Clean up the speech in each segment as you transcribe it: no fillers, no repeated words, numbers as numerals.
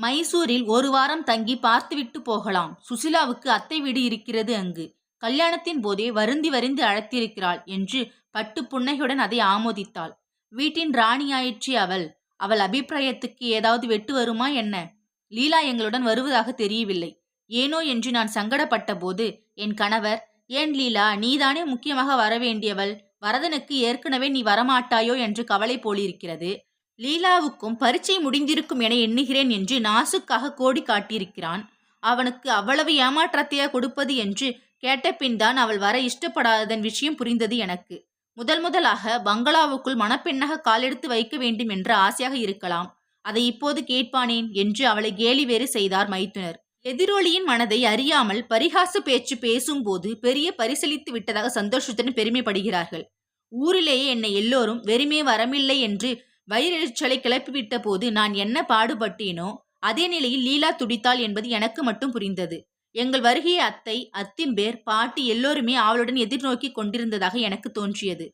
மைசூரில் ஒரு வாரம் தங்கி பார்த்துவிட்டு போகலாம். சுசிலாவுக்கு அத்தை வீடு இருக்கிறது அங்கு. கல்யாணத்தின் போதே வருந்தி வருந்தி அழைத்திருக்கிறாள் என்று பட்டு புன்னகையுடன் அதை ஆமோதித்தாள். வீட்டின் ராணியாயிற்றே அவள். அவள் அபிப்பிராயத்துக்கு ஏதாவது வெட்டு வருமா என்ன? லீலா எங்களுடன் வருவதாக தெரியவில்லை. ஏனோ என்று நான் சங்கடப்பட்ட போது என் கணவர், ஏன் லீலா, நீதானே முக்கியமாக வரவேண்டியவள், வரதனுக்கு ஏற்கனவே நீ வரமாட்டாயோ என்று கவலை போலிருக்கிறது. லீலாவுக்கும் பரீட்சை முடிந்திருக்கும் என எண்ணுகிறேன் என்று நாசுக்காக கோடி காட்டியிருக்கிறான். அவனுக்கு அவ்வளவு ஏமாற்றத்தையா கொடுப்பது என்று கேட்டபின்தான் அவள் வர இஷ்டப்படாததன் விஷயம் புரிந்தது எனக்கு. முதலாக பங்களாவுக்குள் மணப்பெண்ணாக காலெடுத்து வைக்க வேண்டும் என்ற ஆசையாக இருக்கலாம். அதை இப்போது கேட்பானேன் என்று அவளை கேலி வேறு செய்தார் மைத்துனர். எதிரொலியின் மனதை அறியாமல் பரிகாச பேச்சு பேசும்போது பெரிய பரிசளித்து விட்டதாக சந்தோஷத்துடன் பெருமைப்படுகிறார்கள். ஊரிலேயே என்னை எல்லோரும் வெறுமே வரமில்லை என்று வயிறெரிச்சலை கிளப்பிவிட்ட போது நான் என்ன பாடுபட்டேனோ அதே நிலையில் லீலா துடித்தாள் என்பது எனக்கு மட்டும் புரிந்தது. எங்கள் வருகையை அத்தை, அத்திம்பேர், பாட்டி எல்லோருமே அவளுடன் எதிர்நோக்கி கொண்டிருந்ததாக எனக்கு தோன்றியது.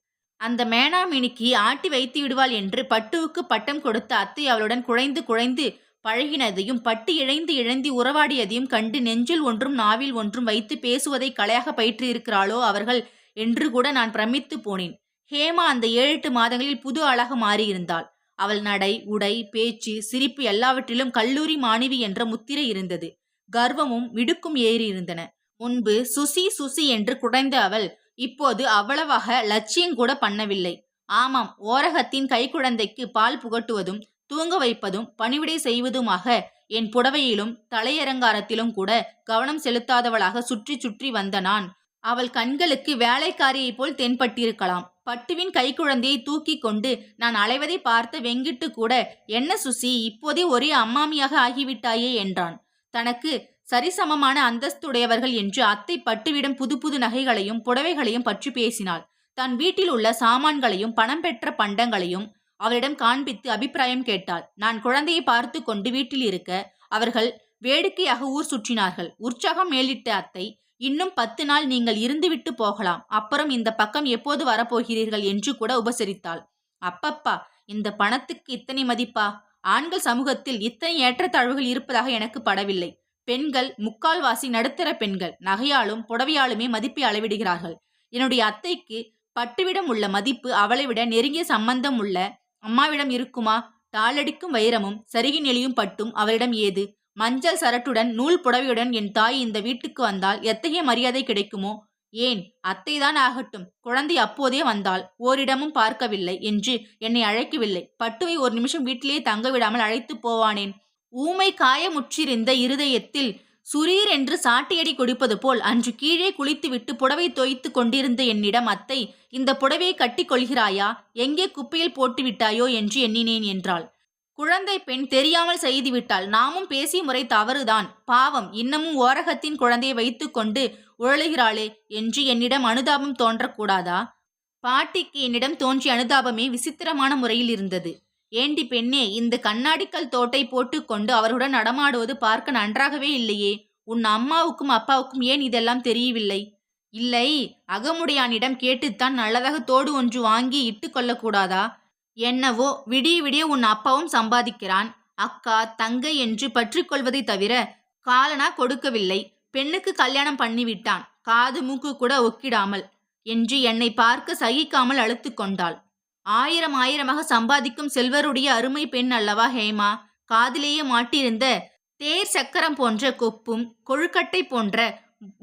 அந்த மேனாமினிக்கு ஆட்டி வைத்து விடுவாள் என்று பட்டுவுக்கு பட்டம் கொடுத்த அத்தை அவளுடன் குழைந்து குழைந்து பழகினதையும் பட்டு இழைந்து இழந்தி உறவாடியதையும் கண்டு நெஞ்சில் ஒன்றும் நாவில் ஒன்றும் வைத்து பேசுவதை கலையாக பயிற்றிருக்கிறாளோ அவர்கள் என்று கூட நான் பிரமித்து போனேன். ஹேமா அந்த 7-8 மாதங்களில் புது ஆளாக மாறியிருந்தாள். அவள் நடை, உடை, பேச்சு, சிரிப்பு எல்லாவற்றிலும் கல்லூரி மாணவி என்ற முத்திரை இருந்தது. கர்வமும் மிடுக்கும் ஏறியிருந்தன. முன்பு சுசி சுசி என்று குடைந்த அவள் இப்போது அவ்வளவாக லட்சியங்கூட பண்ணவில்லை. ஆமாம், ஓரகத்தின் கைக்குழந்தைக்கு பால் புகட்டுவதும் தூங்க வைப்பதும் பணிவிடை செய்வதுமாக என் புடவையிலும் தலையரங்காரத்திலும் கூட கவனம் செலுத்தாதவளாக சுற்றி சுற்றி வந்த நான் அவள் கண்களுக்கு வேலைக்காரியைப் போல் தென்பட்டிருக்கலாம். பட்டுவின் கைக்குழந்தையை தூக்கி கொண்டு நான் அலைவதை பார்த்த வெங்கிட்டு கூட, என்ன சுசி, இப்போதே ஒரே அம்மாமியாக ஆகிவிட்டாயே என்றான். தனக்கு சரிசமமான அந்தஸ்துடையவர்கள் என்று அத்தை பட்டுவிடம் புது புது நகைகளையும் புடவைகளையும் பற்றி பேசினாள். தன் வீட்டில் உள்ள சாமான்களையும் பணம் பெற்ற பண்டங்களையும் அவளிடம் காண்பித்து அபிப்பிராயம் கேட்டாள். நான் குழந்தையை பார்த்து கொண்டு வீட்டில் இருக்க அவர்கள் வேடிக்கையாக ஊர் சுற்றினார்கள். உற்சாகம் மேலிட்ட அத்தை, இன்னும் 10 நாள் நீங்கள் இருந்துவிட்டு போகலாம், அப்புறம் இந்த பக்கம் எப்போது வரப்போகிறீர்கள் என்று கூட உபசரித்தாள். அப்பப்பா, இந்த பணத்துக்கு இத்தனை மதிப்பா? ஆண்கள் சமூகத்தில் இத்தனை ஏற்றத்தாழ்வுகள் இருப்பதாக எனக்கு படவில்லை. பெண்கள் முக்கால்வாசி நடுத்தர பெண்கள் நகையாலும் புடவையாலுமே மதிப்பை அளவிடுகிறார்கள். என்னுடைய அத்தைக்கு பட்டுவிடம் உள்ள மதிப்பு அவளை விட நெருங்கிய சம்பந்தம் உள்ள அம்மாவிடம் இருக்குமா? தாளடிக்கும் வைரமும் சரிகி நெளியும் பட்டும் அவளிடம் ஏது? மஞ்சள் சரட்டுடன் நூல் புடவையுடன் என் தாய் இந்த வீட்டுக்கு வந்தால் எத்தகைய மரியாதை கிடைக்குமோ? ஏன், அத்தைதான் ஆகட்டும், குழந்தை அப்போதே வந்தாள், ஓரிடமும் பார்க்கவில்லை என்று என்னை அழைக்கவில்லை. பட்டுவை ஒரு நிமிஷம் வீட்டிலே தங்க விடாமல் அழைத்து போவானேன்? ஊமை காயமுற்றிருந்த இருதயத்தில் சுரீர் என்று சாட்டியடி கொடுப்பது போல் அன்று கீழே குளித்துவிட்டு புடவை தோய்த்து கொண்டிருந்த என்னிடம் அத்தை, இந்த புடவையை கட்டி கொள்கிறாயா, எங்கே குப்பையில் போட்டு விட்டாயோ என்று எண்ணினேன் என்றாள். குழந்தை பெண் தெரியாமல் செய்துவிட்டாள். நாமும் பேசிய முறை தவறுதான். பாவம், இன்னமும் ஓரகத்தின் குழந்தையை வைத்து கொண்டு உழலுகிறாளே என்று என்னிடம் அனுதாபம் தோன்றக்கூடாதா? பாட்டிக்கு என்னிடம் தோன்றிய அனுதாபமே விசித்திரமான முறையில் இருந்தது. ஏண்டி பெண்ணே, இந்த கண்ணாடிக்கல் தோட்டை போட்டுக்கொண்டு அவர்களுடன் நடமாடுவது பார்க்க நன்றாகவே இல்லையே. உன் அம்மாவுக்கும் அப்பாவுக்கும் ஏன் இதெல்லாம் தெரியவில்லை? இல்லை, அகமுடையானிடம் கேட்டுத்தான் நல்லதாக தோடு ஒன்று வாங்கி இட்டு கொள்ளக்கூடாதா? என்னவோ, விடிய விடிய உன் அப்பாவும் சம்பாதிக்கிறான், அக்கா தங்கை என்று பற்றி கொள்வதை தவிர காலனா கொடுக்கவில்லை. பெண்ணுக்கு கல்யாணம் பண்ணிவிட்டான், காது மூக்கு கூட ஒக்கிடாமல் என்று என்னை பார்க்க சகிக்காமல் அழுத்து கொண்டாள். ஆயிரமாக சம்பாதிக்கும் செல்வருடைய அருமை பெண் அல்லவா ஹேமா. காதிலேயே மாட்டியிருந்த தேர் சக்கரம் போன்ற கொப்பும் கொழுக்கட்டை போன்ற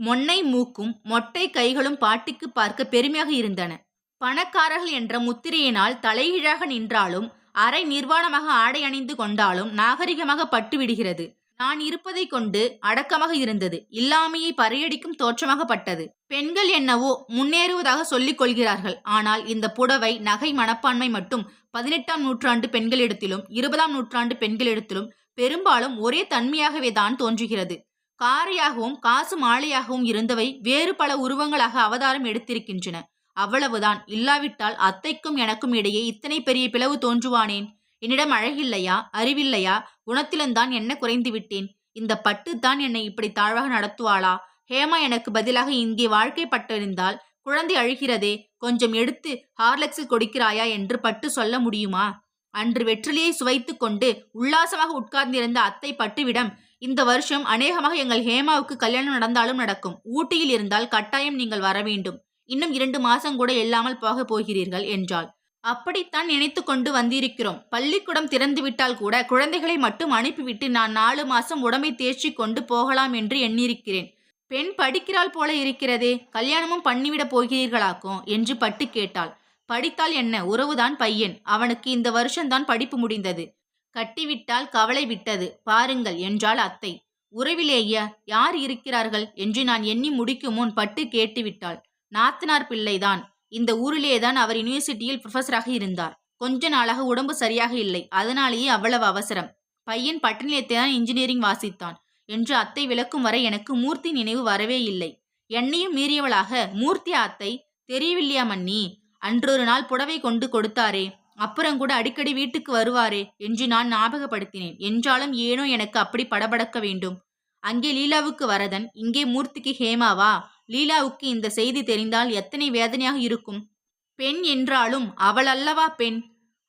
மொன்னை மூக்கும் மொட்டை கைகளும் பாட்டிக்கு பார்க்க பெருமையாக இருந்தன. பணக்காரர்கள் என்ற முத்திரையினால் தலைகீழாக நின்றாலும் அரை நிர்வாணமாக ஆடை அணிந்து கொண்டாலும் நாகரிகமாக பட்டுவிடுகிறது. நான் இருப்பதை கொண்டு அடக்கமாக இருந்தது. இல்லாமையை பறையடிக்கும் தோற்றமாக பட்டது. பெண்கள் என்னவோ முன்னேறுவதாக சொல்லிக் கொள்கிறார்கள். ஆனால் இந்த புடவை நகை மனப்பான்மை மட்டும் 18ஆம் நூற்றாண்டு பெண்களிடத்திலும் 20ஆம் நூற்றாண்டு பெண்களிடத்திலும் பெரும்பாலும் ஒரே தன்மையாகவே தான் தோன்றுகிறது. காரையாகவும் காசு மாலையாகவும் இருந்தவை வேறு பல உருவங்களாக அவதாரம் எடுத்திருக்கின்றன. அவ்வளவுதான். இல்லாவிட்டால் அத்தைக்கும் எனக்கும் இடையே இத்தனை பெரிய பிளவு தோன்றுவானேன்? என்னிடம் அழகில்லையா, அறிவில்லையா, குணத்திலும்தான் என்ன குறைந்து விட்டேன்? இந்த பட்டுத்தான் என்னை இப்படி தாழ்வாக நடத்துவாளா? ஹேமா எனக்கு பதிலாக இங்கே வாழ்க்கைப்பட்டிருந்தால், குழந்தை அழுகிறதே, கொஞ்சம் எடுத்து ஹார்லெக்ஸில் கொடுக்கிறாயா என்று பட்டு சொல்ல முடியுமா? அன்று வெற்றிலையை சுவைத்துக் கொண்டு உல்லாசமாக உட்கார்ந்திருந்த அத்தை பட்டுவிடம், இந்த வருஷம் அநேகமாக எங்கள் ஹேமாவுக்கு கல்யாணம் நடந்தாலும் நடக்கும். ஊட்டியில் இருந்தால் கட்டாயம் நீங்கள் வர வேண்டும். இன்னும் 2 மாசம் கூட இல்லாமல் போக போகிறீர்கள் என்றாள். அப்படித்தான் நினைத்து கொண்டு வந்திருக்கிறோம். பள்ளிக்கூடம் திறந்துவிட்டால் கூட குழந்தைகளை மட்டும் அனுப்பிவிட்டு நான் 4 மாசம் உடம்பை தேய்ச்சி கொண்டு போகலாம் என்று எண்ணியிருக்கிறேன். பெண் படிக்கிறாள் போல இருக்கிறதே, கல்யாணமும் பண்ணிவிடப் போகிறீர்களாக்கும் என்று பட்டு கேட்டாள். படித்தால் என்ன, உறவுதான் பையன். அவனுக்கு இந்த வருஷம்தான் படிப்பு முடிந்தது. கட்டிவிட்டால் கவலை விட்டது பாருங்கள் என்றாள் அத்தை. உறவிலேயே யார் இருக்கிறார்கள் என்று நான் எண்ணி முடிக்கும் முன் பட்டு கேட்டுவிட்டாள். நாத்தனார் பிள்ளைதான். இந்த ஊரிலேதான் அவர் யூனிவர்சிட்டியில் ப்ரொஃபஸராக இருந்தார். கொஞ்ச நாளாக உடம்பு சரியாக இல்லை, அதனாலேயே அவ்வளவு அவசரம். பையன் பட்டணத்தை தான் இன்ஜினியரிங் வாசித்தான் என்று அத்தை விளக்கும் வரை எனக்கு மூர்த்தி நினைவு வரவே இல்லை. என்னையும் மீறியவளாக, மூர்த்தியா அத்தை? தெரியவில்லையா மன்னி? அன்றொரு நாள் புடவை கொண்டு கொடுத்தாரே, அப்புறம் கூட அடிக்கடி வீட்டுக்கு வருவாரே என்று நான் ஞாபகப்படுத்தினேன். என்றாலும் ஏனோ எனக்கு அப்படி படபடக்க வேண்டும். அங்கே லீலாவுக்கு வரதன், இங்கே மூர்த்திக்கு ஹேமாவா? லீலாவுக்கு இந்த செய்தி தெரிந்தால் எத்தனை வேதனையாக இருக்கும். பெண் என்றாலும் அவள் அல்லவா பெண்?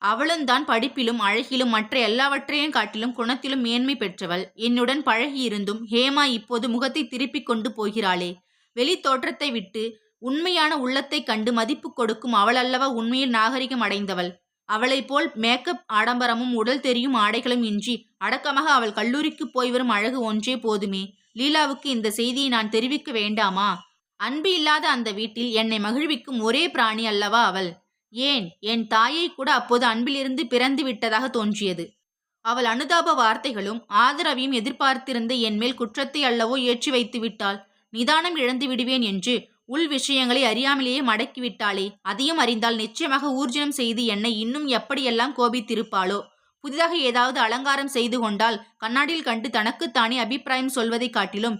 அவளும்தான் படிப்பிலும் அழகிலும் மற்ற எல்லாவற்றையும் காட்டிலும் குணத்திலும் மேன்மை பெற்றவள். என்னுடன் பழகியிருந்தும் ஹேமா இப்போது முகத்தை திருப்பிக் கொண்டு போகிறாளே. வெளி தோற்றத்தை விட்டு உண்மையான உள்ளத்தை கண்டு மதிப்பு கொடுக்கும் அவள் அல்லவா உண்மையில் நாகரிகம் அடைந்தவள். அவளைப் போல் மேக்கப் ஆடம்பரமும் உடல் தெரியும் ஆடைகளும் இன்றி அடக்கமாக அவள் கல்லூரிக்கு போய் வரும் அழகு ஒன்றே போதுமே. லீலாவுக்கு இந்த செய்தியை நான் தெரிவிக்க வேண்டாமா? அன்பு இல்லாத அந்த வீட்டில் என்னை மகிழ்விக்கும் ஒரே பிராணி அல்லவா அவள். ஏன், என் தாயை கூட அப்போது அன்பிலிருந்து பிறந்து விட்டதாக தோன்றியது. அவள் அனுதாப வார்த்தைகளும் ஆதரவையும் எதிர்பார்த்திருந்த என் மேல் குற்றத்தை அல்லவோ ஏற்றி வைத்து விட்டாள். நிதானம் இழந்து விடுவேன் என்று உள் விஷயங்களை அறியாமலேயே மடக்கிவிட்டாளே. அதையும் அறிந்தால் நிச்சயமாக ஊர்ஜனம் செய்து என்னை இன்னும் எப்படியெல்லாம் கோபித்திருப்பாளோ. புதிதாக ஏதாவது அலங்காரம் செய்து கொண்டால் கண்ணாடியில் கண்டு தனக்குத்தானே அபிப்பிராயம் சொல்வதை காட்டிலும்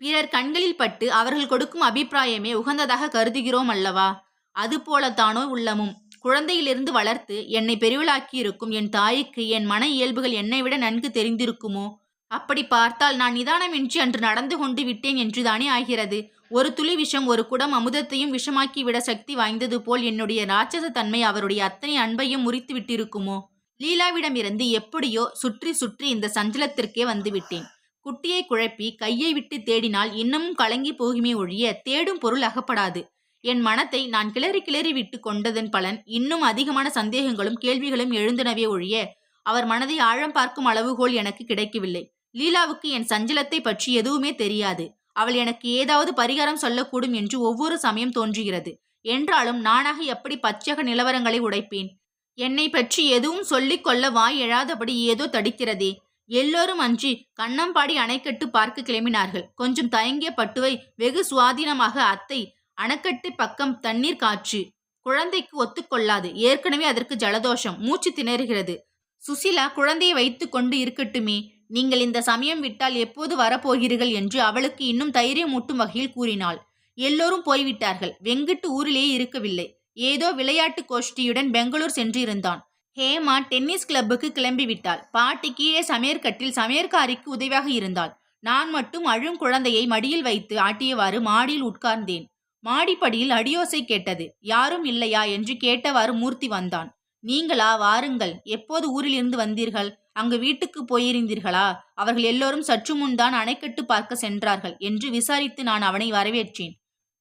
பிறர் கண்களில் பட்டு அவர்கள் கொடுக்கும் அபிப்பிராயமே உகந்ததாக கருதுகிறோம் அல்லவா? அதுபோலத்தானோ உள்ளமும். குழந்தையிலிருந்து வளர்த்து என்னை பெரிவளாக்கியிருக்கும் என் தாய்க்கு என் மன இயல்புகள் என்னை விட நன்கு தெரிந்திருக்குமோ? அப்படி பார்த்தால் நான் நிதானமின்றி அன்று நடந்து கொண்டு விட்டேன் என்றுதானே ஆகிறது. ஒரு துளி விஷம் ஒரு குடம் அமுதத்தையும் விஷமாக்கி விட சக்தி வாய்ந்தது போல் என்னுடைய ராட்சச தன்மை அவருடைய அத்தனை அன்பையும் முறித்து விட்டிருக்குமோ? லீலாவிடமிருந்து எப்படியோ சுற்றி சுற்றி இந்த சஞ்சலத்திற்கே வந்துவிட்டேன். குட்டியை குழப்பி கையை விட்டு தேடினால் இன்னமும் கலங்கி போகுமே ஒழிய தேடும் பொருள் அகப்படாது. என் மனத்தை நான் கிளறி கிளறி விட்டு கொண்டதன் பலன் இன்னும் அதிகமான சந்தேகங்களும் கேள்விகளும் எழுந்தனவே ஒழிய அவர் மனதை ஆழம் பார்க்கும் அளவுகோல் எனக்கு கிடைக்கவில்லை. லீலாவுக்கு என் சஞ்சலத்தை பற்றி எதுவுமே தெரியாது. அவள் எனக்கு ஏதாவது பரிகாரம் சொல்லக்கூடும் என்று ஒவ்வொரு சமயம் தோன்றுகிறது. என்றாலும் நானாக எப்படி பச்சையாக நிலவரங்களை உடைப்பேன்? என்னை பற்றி எதுவும் சொல்லிக் கொள்ள வாய் எழாதபடி ஏதோ தடிக்கிறதே. எல்லோரும் அன்றி கண்ணம்பாடி அணைக்கட்டு பார்க்க கிளம்பினார்கள். கொஞ்சம் தயங்கிய பட்டுவை வெகு சுவாதீனமாக அத்தை, அணைக்கட்டு பக்கம் தண்ணீர் காற்று. குழந்தைக்கு ஒத்துக்கொள்ளாது. ஏற்கனவே அதற்கு ஜலதோஷம், மூச்சு திணறுகிறது. சுசிலா குழந்தையை வைத்து கொண்டு இருக்கட்டுமே, நீங்கள் இந்த சமயம் விட்டால் எப்போது வரப்போகிறீர்கள் என்று அவளுக்கு இன்னும் தைரியமூட்டும் வகையில் கூறினாள். எல்லோரும் போய்விட்டார்கள். வெங்கட்டு ஊரிலேயே இருக்கவில்லை. ஏதோ விளையாட்டு கோஷ்டியுடன் பெங்களூர் சென்றிருந்தான். ஹேமா டென்னிஸ் கிளப்புக்கு கிளம்பிவிட்டாள். பாட்டி கீழே சமையற்கட்டில் சமையற்காரிக்கு உதவியாக இருந்தாள். நான் மட்டும் அழும் குழந்தையை மடியில் வைத்து ஆட்டியவாறு மாடியில் உட்கார்ந்தேன். மாடிப்படியில் அடியோசை கேட்டது. யாரும் இல்லையா என்று கேட்டவாறு மூர்த்தி வந்தான். நீங்களா? வாருங்கள். எப்போது ஊரிலிருந்து வந்தீர்கள்? அங்கு வீட்டுக்கு போயிருந்தீர்களா? அவர்கள் எல்லோரும் சற்று முன்தான் அணைக்கட்டு பார்க்க சென்றார்கள் என்று விசாரித்து நான் அவனை வரவேற்றேன்.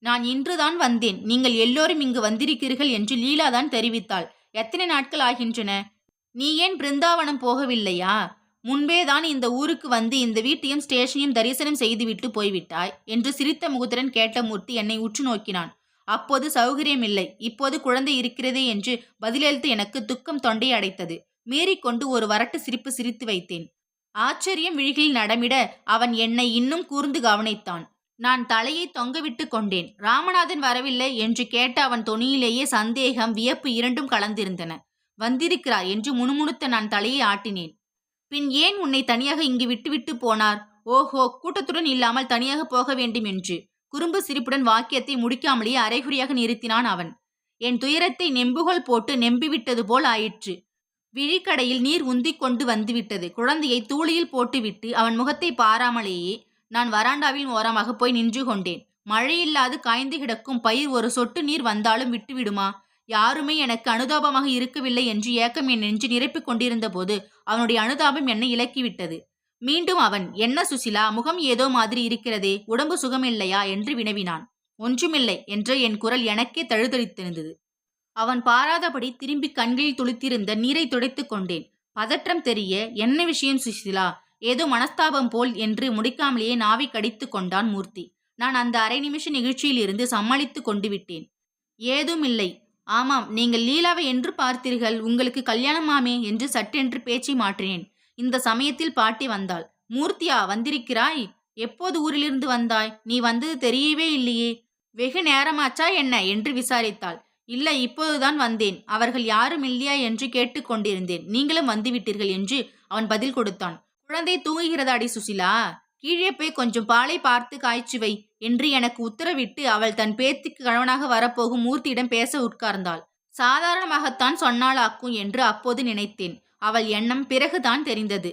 நான் இன்றுதான் வந்தேன். நீங்கள் எல்லோரும் இங்கு வந்திருக்கிறீர்கள் என்று லீலாதான் தெரிவித்தாள். எத்தனை நாட்கள் ஆகின்றன? நீ ஏன் பிருந்தாவனம் போகவில்லையா? முன்பேதான் இந்த ஊருக்கு வந்து இந்த வீட்டையும் ஸ்டேஷனையும் தரிசனம் செய்துவிட்டு போய்விட்டாய் என்று சிரித்த முகத்துடன் கேட்ட மூர்த்தி என்னை உற்று நோக்கினான். அப்போது சௌகரியமில்லை, இப்போது குழந்தை இருக்கிறதே என்று பதிலளித்து எனக்கு துக்கம் தொண்டை அடைத்தது. மீறிக்கொண்டு ஒரு வரட்டு சிரிப்பு சிரித்து வைத்தேன். ஆச்சரியம் விழிகளில் நடமிட அவன் என்னை இன்னும் கூர்ந்து கவனித்தான். நான் தலையை தொங்கவிட்டு கொண்டேன். ராமநாதன் வரவில்லை என்று கேட்ட அவன் தொனியிலேயே சந்தேகம், வியப்பு இரண்டும் கலந்திருந்தன. வந்திருக்கிறார் என்று முணுமுணுத்த நான் தலையை ஆட்டினேன். பின் ஏன் உன்னை தனியாக இங்கு விட்டுவிட்டு போனார்? ஓஹோ, கூட்டத்துடன் இல்லாமல் தனியாக போக வேண்டும் என்று. குறும்பு சிரிப்புடன் வாக்கியத்தை முடிக்காமலேயே அரைகுறியாக நிறுத்தினான் அவன். என் துயரத்தை நெம்புகோல் போட்டு நெம்பிவிட்டது போல் ஆயிற்று. விழிக்கடையில் நீர் உந்திக் கொண்டு வந்துவிட்டது. குழந்தையை தூளியில் போட்டுவிட்டு அவன் முகத்தை பாராமலேயே நான் வராண்டாவில் ஓரமாக போய் நின்று கொண்டேன். மழையில்லாது காய்ந்து கிடக்கும் பயிர் ஒரு சொட்டு நீர் வந்தாலும் விட்டுவிடுமா? யாருமே எனக்கு அனுதாபமாக இருக்கவில்லை என்று ஏக்கம் என் நெஞ்சு நிரப்பிக் கொண்டிருந்த போது அவனுடைய அனுதாபம் என்னை இலக்கிவிட்டது. மீண்டும் அவன், என்ன சுசிலா, முகம் ஏதோ மாதிரி இருக்கிறதே, உடம்பு சுகமில்லையா என்று வினவினான். ஒன்றுமில்லை என்ற என் குரல் எனக்கே தழுதழித்திருந்தது. அவன் பாராதபடி திரும்பி கண்களில் துளித்திருந்த நீரை துடைத்துக் கொண்டேன். பதற்றம் தெரிய, என்ன விஷயம் சுசிலா, ஏதோ மனஸ்தாபம் போல் என்று முடிக்காமலேயே நாவை கடித்து கொண்டான் மூர்த்தி. நான் அந்த அரை நிமிஷ நிகழ்ச்சியிலிருந்து சமாளித்து கொண்டு விட்டேன். ஏதும் இல்லை. ஆமாம், நீங்கள் லீலாவை என்று பார்த்தீர்கள், உங்களுக்கு கல்யாணமாமே என்று சட்டென்று பேச்சை மாற்றினேன். இந்த சமயத்தில் பாட்டி வந்தாள். மூர்த்தியா, வந்திருக்கிறாய்? எப்போது ஊரிலிருந்து வந்தாய்? நீ வந்தது தெரியவே இல்லையே. வெகு நேரமாச்சா என்ன என்று விசாரித்தாள். இல்லை, இப்போதுதான் வந்தேன். அவர்கள் யாரும் இல்லையா என்று கேட்டுக்கொண்டிருந்தேன். நீங்களும் வந்துவிட்டீர்கள் என்று அவன் பதில் கொடுத்தான். குழந்தை தூங்குகிறதாடி சுசிலா, கீழே போய் கொஞ்சம் பாலை பார்த்து காய்ச்சி வை என்று எனக்கு உத்தரவிட்டு அவள் தன் பேத்திக்கு கணவனாக வரப்போகும் மூர்த்தியிடம் பேச உட்கார்ந்தாள். சாதாரணமாகத்தான் சொன்னாளாக்கும் என்று அப்போது நினைத்தேன். அவள் எண்ணம் பிறகுதான் தெரிந்தது.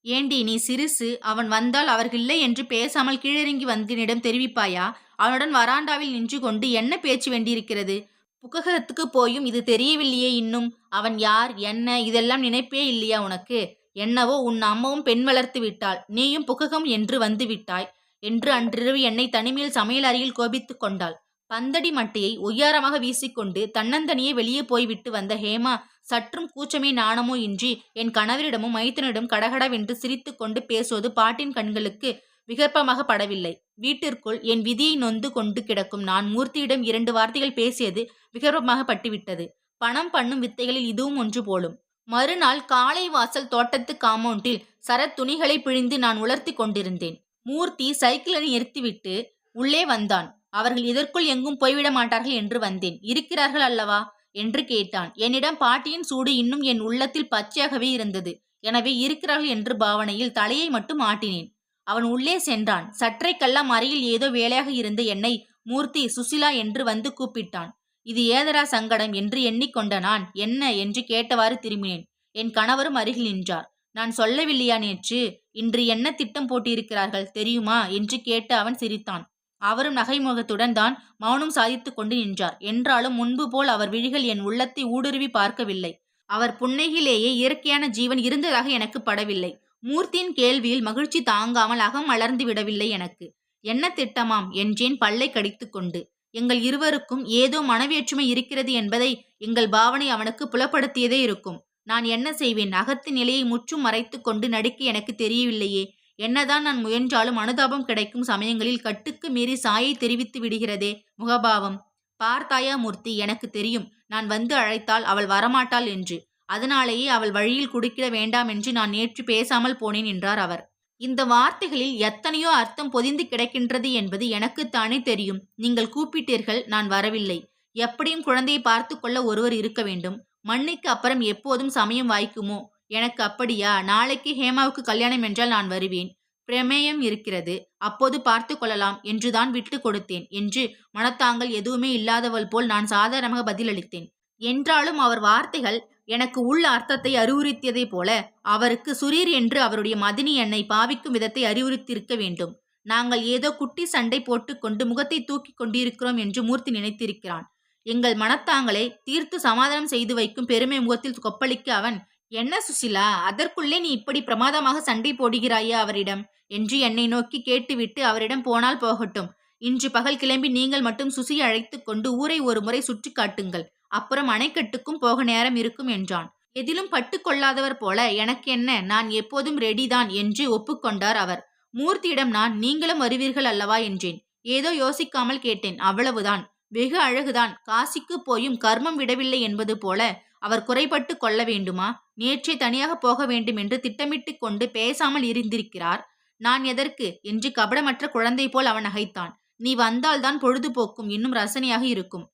ஏண்டி, நீ சிறுசு, அவன் வந்தால் அவர்களில்லை என்று பேசாமல் கீழிறங்கி வந்தனிடம் தெரிவிப்பாயா? அவனுடன் வராண்டாவில் நின்று கொண்டு என்ன பேச்சு வேண்டியிருக்கிறது? புக்ககத்துக்கு போயும் இது தெரியவில்லையே இன்னும். அவன் யார், என்ன, இதெல்லாம் நினைப்பே இல்லையா உனக்கு? என்னவோ உன் அம்மாவும் பெண் வளர்த்து விட்டாள், நீயும் புக்ககம் என்று வந்து விட்டாய் என்று அன்றிரவு என்னை தனிமையில் சமையல் அறையில் கோபித்துக் கொண்டாள். பந்தடி மட்டையை ஒய்யாரமாக வீசிக்கொண்டு தன்னந்தனியே வெளியே போய்விட்டு வந்த ஹேமா சற்றும் கூச்சமே நாணமோ இன்றி என் கணவரிடமும் மைத்தனிடம் கடகடவென்று சிரித்து கொண்டு பேசுவது பாட்டின் கண்களுக்கு விகற்பமாக படவில்லை. வீட்டிற்குள் என் விதியை நொந்து கொண்டு கிடக்கும் நான் மூர்த்தியிடம் 2 வார்த்தைகள் பேசியது விகற்பமாக பட்டுவிட்டது. பணம் பண்ணும் வித்தைகளில் இதுவும் ஒன்று போலும். மறுநாள் காலை வாசல் தோட்டத்து காம்பவுண்டில் சரத் துணிகளை பிழிந்து நான் உலர்த்தி கொண்டிருந்தேன். மூர்த்தி சைக்கிளை நிறுத்திவிட்டு உள்ளே வந்தான். அவர்கள் இதற்குள் எங்கும் போய்விட மாட்டார்கள் என்று வந்தேன். இருக்கிறார்கள் அல்லவா என்று கேட்டான். என்னிடம் பாட்டியின் சூடு இன்னும் என் உள்ளத்தில் பச்சையாகவே இருந்தது. எனவே இருக்கிறார்கள் என்று பாவனையில் தலையை மட்டும் ஆட்டினேன். அவன் உள்ளே சென்றான். சற்றைக்கெல்லாம் அறையில் ஏதோ வேலையாக இருந்த என்னை மூர்த்தி, சுசிலா என்று வந்து கூப்பிட்டான். இது ஏதரா சங்கடம் என்று எண்ணிக்கொண்ட நான், என்ன என்று கேட்டவாறு திரும்பினேன். என் கணவரும் அருகில் நின்றார். நான் சொல்லவில்லையா நேற்று? இன்று என்ன திட்டம் போட்டிருக்கிறார்கள் தெரியுமா என்று கேட்டு அவன் சிரித்தான். அவரும் நகைமுகத்துடன் தான் மௌனம் சாதித்துக் கொண்டு நின்றார். என்றாலும் முன்பு போல் அவர் விழிகள் என் உள்ளத்தை ஊடுருவி பார்க்கவில்லை. அவர் புன்னையிலேயே இயற்கையான ஜீவன் இருந்ததாக எனக்கு படவில்லை. மூர்த்தியின் கேள்வியில் மகிழ்ச்சி தாங்காமல் அகம் மலர்ந்து விடவில்லை எனக்கு. என்ன திட்டமாம் என்றேன் பல்லை கடித்து கொண்டு. எங்கள் இருவருக்கும் ஏதோ மனவேற்றுமை இருக்கிறது என்பதை எங்கள் பாவனை அவனுக்கு புலப்படுத்தியதே இருக்கும். நான் என்ன செய்வேன்? அகத்து நிலையை முற்றும் மறைத்து கொண்டு நடிக்க எனக்கு தெரியவில்லையே. என்னதான் நான் முயன்றாலும் அனுதாபம் கிடைக்கும் சமயங்களில் கட்டுக்கு மீறி சாயை தெரிவித்து விடுகிறதே முகபாவம். பார்த்தாயா மூர்த்தி, எனக்கு தெரியும் நான் வந்து அழைத்தால் அவள் வரமாட்டாள் என்று. அதனாலேயே அவள் வழியில் குறுக்கிட வேண்டாம் என்று நான் நேற்று பேசாமல் போனேன் என்றார் அவர். இந்த வார்த்தைகளில் எத்தனையோ அர்த்தம் பொதிந்து கிடக்கின்றது என்பது எனக்குத்தானே தெரியும். நீங்கள் கூப்பிட்டீர்கள், நான் வரவில்லை. எப்படியும் குழந்தையை பார்த்து கொள்ள ஒருவர் இருக்க வேண்டும். மண்ணுக்கு அப்புறம் எப்போதும் சமயம் வாய்க்குமோ? எனக்கு அப்படியா? நாளைக்கு ஹேமாவுக்கு கல்யாணம் என்றால் நான் வருவேன். பிரமேயம் இருக்கிறது, அப்போது பார்த்து கொள்ளலாம் என்றுதான் விட்டு கொடுத்தேன் என்று மனத்தாங்கள் எதுவுமே இல்லாதவள் போல் நான் சாதாரணமாக பதிலளித்தேன். என்றாலும் அவர் வார்த்தைகள் எனக்கு உள்ள அர்த்தத்தை அறிவுறுத்தியதை போல அவருக்கு சுரீர் என்று அவருடைய மதினி என்னை பாவிக்கும் விதத்தை அறிவுறுத்தியிருக்க வேண்டும். நாங்கள் ஏதோ குட்டி சண்டை போட்டுக்கொண்டு முகத்தை தூக்கி கொண்டிருக்கிறோம் என்று மூர்த்தி நினைத்திருக்கிறான். எங்கள் மனத்தாங்களை தீர்த்து சமாதானம் செய்து வைக்கும் பெருமை முகத்தில் கொப்பளிக்க அவன், என்ன சுசிலா, அதற்குள்ளே நீ இப்படி பிரமாதமாக சண்டை போடுகிறாயா அவரிடம் என்று என்னை நோக்கி கேட்டுவிட்டு அவரிடம் போனால் போகட்டும். இன்று பகல் கிளம்பி நீங்கள் மட்டும் சுசியை அழைத்து கொண்டு ஊரை ஒரு முறை சுற்றி காட்டுங்கள். அப்புறம் அணைக்கட்டுக்கும் போக நேரம் இருக்கும் என்றான். எதிலும் பட்டு கொள்ளாதவர் போல, எனக்கு என்ன, நான் எப்போதும் ரெடிதான் என்று ஒப்புக்கொண்டார் அவர். மூர்த்தியிடம் நான், நீங்களும் வருவீர்கள் அல்லவா என்றேன். ஏதோ யோசிக்காமல் கேட்டேன், அவ்வளவுதான். வெகு அழகுதான். காசிக்கு போயும் கர்மம் விடவில்லை என்பது போல அவர் குறைபட்டு கொள்ள வேண்டுமா? நேற்றே தனியாக போக வேண்டும் என்று திட்டமிட்டு கொண்டு பேசாமல் இருந்திருக்கிறார். நான் எதற்கு என்று கபடமற்ற குழந்தை போல் அவன் நகைத்தான். நீ வந்தால்தான் பொழுதுபோக்கும் இன்னும் ரசனையாக இருக்கும்.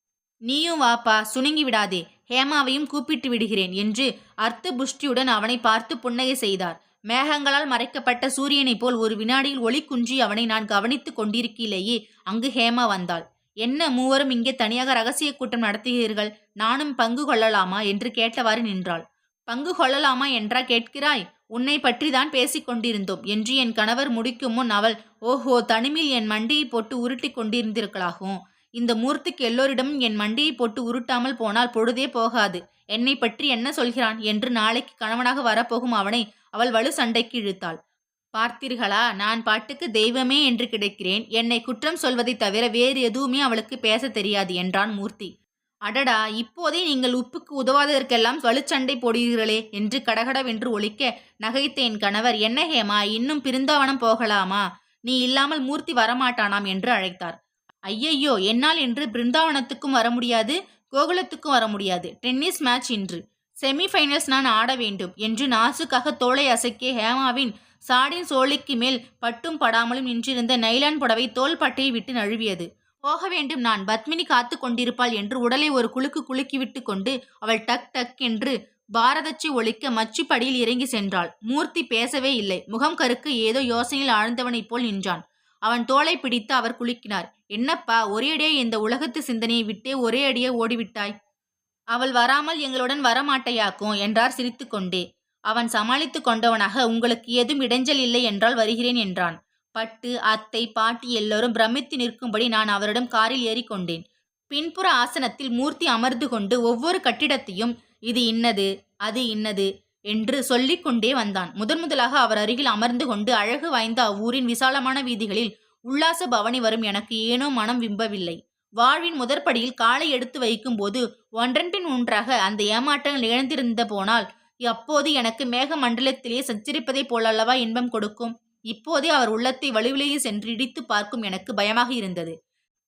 நீயும் வாப்பா, சுணங்கி விடாதே, ஹேமாவையும் கூப்பிட்டு விடுகிறேன் என்று அர்த்த புஷ்டியுடன் அவனை பார்த்து புன்னகை செய்தார். மேகங்களால் மறைக்கப்பட்ட சூரியனைப் போல் ஒரு வினாடியில் ஒளி குன்றி அவனை நான் கவனித்துக் கொண்டிருக்கையிலேயே அங்கு ஹேமா வந்தாள். என்ன மூவரும் இங்கே தனியாக ரகசிய கூட்டம் நடத்துகிறீர்கள்? நானும் பங்கு கொள்ளலாமா என்று கேட்டவாறு நின்றாள். பங்கு கொள்ளலாமா என்றா கேட்கிறாய்? உன்னை பற்றிதான் பேசிக் கொண்டிருந்தோம் என்று என் கணவர் முடிக்கும் முன் அவள், ஓஹோ, தனிமையில் என் மண்டியை போட்டு உருட்டி கொண்டிருந்திருக்கலாகும். இந்த மூர்த்திக்கு எல்லோரிடமும் என் மண்டியை போட்டு உருட்டாமல் போனால் பொழுதே போகாது. என்னை பற்றி என்ன சொல்கிறான் என்று நாளைக்கு கணவனாக வரப்போகும் அவனை அவள் வலு சண்டைக்கு இழுத்தாள். பார்த்தீர்களா, நான் பாட்டுக்கு தெய்வமே என்று கிடக்கிறேன். என்னை குற்றம் சொல்வதை தவிர வேறு எதுவுமே அவளுக்கு பேச தெரியாது என்றான் மூர்த்தி. அடடா, இப்போதே நீங்கள் உப்புக்கு உதவாததற்கெல்லாம் வலுச்சண்டை போடுகிறீர்களே என்று கடகடவென்று ஒலிக்க நகைத்த என் கணவர், என்ன ஹேமா, இன்னும் பிருந்தாவனம் போகலாமா? நீ இல்லாமல் மூர்த்தி வரமாட்டானாம் என்று அழைத்தார். ஐயையோ, என்னால் இன்று பிருந்தாவனத்துக்கும் வர முடியாது, கோகுலத்துக்கும் வர முடியாது. டென்னிஸ் மேட்ச் இன்று. செமிஃபைனல்ஸ் நான் ஆட வேண்டும் என்று நாசுக்காக தோளை அசைக்க ஹேமாவின் சாடின் சோழிக்கு மேல் பட்டும் படாமலும் நின்றிருந்த நைலான் புடவை தோள்பட்டையை விட்டு நழுவியது. போக வேண்டும் நான், பத்மினி காத்து கொண்டிருப்பாள் என்று உடலை ஒரு குலுக்கு குலுக்கிவிட்டு கொண்டு அவள் டக் டக் என்று பாரதச்சி ஒலிக்க மச்சுப்படியில் இறங்கி சென்றாள். மூர்த்தி பேசவே இல்லை. முகம் கருக்க ஏதோ யோசனையில் ஆழ்ந்தவனைப் போல் நின்றான். அவன் தோளை பிடித்து அவர் குலுக்கினார். என்னப்பா, ஒரே அடியே இந்த உலகத்து சிந்தனையை விட்டே ஒரே அடியே ஓடிவிட்டாய்? அவள் வராமல் எங்களுடன் வரமாட்டையாக்கும் என்றார் சிரித்து கொண்டே. அவன் சமாளித்து கொண்டவனாக, உங்களுக்கு ஏதும் இடைஞ்சல் இல்லை என்றால் வருகிறேன் என்றான். பட்டு, அத்தை, பாட்டி எல்லோரும் பிரமித்து நிற்கும்படி நான் அவரிடம் காரில் ஏறிக்கொண்டேன். பின்புற ஆசனத்தில் மூர்த்தி அமர்ந்து கொண்டு ஒவ்வொரு கட்டிடத்தையும் இது இன்னது, அது இன்னது என்று சொல்லிக் கொண்டே வந்தான். முதலாக அவர் அருகில் அமர்ந்து கொண்டு அழகு வாய்ந்த அவ்வூரின் விசாலமான வீதிகளில் உல்லாச பவனி வரும் எனக்கு ஏனோ மனம் விம்பவில்லை. வாழ்வின் முதற்படியில் காலை எடுத்து வைக்கும் போது ஒன்றன் பின் ஒன்றாக அந்த ஏமாற்றங்கள் நிகழ்ந்திருந்த போனால் அப்போது எனக்கு மேக மண்டலத்திலேயே சச்சரிப்பதை போலல்லவா இன்பம் கொடுக்கும். இப்போதே அவர் உள்ளத்தை வலுவிலேயே சென்று இடித்து பார்க்கும் எனக்கு பயமாக இருந்தது.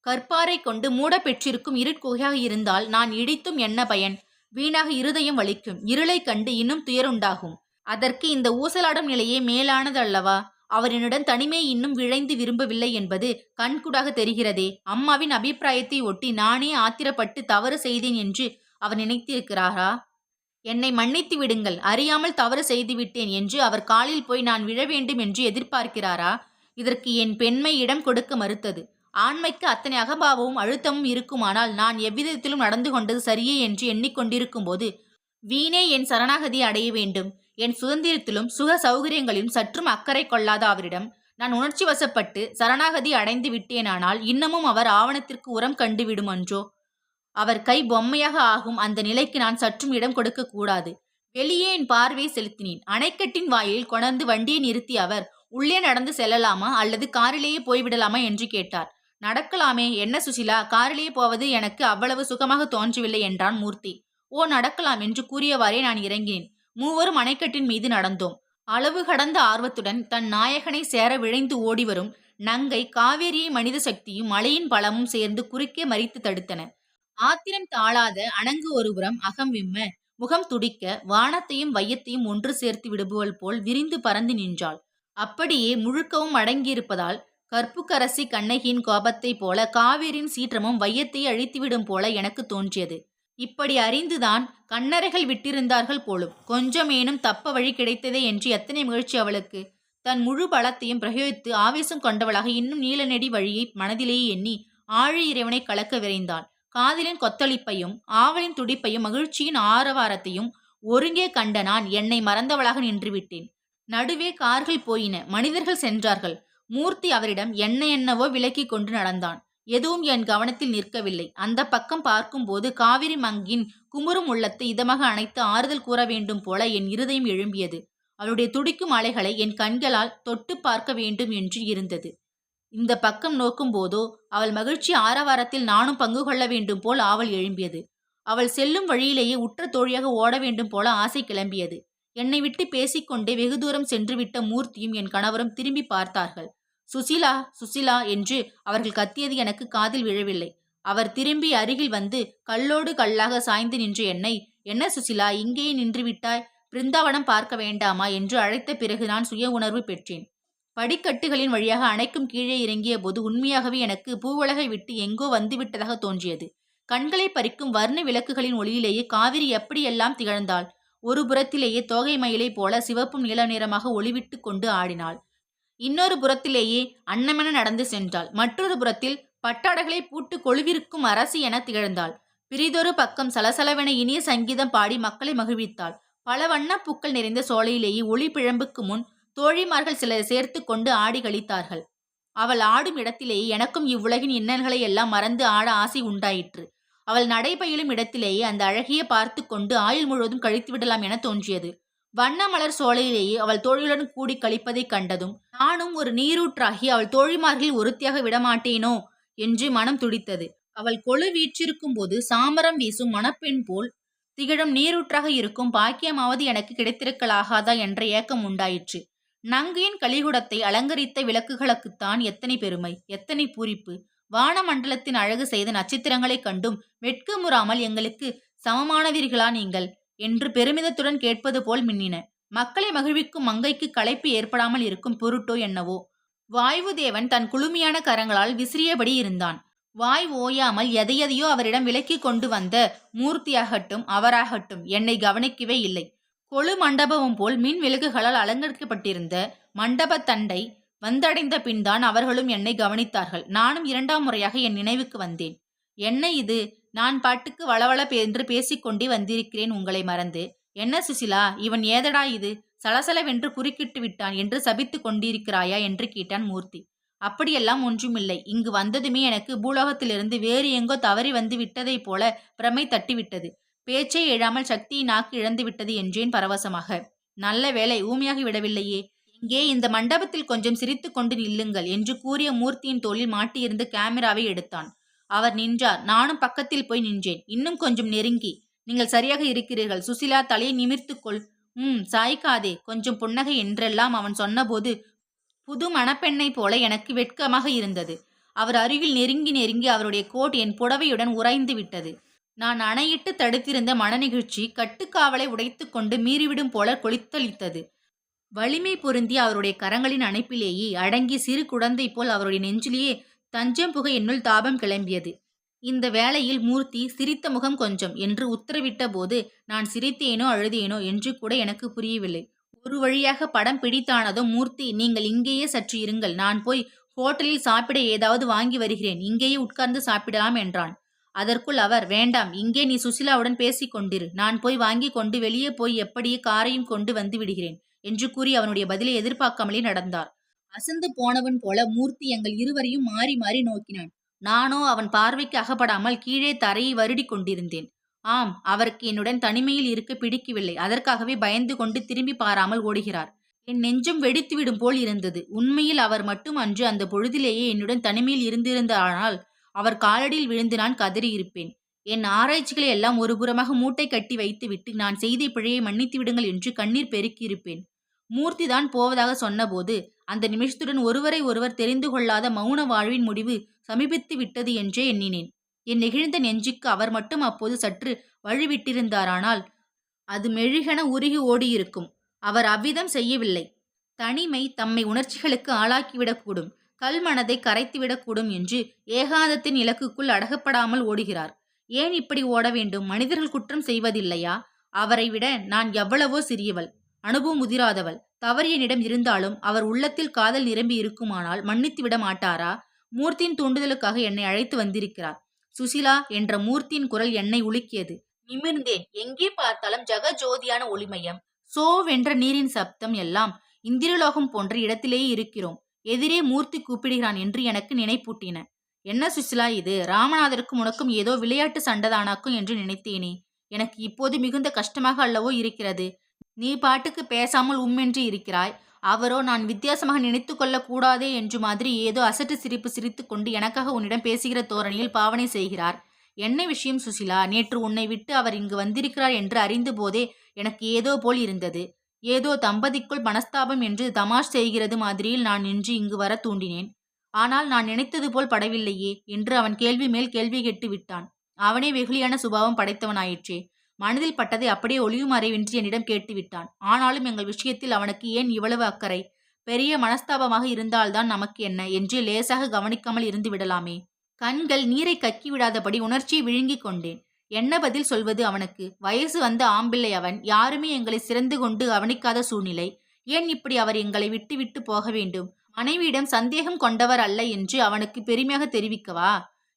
கற்பாறை கொண்டு மூட பெற்றிருக்கும் இருட்குகையாக இருந்தால் நான் இடித்தும் என்ன பயன்? வீணாக இருதயம் வலிக்கும். இருளை கண்டு இன்னும் துயருண்டாகும். அதற்கு இந்த ஊசலாடும் நிலையே மேலானது அல்லவா? அவர் என்னுடன் தனிமை இன்னும் விழைந்து விரும்பவில்லை என்பது கண்கூடாக தெரிகிறதே. அம்மாவின் அபிப்பிராயத்தை ஒட்டி நானே ஆத்திரப்பட்டு தவறு செய்தேன் என்று அவர் நினைத்திருக்கிறாரா? என்னை மன்னித்து விடுங்கள், அறியாமல் தவறு செய்துவிட்டேன் என்று அவர் காலில் போய் நான் விழ வேண்டும் என்று எதிர்பார்க்கிறாரா? இதற்கு என் பெண்மை இடம் கொடுக்க மறுத்தது. ஆண்மைக்கு அத்தனை அகபாவமும் அழுத்தமும் இருக்குமானால் நான் எவ்விதத்திலும் நடந்து கொண்டது சரியே என்று எண்ணிக்கொண்டிருக்கும் போது வீணே என் சரணாகதி அடைய வேண்டும். என் சுதந்திரத்திலும் சுக சௌகரியங்களிலும் சற்றும் அக்கறை கொள்ளாத அவரிடம் நான் உணர்ச்சி வசப்பட்டு சரணாகதி அடைந்து விட்டேனானால் இன்னமும் அவர் ஆவணத்திற்கு உரம் கண்டுவிடும் அன்றோ? அவர் கை பொம்மையாக ஆகும் அந்த நிலைக்கு நான் சற்றும் இடம் கொடுக்க கூடாது. வெளியே என் பார்வையை செலுத்தினேன். அணைக்கட்டின் வாயிலில் கொணர்ந்து வண்டியை நிறுத்தி அவர், உள்ளே நடந்து செல்லலாமா அல்லது காரிலேயே போய்விடலாமா என்று கேட்டார். நடக்கலாமே, என்ன சுசிலா, காரிலேயே போவது எனக்கு அவ்வளவு சுகமாக தோன்றவில்லை என்றான் மூர்த்தி. ஓ, நடக்கலாம் என்று கூறியவாறே நான் இறங்கினேன். மூவரும் அணைக்கட்டின் மீது நடந்தோம். அளவு கடந்த ஆர்வத்துடன் தன் நாயகனை சேர விழைந்து ஓடிவரும் நங்கை காவேரியை மனித சக்தியும் மழையின் பலமும் சேர்ந்து குறுக்கே மறித்து தடுத்தன. ஆத்திரம் தாழாத அணங்கு ஒருபுறம் அகம் விம்ம, முகம் துடிக்க, வானத்தையும் வையத்தையும் ஒன்று சேர்த்து விடுபவள் போல் விரிந்து பறந்து நின்றாள். அப்படியே முழுக்கவும் அடங்கியிருப்பதால் கற்புக்கரசி கண்ணகியின் கோபத்தைப் போல காவேரியின் சீற்றமும் வையத்தை அழித்துவிடும் போல எனக்கு தோன்றியது. இப்படி அறிந்துதான் கண்ணறைகள் விட்டிருந்தார்கள் போலும். கொஞ்சமேனும் தப்ப வழி கிடைத்ததே என்று எத்தனை மகிழ்ச்சி அவளுக்கு! தன் முழு பலத்தையும் பிரயோகித்து ஆவேசம் கொண்டவளாக இன்னும் நீல நெடி வழியை மனதிலேயே எண்ணி ஆழி இறைவனை கலக்க விரைந்தாள். காதலின் கொத்தளிப்பையும் ஆவலின் துடிப்பையும் மகிழ்ச்சியின் ஆரவாரத்தையும் ஒருங்கே கண்ட நான் என்னை மறந்தவளாக நின்றுவிட்டேன். நடுவே கார்கள் போயின, மனிதர்கள் சென்றார்கள். மூர்த்தி அவரிடம் என்னவோ விலக்கி கொண்டு நடந்தான். எதுவும் என் கவனத்தில் நிற்கவில்லை. அந்த பக்கம் பார்க்கும்போது காவிரி மங்கின் குமுறும் உள்ளத்தை இதமாக அணைத்து ஆறுதல் கூற வேண்டும் போல என் இருதயம் எழும்பியது. அவளுடைய துடிக்கும் அலைகளை என் கண்களால் தொட்டு பார்க்க வேண்டும் என்று இருந்தது. இந்த பக்கம் நோக்கும் போதோ அவள் மகிழ்ச்சி ஆரவாரத்தில் நானும் பங்கு கொள்ள வேண்டும் போல் ஆவல் எழும்பியது. அவள் செல்லும் வழியிலேயே உற்ற தோழியாக ஓட வேண்டும் போல ஆசை கிளம்பியது. என்னை விட்டு பேசிக்கொண்டே வெகு தூரம் சென்றுவிட்ட மூர்த்தியும் என் கணவரும் திரும்பி பார்த்தார்கள். சுசிலா, சுசிலா என்று அவர்கள் கத்தியது எனக்கு காதில் விழவில்லை. அவர் திரும்பி அருகில் வந்து கல்லோடு கல்லாக சாய்ந்து நின்ற என்னை, என்ன சுசிலா, இங்கேயே நின்று விட்டாய்? பிருந்தாவனம் பார்க்க வேண்டாமா என்று அழைத்த பிறகு நான் சுய உணர்வு பெற்றேன். படிக்கட்டுகளின் வழியாக அணைக்கும் கீழே இறங்கிய போது உண்மையாகவே எனக்கு பூவுலகை விட்டு எங்கோ வந்துவிட்டதாக தோன்றியது. கண்களை பறிக்கும் வர்ண விளக்குகளின் ஒளியிலேயே காவிரி எப்படியெல்லாம் திகழ்ந்தாள்! ஒரு புறத்திலேயே தோகை மயிலை போல சிவப்பும் நீல நிறமாக ஒளிவிட்டு கொண்டு ஆடினாள். இன்னொரு புறத்திலேயே அன்னமென நடந்து சென்றாள். மற்றொரு புறத்தில் பட்டாடைகளை பூட்டு கொழுவிருக்கும் அரசி என திகழ்ந்தாள். பிரிதொரு பக்கம் சலசலவென இனிய சங்கீதம் பாடி மக்களை மகிழ்வித்தாள். பல வண்ண பூக்கள் நிறைந்த சோலையிலேயே ஒளி பிழம்புக்கு முன் தோழிமார்கள் சிலர் சேர்த்து கொண்டு ஆடி கழித்தார்கள். அவள் ஆடும் இடத்திலேயே எனக்கும் இவ்வுலகின் இன்னல்களை எல்லாம் மறந்து ஆட ஆசை உண்டாயிற்று. அவள் நடைபயிலும் இடத்திலேயே அந்த அழகிய பார்த்து கொண்டு ஆயுள் முழுவதும் கழித்து விடலாம் என தோன்றியது. வண்ண மலர் சோலையிலேயே அவள் தோழியுடன் கூடி கழிப்பதைக் கண்டதும் நானும் ஒரு நீரூற்றாகி அவள் தோழிமார்களில் ஒருத்தியாக விடமாட்டேனோ என்று மனம் துடித்தது. அவள் கொழு வீற்றிருக்கும் போது சாமரம் வீசும் மணப்பெண் போல் திகழும் நீரூற்றாக இருக்கும் பாக்கியமாவது எனக்கு கிடைத்திருக்கலாகாதா என்ற ஏக்கம் உண்டாயிற்று. நங்கையின் கலிகுடத்தை அலங்கரித்த விளக்குகளுக்குத்தான் எத்தனை பெருமை, எத்தனை பூரிப்பு! வானமண்டலத்தின் அழகு செய்த நட்சத்திரங்களைக் கண்டும் வெட்கமுறாமல் எங்களுக்கு சமமானவீர்களா நீங்கள் என்று பெருமிதத்துடன் கேட்பது போல் மின்னின. மக்களை மகிழ்விக்கும் மங்கைக்கு களைப்பு ஏற்படாமல் இருக்கும் பொருட்டோ என்னவோ வாயுதேவன் தன் குளுமையான கரங்களால் விசிறியபடி இருந்தான். வாய் ஓயாமல் எதையதையோ அவரிடம் விலக்கி கொண்டு வந்த மூர்த்தியாகட்டும் அவராகட்டும் என்னை கவனிக்கவே இல்லை. கொழு மண்டபம் போல் மின் விளக்குகளால் அலங்கரிக்கப்பட்டிருந்த மண்டபத்தண்டை வந்தடைந்த பின்தான் அவர்களும் என்னை கவனித்தார்கள். நானும் 2ஆம் முறையாக என் நினைவுக்கு வந்தேன். என்ன இது, நான் பாட்டுக்கு வளவள என்று பேசிக்கொண்டே வந்திருக்கிறேன் உங்களை மறந்து. என்ன சுசிலா, இவன் ஏதடா இது, சலசலவென்று குறுக்கிட்டு விட்டான் என்று சபித்து கொண்டிருக்கிறாயா என்று கேட்டான் மூர்த்தி. அப்படியெல்லாம் ஒன்றுமில்லை. இங்கு வந்ததுமே எனக்கு பூலோகத்திலிருந்து வேறு எங்கோ தவறி வந்து விட்டதைப் போல பிரமை தட்டிவிட்டது. பேச்சை எழாமல் சக்தியை நாக்கு இழந்து விட்டது என்றேன் பரவசமாக. நல்ல வேளை, ஊமையாகி விடவில்லையே. இங்கே இந்த மண்டபத்தில் கொஞ்சம் சிரித்து கொண்டு நில்லுங்கள் என்று கூறிய மூர்த்தியின் தோளில் மாட்டியிருந்த கேமராவை எடுத்தான். அவர் நின்றார். நானும் பக்கத்தில் போய் நின்றேன். இன்னும் கொஞ்சம் நெருங்கி. நீங்கள் சரியாக இருக்கிறீர்கள் சுசிலா, தலையை நிமிர்த்துக்கொள். சாய்க்காதே, கொஞ்சம் புன்னகை என்றெல்லாம் அவன் சொன்னபோது புது மணப்பெண்ணை போல எனக்கு வெட்கமாக இருந்தது. அவர் அருகில் நெருங்கி நெருங்கி அவருடைய கோட் என் புடவையுடன் உறைந்து விட்டது. நான் அணையிட்டு தடுத்திருந்த மனநிகழ்ச்சி கட்டுக்காவலை உடைத்து கொண்டு மீறிவிடும் போல கொளித்தளித்தது. வலிமை பொருந்திய அவருடைய கரங்களின் அணைப்பிலேயே அடங்கி சிறு குழந்தை போல் அவருடைய நெஞ்சிலேயே தஞ்சம் புக என்னுள் தாபம் கிளம்பியது. இந்த வேளையில் மூர்த்தி சிரித்த முகம் கொஞ்சம் என்று உத்தரவிட்ட போது நான் சிரித்தேனோ அழுதேனோ என்று கூட எனக்கு புரியவில்லை. ஒரு வழியாக படம் பிடித்தானதும் மூர்த்தி, நீங்கள் இங்கேயே சற்று இருங்கள், நான் போய் ஹோட்டலில் சாப்பிட ஏதாவது வாங்கி வருகிறேன், இங்கேயே உட்கார்ந்து சாப்பிடலாம் என்றான். அதற்குள் அவர், வேண்டாம், இங்கே நீ சுசிலாவுடன் பேசிக் கொண்டிரு, நான் போய் வாங்கி கொண்டு வெளியே போய் எப்படியே காரையும் கொண்டு வந்து விடுகிறேன் என்று கூறி அவனுடைய பதிலை எதிர்பார்க்காமலே நடந்தார். அசந்து போனவன் போல மூர்த்தி எங்கள் இருவரையும் மாறி மாறி நோக்கினான். நானோ அவன் பார்வைக்கு அகப்படாமல் கீழே தரையை வருடி கொண்டிருந்தேன். ஆம், அவருக்கு என்னுடன் தனிமையில் இருக்க பிடிக்கவில்லை. அதற்காகவே பயந்து கொண்டு திரும்பி பாராமல் ஓடுகிறார். என் நெஞ்சம் வெடித்துவிடும் போல் இருந்தது. உண்மையில் அவர் மட்டும் அன்று அந்த பொழுதிலேயே என்னுடன் தனிமையில் இருந்திருந்தானால் அவர் காலடியில் விழுந்து நான் கதறியிருப்பேன். என் ஆராய்ச்சிகளை எல்லாம் ஒரு புறமாக மூட்டை கட்டி வைத்துவிட்டு நான் செய்த பிழையை மன்னித்து விடுங்கள் என்று கண்ணீர் பெருக்கியிருப்பேன். மூர்த்தி தான் போவதாக சொன்னபோது அந்த நிமிஷத்துடன் ஒருவரை ஒருவர் தெரிந்து கொள்ளாத மௌன வாழ்வின் முடிவு சமீபித்து விட்டது என்றே எண்ணினேன். என் நெகிழ்ந்த நெஞ்சுக்கு அவர் மட்டும் அப்போது சற்று வழிவிட்டிருந்தாரானால் அது மெழுகென உருகி ஓடியிருக்கும். அவர் அவ்விதம் செய்யவில்லை. தனிமை தம்மை உணர்ச்சிகளுக்கு ஆளாக்கிவிடக்கூடும், கல்மனதை கரைத்துவிடக்கூடும் என்று ஏகாந்தத்தின் இலக்குக்குள் அடகப்படாமல் ஓடுகிறார். ஏன் இப்படி ஓட வேண்டும்? மனிதர்கள் குற்றம் செய்வதில்லையா? அவரை விட நான் எவ்வளவோ சிறியவள், அனுபவம் முதிராதவள். தவறு என்னிடம் இருந்தாலும் அவர் உள்ளத்தில் காதல் நிரம்பி இருக்குமானால் மன்னித்து விட மாட்டாரா? மூர்த்தியின் தூண்டுதலுக்காக என்னை அழைத்து வந்திருக்கிறார். சுசிலா என்ற மூர்த்தியின் குரல் என்னை உலுக்கியது. நிமிர்ந்தேன். எங்கே பார்த்தாலும் ஜெகஜோதியான ஒளிமயம், சோவென்ற நீரின் சப்தம் எல்லாம் இந்திரலோகம் போன்ற இடத்திலேயே இருக்கிறோம். எதிரே மூர்த்தி கூப்பிடுகிறான் என்று எனக்கு நினைப்பூட்டின. என்ன சுசிலா இது? ராமநாதருக்கும் உனக்கும் ஏதோ விளையாட்டு சண்டைதானாக்கும் என்று நினைத்தேனே. எனக்கு இப்போது மிகுந்த கஷ்டமாக அல்லவோ இருக்கிறது. நீ பாட்டுக்கு பேசாமல் என்று இருக்கிறாய். அவரோ நான் வித்தியாசமாக நினைத்து கொள்ள கூடாதே என்று மாதிரி ஏதோ அசட்டு சிரிப்பு சிரித்து கொண்டு எனக்காக உன்னிடம் பேசுகிற தோரணியில் பாவனை செய்கிறார். என்ன விஷயம் சுசிலா? நேற்று உன்னை விட்டு அவர் இங்கு வந்திருக்கிறார் என்று அறிந்த போதே எனக்கு ஏதோ போல் இருந்தது. ஏதோ தம்பதிக்குள் மனஸ்தாபம் என்று தமாஷ் செய்கிறது மாதிரியில் நான் நின்று இங்கு வர தூண்டினேன். ஆனால் நான் நினைத்தது போல் படவில்லையே என்று அவன் கேள்வி மேல் கேள்வி கேட்டு விட்டான். அவனே வெகுளியான சுபாவம் படைத்தவனாயிற்றே. மனதில் பட்டதை அப்படியே ஒளியும் மறைவின்றி என்னிடம் கேட்டுவிட்டான். ஆனாலும் எங்கள் விஷயத்தில் அவனுக்கு ஏன் இவ்வளவு அக்கறை? பெரிய மனஸ்தாபமாக இருந்தால்தான் நமக்கு என்ன என்று லேசாக கவனிக்காமல் இருந்து விடலாமே. கண்கள் நீரை கக்கி விடாதபடி உணர்ச்சியை விழுங்கிக் கொண்டேன். என்ன பதில் சொல்வது அவனுக்கு? வயசு வந்த ஆம்பிள்ளை அவன். யாருமே எங்களை சிறந்து கொண்டு கவனிக்காத சூழ்நிலை. ஏன் இப்படி அவர் எங்களை விட்டு விட்டு போக வேண்டும்? மனைவியிடம் சந்தேகம் கொண்டவர் அல்ல என்று அவனுக்கு பெருமையாக தெரிவிக்கவா?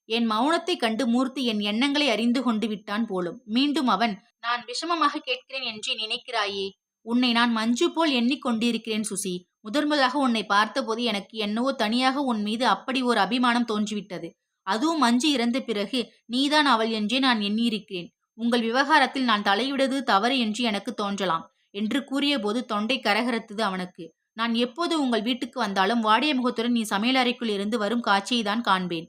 என் மௌனத்தை கண்டு மூர்த்தி என் எண்ணங்களை அறிந்து கொண்டு விட்டான் போலும். மீண்டும் அவன், நான் விஷமமாக கேட்கிறேன் என்று நினைக்கிறாயே? உன்னை நான் மஞ்சு போல் எண்ணிக்கொண்டிருக்கிறேன் சுசி. முதன்முதலாக உன்னை பார்த்தபோது எனக்கு என்னவோ தனியாக உன் மீது அப்படி ஒரு அபிமானம் தோன்றிவிட்டது. அதுவும் மஞ்சு இறந்த பிறகு நீதான் அவள் என்றே நான் எண்ணியிருக்கிறேன். உங்கள் விவகாரத்தில் நான் தலையிடுவது தவறு என்று எனக்கு தோன்றலாம் என்று கூறியபோது தொண்டை கரகரத்தது அவனுக்கு. நான் எப்போது உங்கள் வீட்டுக்கு வந்தாலும் வாடிய முகத்துடன் நீ சமையலறைக்குள் இருந்து வரும் காட்சியை தான் காண்பேன்.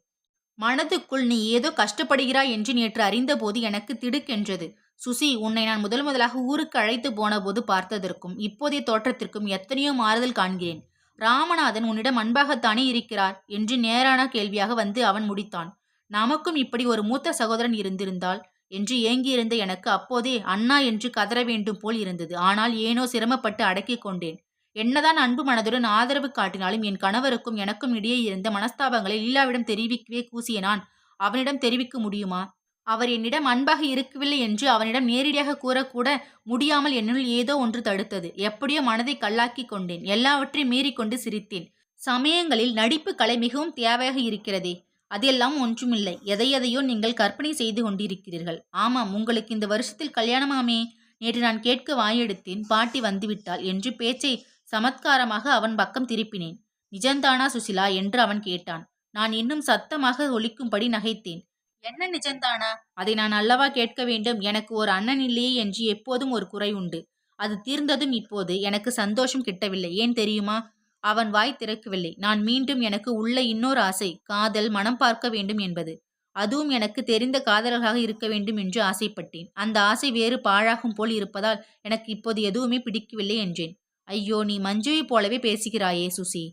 மனதுக்குள் நீ ஏதோ கஷ்டப்படுகிறாய் என்று நேற்று அறிந்தபோது எனக்கு திடுக்கென்றது. சுசி, உன்னை நான் முதலாக ஊருக்கு அழைத்து போன போது பார்த்ததற்கும் இப்போதைய தோற்றத்திற்கும் எத்தனையோ மாறுதல் காண்கிறேன். ராமநாதன் உன்னிடம் அன்பாகத்தானே இருக்கிறார் என்று நேரான கேள்வியாக வந்து அவன் முடித்தான். நமக்கும் இப்படி ஒரு மூத்த சகோதரன் இருந்திருந்தால் என்று ஏங்கியிருந்த எனக்கு அப்போதே அண்ணா என்று கதற வேண்டும் போல் இருந்தது. ஆனால் ஏனோ சிரமப்பட்டு அடக்கிக் கொண்டேன். என்னதான் அன்பு மனதுடன் ஆதரவு காட்டினாலும் என் கணவருக்கும் எனக்கும் இடையே இருந்த மனஸ்தாபங்களை லீலாவிடம் தெரிவிக்கவே கூசிய நான் அவனிடம் தெரிவிக்க முடியுமா? அவர் என்னிடம் அன்பாக இருக்கவில்லை என்று அவனிடம் நேரடியாக கூறக்கூட முடியாமல் என்னுள் ஏதோ ஒன்று தடுத்தது. எப்படியோ மனதை கல்லாக்கி கொண்டேன். எல்லாவற்றையும் மீறிக்கொண்டு சிரித்தேன். சமயங்களில் நடிப்பு கலை மிகவும் தேவையாக இருக்கிறதே. அதெல்லாம் ஒன்றுமில்லை. எதையோ நீங்கள் கற்பனை செய்து கொண்டிருக்கிறீர்கள். ஆமாம், உங்களுக்கு இந்த வருஷத்தில் கல்யாணமாமே. நேற்று நான் கேட்க வாயெடுத்தேன். பாட்டி வந்துவிட்டாள் என்று பேச்சை சமத்காரமாக அவன் பக்கம் திருப்பினேன். நிஜந்தானா சுசிலா என்று அவன் கேட்டான். நான் இன்னும் சத்தமாக ஒலிக்கும்படி நகைத்தேன். என்ன நிஜந்தானா? அதை நான் அல்லவா கேட்க வேண்டும்? எனக்கு ஒரு அண்ணன் இல்லையே என்று எப்போதும் ஒரு குறை உண்டு. அது தீர்ந்ததும் இப்போது எனக்கு சந்தோஷம் கிட்டவில்லை. ஏன் தெரியுமா? அவன் வாய் திறக்கவில்லை. நான் மீண்டும் எனக்கு உள்ள இன்னொரு ஆசை, காதல், மனம் பார்க்க வேண்டும் என்பது. அதுவும் எனக்கு தெரிந்த காதலர்களாக இருக்க வேண்டும் என்று ஆசைப்பட்டேன். அந்த ஆசை வேறு பாழாகும் போல் இருப்பதால் எனக்கு இப்போது எதுவுமே பிடிக்கவில்லை என்றேன். ஐயோ, நீ மஞ்சுவைப் போலவே பேசுகிறாயே சுசி.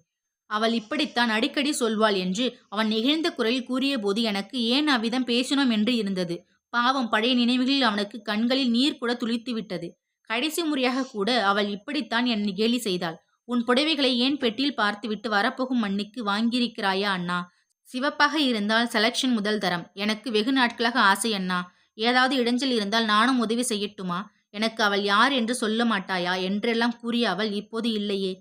அவள் இப்படித்தான் அடிக்கடி சொல்வாள் என்று அவன் நெகிழ்ந்த குரலில் கூறியபோது எனக்கு ஏன் அவ்விதம் பேசினோம் என்று இருந்தது. பாவம், பழைய நினைவுகளில் அவனுக்கு கண்களில் நீர் கூட துளித்து விட்டது. கடைசி முறையாக கூட அவள் இப்படித்தான் என்னை கேலி செய்தாள். உன் புடவைகளை ஏன் பெட்டியில் பார்த்துவிட்டு வரப்போகும் மண்ணிக்கு வாங்கியிருக்கிறாயா அண்ணா? சிவப்பாக இருந்தால் செலக்ஷன் முதல் தரம். எனக்கு வெகு நாட்களாக ஆசை அண்ணா. ஏதாவது இடைஞ்சல் இருந்தால் நானும் உதவி செய்யட்டுமா? எனக்கு அவள் யார் என்று சொல்ல மாட்டாயா என்றெல்லாம் கூறிய அவள் இப்போது இல்லையே.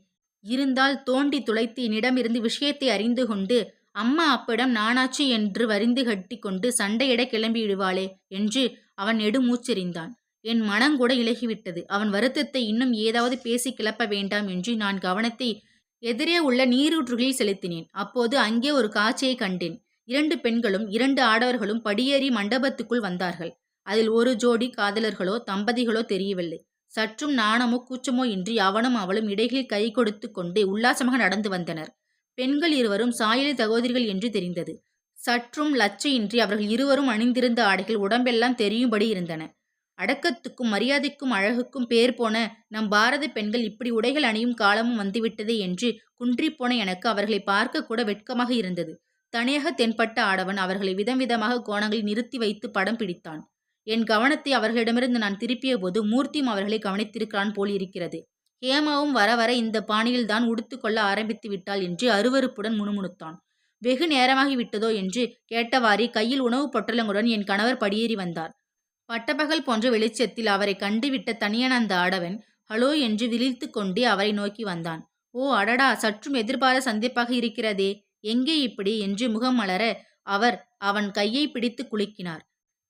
இருந்தால் தோண்டி துளைத்து என்னிடமிருந்து விஷயத்தை அறிந்து கொண்டு அம்மா அப்பிடம் நானாச்சு என்று வரிந்து கட்டி கொண்டு சண்டையிட கிளம்பிவிடுவாளே என்று அவன் நெடுமூச்செறிந்தான். என் மனங்கூட இலகிவிட்டது. அவன் வருத்தத்தை இன்னும் ஏதாவது பேசி கிளப்ப வேண்டாம் என்று நான் கவனத்தை எதிரே உள்ள நீரூற்றுகளில் செலுத்தினேன். அப்போது அங்கே ஒரு காட்சியை கண்டேன். 2 பெண்களும் 2 ஆடவர்களும் படியேறி மண்டபத்துக்குள் வந்தார்கள். அதில் ஒரு ஜோடி காதலர்களோ தம்பதிகளோ தெரியவில்லை. சற்றும் நாணமோ கூச்சமோ இன்றி அவனும் அவளும் இடைகளில் கை கொடுத்து கொண்டே உல்லாசமாக நடந்து வந்தனர். பெண்கள் இருவரும் சாயலி சகோதரிகள் என்று தெரிந்தது. சற்றும் லச்சையின்றி அவர்கள் இருவரும் அணிந்திருந்த ஆடைகள் உடம்பெல்லாம் தெரியும்படி இருந்தன. அடக்கத்துக்கும் மரியாதைக்கும் அழகுக்கும் பேர் போன நம் பாரத பெண்கள் இப்படி உடைகள் அணியும் காலமும் வந்துவிட்டதே என்று குன்றிப்போன எனக்கு அவர்களை பார்க்க கூட வெட்கமாக இருந்தது. தனியாக தென்பட்ட ஆடவன் அவர்களை விதம் விதமாக கோணங்களில் நிறுத்தி வைத்து படம் பிடித்தான். என் கவனத்தை அவர்களிடமிருந்து நான் திருப்பிய போது மூர்த்தியும் அவர்களை கவனித்திருக்கிறான் போல் இருக்கிறது. ஹேமாவும் வர வர இந்த பாணியில்தான் உடுத்து கொள்ள ஆரம்பித்து விட்டாள் என்று அருவருப்புடன் முணுமுணுத்தான். வெகு நேரமாகி விட்டதோ என்று கேட்டவாறே கையில் உணவு பொட்டலங்களுடன் என் கணவர் படியேறி வந்தார். பட்டப்பகல் போன்ற வெளிச்சத்தில் அவரை கண்டுவிட்ட தனியான அந்த ஆடவன் ஹலோ என்று விழித்து கொண்டே அவரை நோக்கி வந்தான். ஓ அடடா, சற்றும் எதிர்பாராத சந்திப்பாக இருக்கிறதே. எங்கே இப்படி என்று முகம் மலர அவர் அவன் கையை பிடித்து குலுக்கினார்.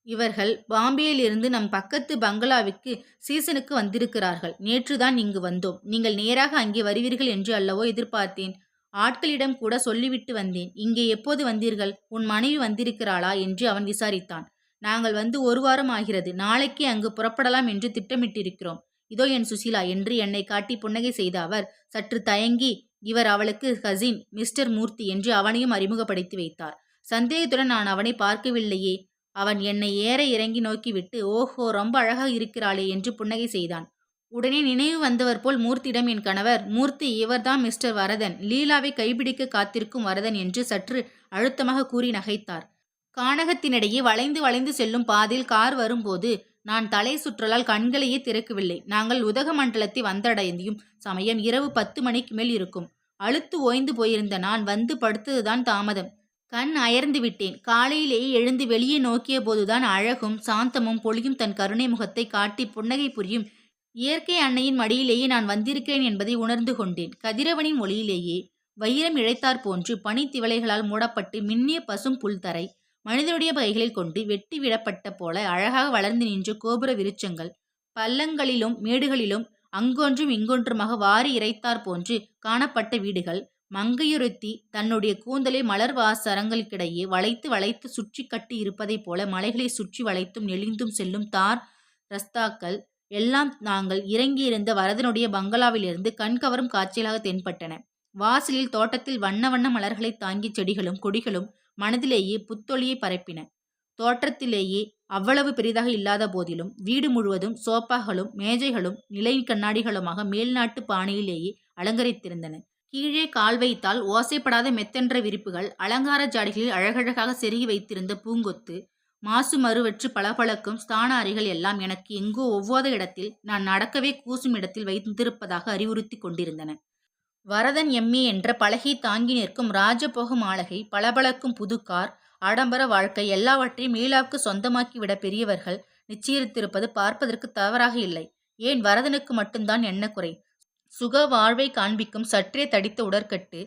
இவர்கள் பாம்பேயிலிருந்து நம் பக்கத்து பங்களாவுக்கு சீசனுக்கு வந்திருக்கிறார்கள். நேற்றுதான் இங்கு வந்தோம். நீங்கள் நேராக அங்கே வருவீர்கள் என்று அல்லவோ எதிர்பார்த்தேன். ஆட்களிடம் கூட சொல்லிவிட்டு வந்தேன். இங்கே எப்போது வந்தீர்கள்? உன் மனைவி வந்திருக்கிறாளா என்று அவன் விசாரித்தான். நாங்கள் வந்து 1 வாரம் ஆகிறது. நாளைக்கே அங்கு புறப்படலாம் என்று திட்டமிட்டிருக்கிறோம். இதோ என் சுசிலா என்று என்னை காட்டி புன்னகை செய்த அவர் சற்று தயங்கி இவர் அவளுக்கு கசின் மிஸ்டர் மூர்த்தி என்று அவனையும் அறிமுகப்படுத்தி வைத்தார். சந்தேகத்துடன் நான் அவனை பார்க்கவில்லையே. அவன் என்னை ஏற இறங்கி நோக்கிவிட்டு ஓஹோ, ரொம்ப அழகாக இருக்கிறாளே என்று புன்னகை செய்தான். உடனே நினைவு வந்தவர் போல் மூர்த்தியிடம் என் கணவர், மூர்த்தி, இவர்தான் மிஸ்டர் வரதன், லீலாவை கைப்பிடிக்க காத்திருக்கும் வரதன் என்று சற்று அழுத்தமாக கூறி நகைத்தார். கானகத்தினிடையே வளைந்து வளைந்து செல்லும் பாதையில் கார் வரும்போது நான் தலை சுற்றலால் கண்களையே திறக்கவில்லை. நாங்கள் உதகமண்டலத்தை வந்தடையும் சமயம் இரவு 10 மணிக்கு மேல் இருக்கும். அழுத்து ஓய்ந்து போயிருந்த நான் வந்து படுத்ததுதான் தாமதம். கண் அயர்ந்து விட்டேன். காலையிலேயே எழுந்து வெளியே நோக்கிய போதுதான் அழகும் சாந்தமும் பொழியும் தன் கருணை முகத்தை காட்டி புன்னகை புரியும் இயற்கை அன்னையின் மடியிலேயே நான் வந்திருக்கிறேன் என்பதை உணர்ந்து கொண்டேன். கதிரவனின் ஒளியிலேயே வைரம் இழைத்தார் போன்று பனித்திவளைகளால் மூடப்பட்டு மின்னிய பசும் புல்தரை மனிதனுடைய கைகளில் கொண்டு வெட்டி விடப்பட்ட போல அழகாக வளர்ந்து நின்ற கோபுர விருட்சங்கள், பள்ளங்களிலும் மேடுகளிலும் அங்கொன்றும் இங்கொன்றுமாக வாரி இறைத்தார் போன்று காணப்பட்ட வீடுகள். மங்கையொருத்தி தன்னுடைய கூந்தலை மலர் வாசரங்களுக்கிடையே வளைத்து வளைத்து சுற்றி கட்டி இருப்பதைப் போல மலைகளை சுற்றி வளைத்தும் நெளிந்தும் செல்லும் தார் ரஸ்தாக்கள் எல்லாம் நாங்கள் இறங்கியிருந்த வரதனுடைய பங்களாவிலிருந்து கண்கவரும் காட்சிகளாக தென்பட்டன. வாசலில் தோட்டத்தில் வண்ண வண்ண மலர்களை தாங்கி செடிகளும் கொடிகளும் மனதிலேயே புத்தொளியை பரப்பின. தோற்றத்திலேயே அவ்வளவு பெரிதாக இல்லாத போதிலும் வீடு முழுவதும் சோப்பாகளும் மேஜைகளும் நிலை கண்ணாடிகளுமாக மேல்நாட்டு பாணியிலேயே அலங்கரித்திருந்தன. கீழே கால் வைத்தால் ஓசைப்படாத மெத்தென்ற விரிப்புகள், அலங்கார ஜாடிகளில் அழகழகாக செருகி வைத்திருந்த பூங்கொத்து, மாசு மறுவற்று பளபளக்கும் ஸ்தான அறைகள் எல்லாம் எனக்கு எங்கோ ஒவ்வாத இடத்தில், நான் நடக்கவே கூசும் இடத்தில் வைத்திருப்பதாக அறிவுறுத்தி கொண்டிருந்தன. வரதன் எம்ஏ என்ற பலகை தாங்கி நிற்கும் ராஜபோக மாளிகை, பளபளக்கும் புது கார், ஆடம்பர வாழ்க்கை எல்லாவற்றையும் லீலாவுக்கு சொந்தமாக்கி விட பெரியவர்கள் நிச்சயித்திருப்பது பார்ப்பதற்கு தவறாக இல்லை. ஏன் வரதனுக்கு மட்டும்தான் என்ன குறை? சுக வாழ்வை காண்பிக்கும் சற்றே தடித்த உடற்கட்டு,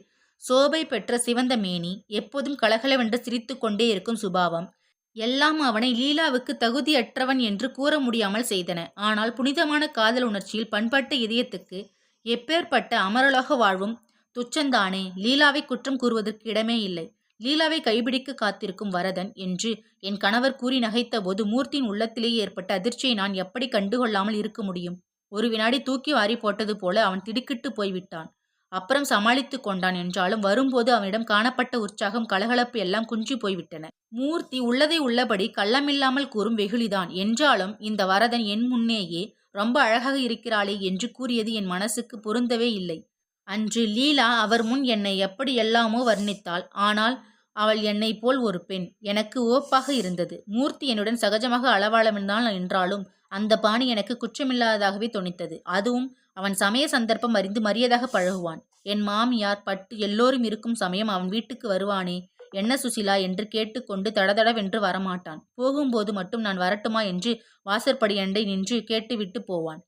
சோபை பெற்ற சிவந்த மேனி, எப்போதும் கலகலவென்று சிரித்து கொண்டே இருக்கும் சுபாவம் எல்லாம் அவனை லீலாவுக்கு தகுதியற்றவன் என்று கூற முடியாமல் செய்தன. ஆனால் புனிதமான காதல் உணர்ச்சியில் பண்பட்ட இதயத்துக்கு எப்பேற்பட்ட அமரலோக வாழ்வும் துச்சந்தானே. லீலாவை குற்றம் கூறுவதற்கு இடமே இல்லை. லீலாவை கைபிடிக்க காத்திருக்கும் வரதன் என்று என் கணவர் கூறி நகைத்த போது மூர்த்தியின் உள்ளத்திலேயே ஏற்பட்ட அதிர்ச்சியை நான் எப்படி கண்டுகொள்ளாமல் இருக்க முடியும்? ஒரு வினாடி தூக்கி வாரி போட்டது போல அவன் திடுக்கிட்டு போய்விட்டான். அப்புறம் சமாளித்து கொண்டான். என்றாலும் வரும்போது அவனிடம் காணப்பட்ட உற்சாகம் கலகலப்பு எல்லாம் குன்றி போய்விட்டன. மூர்த்தி உள்ளதை உள்ளபடி கள்ளமில்லாமல் கூறும் வெகுளிதான். என்றாலும் இந்த வரதன் என் முன்னேயே ரொம்ப அழகாக இருக்கிறாளே என்று கூறியது என் மனசுக்கு பொருந்தவே இல்லை. அன்று லீலா அவர் முன் என்னை எப்படி எல்லாமோ வர்ணித்தாள். ஆனால் அவள் என்னை போல் ஒரு பெண். எனக்கு ஓப்பாக இருந்தது. மூர்த்தி என்னுடன் சகஜமாக அளவாளவன்தான் என்றாலும் அந்த பாணி எனக்கு குற்றமில்லாததாகவே தொனித்தது. அதுவும் அவன் சமய சந்தர்ப்பம் அறிந்து மரியாதாக பழகுவான். என் மாமியார் பட்டு எல்லோரும் இருக்கும் சமயம் அவன் வீட்டுக்கு வருவானே, என்ன சுசிலா என்று கேட்டுக்கொண்டு தடதடவென்று வரமாட்டான். போகும்போது மட்டும் நான் வரட்டுமா என்று வாசற்படியண்டை நின்று கேட்டுவிட்டு போவான்.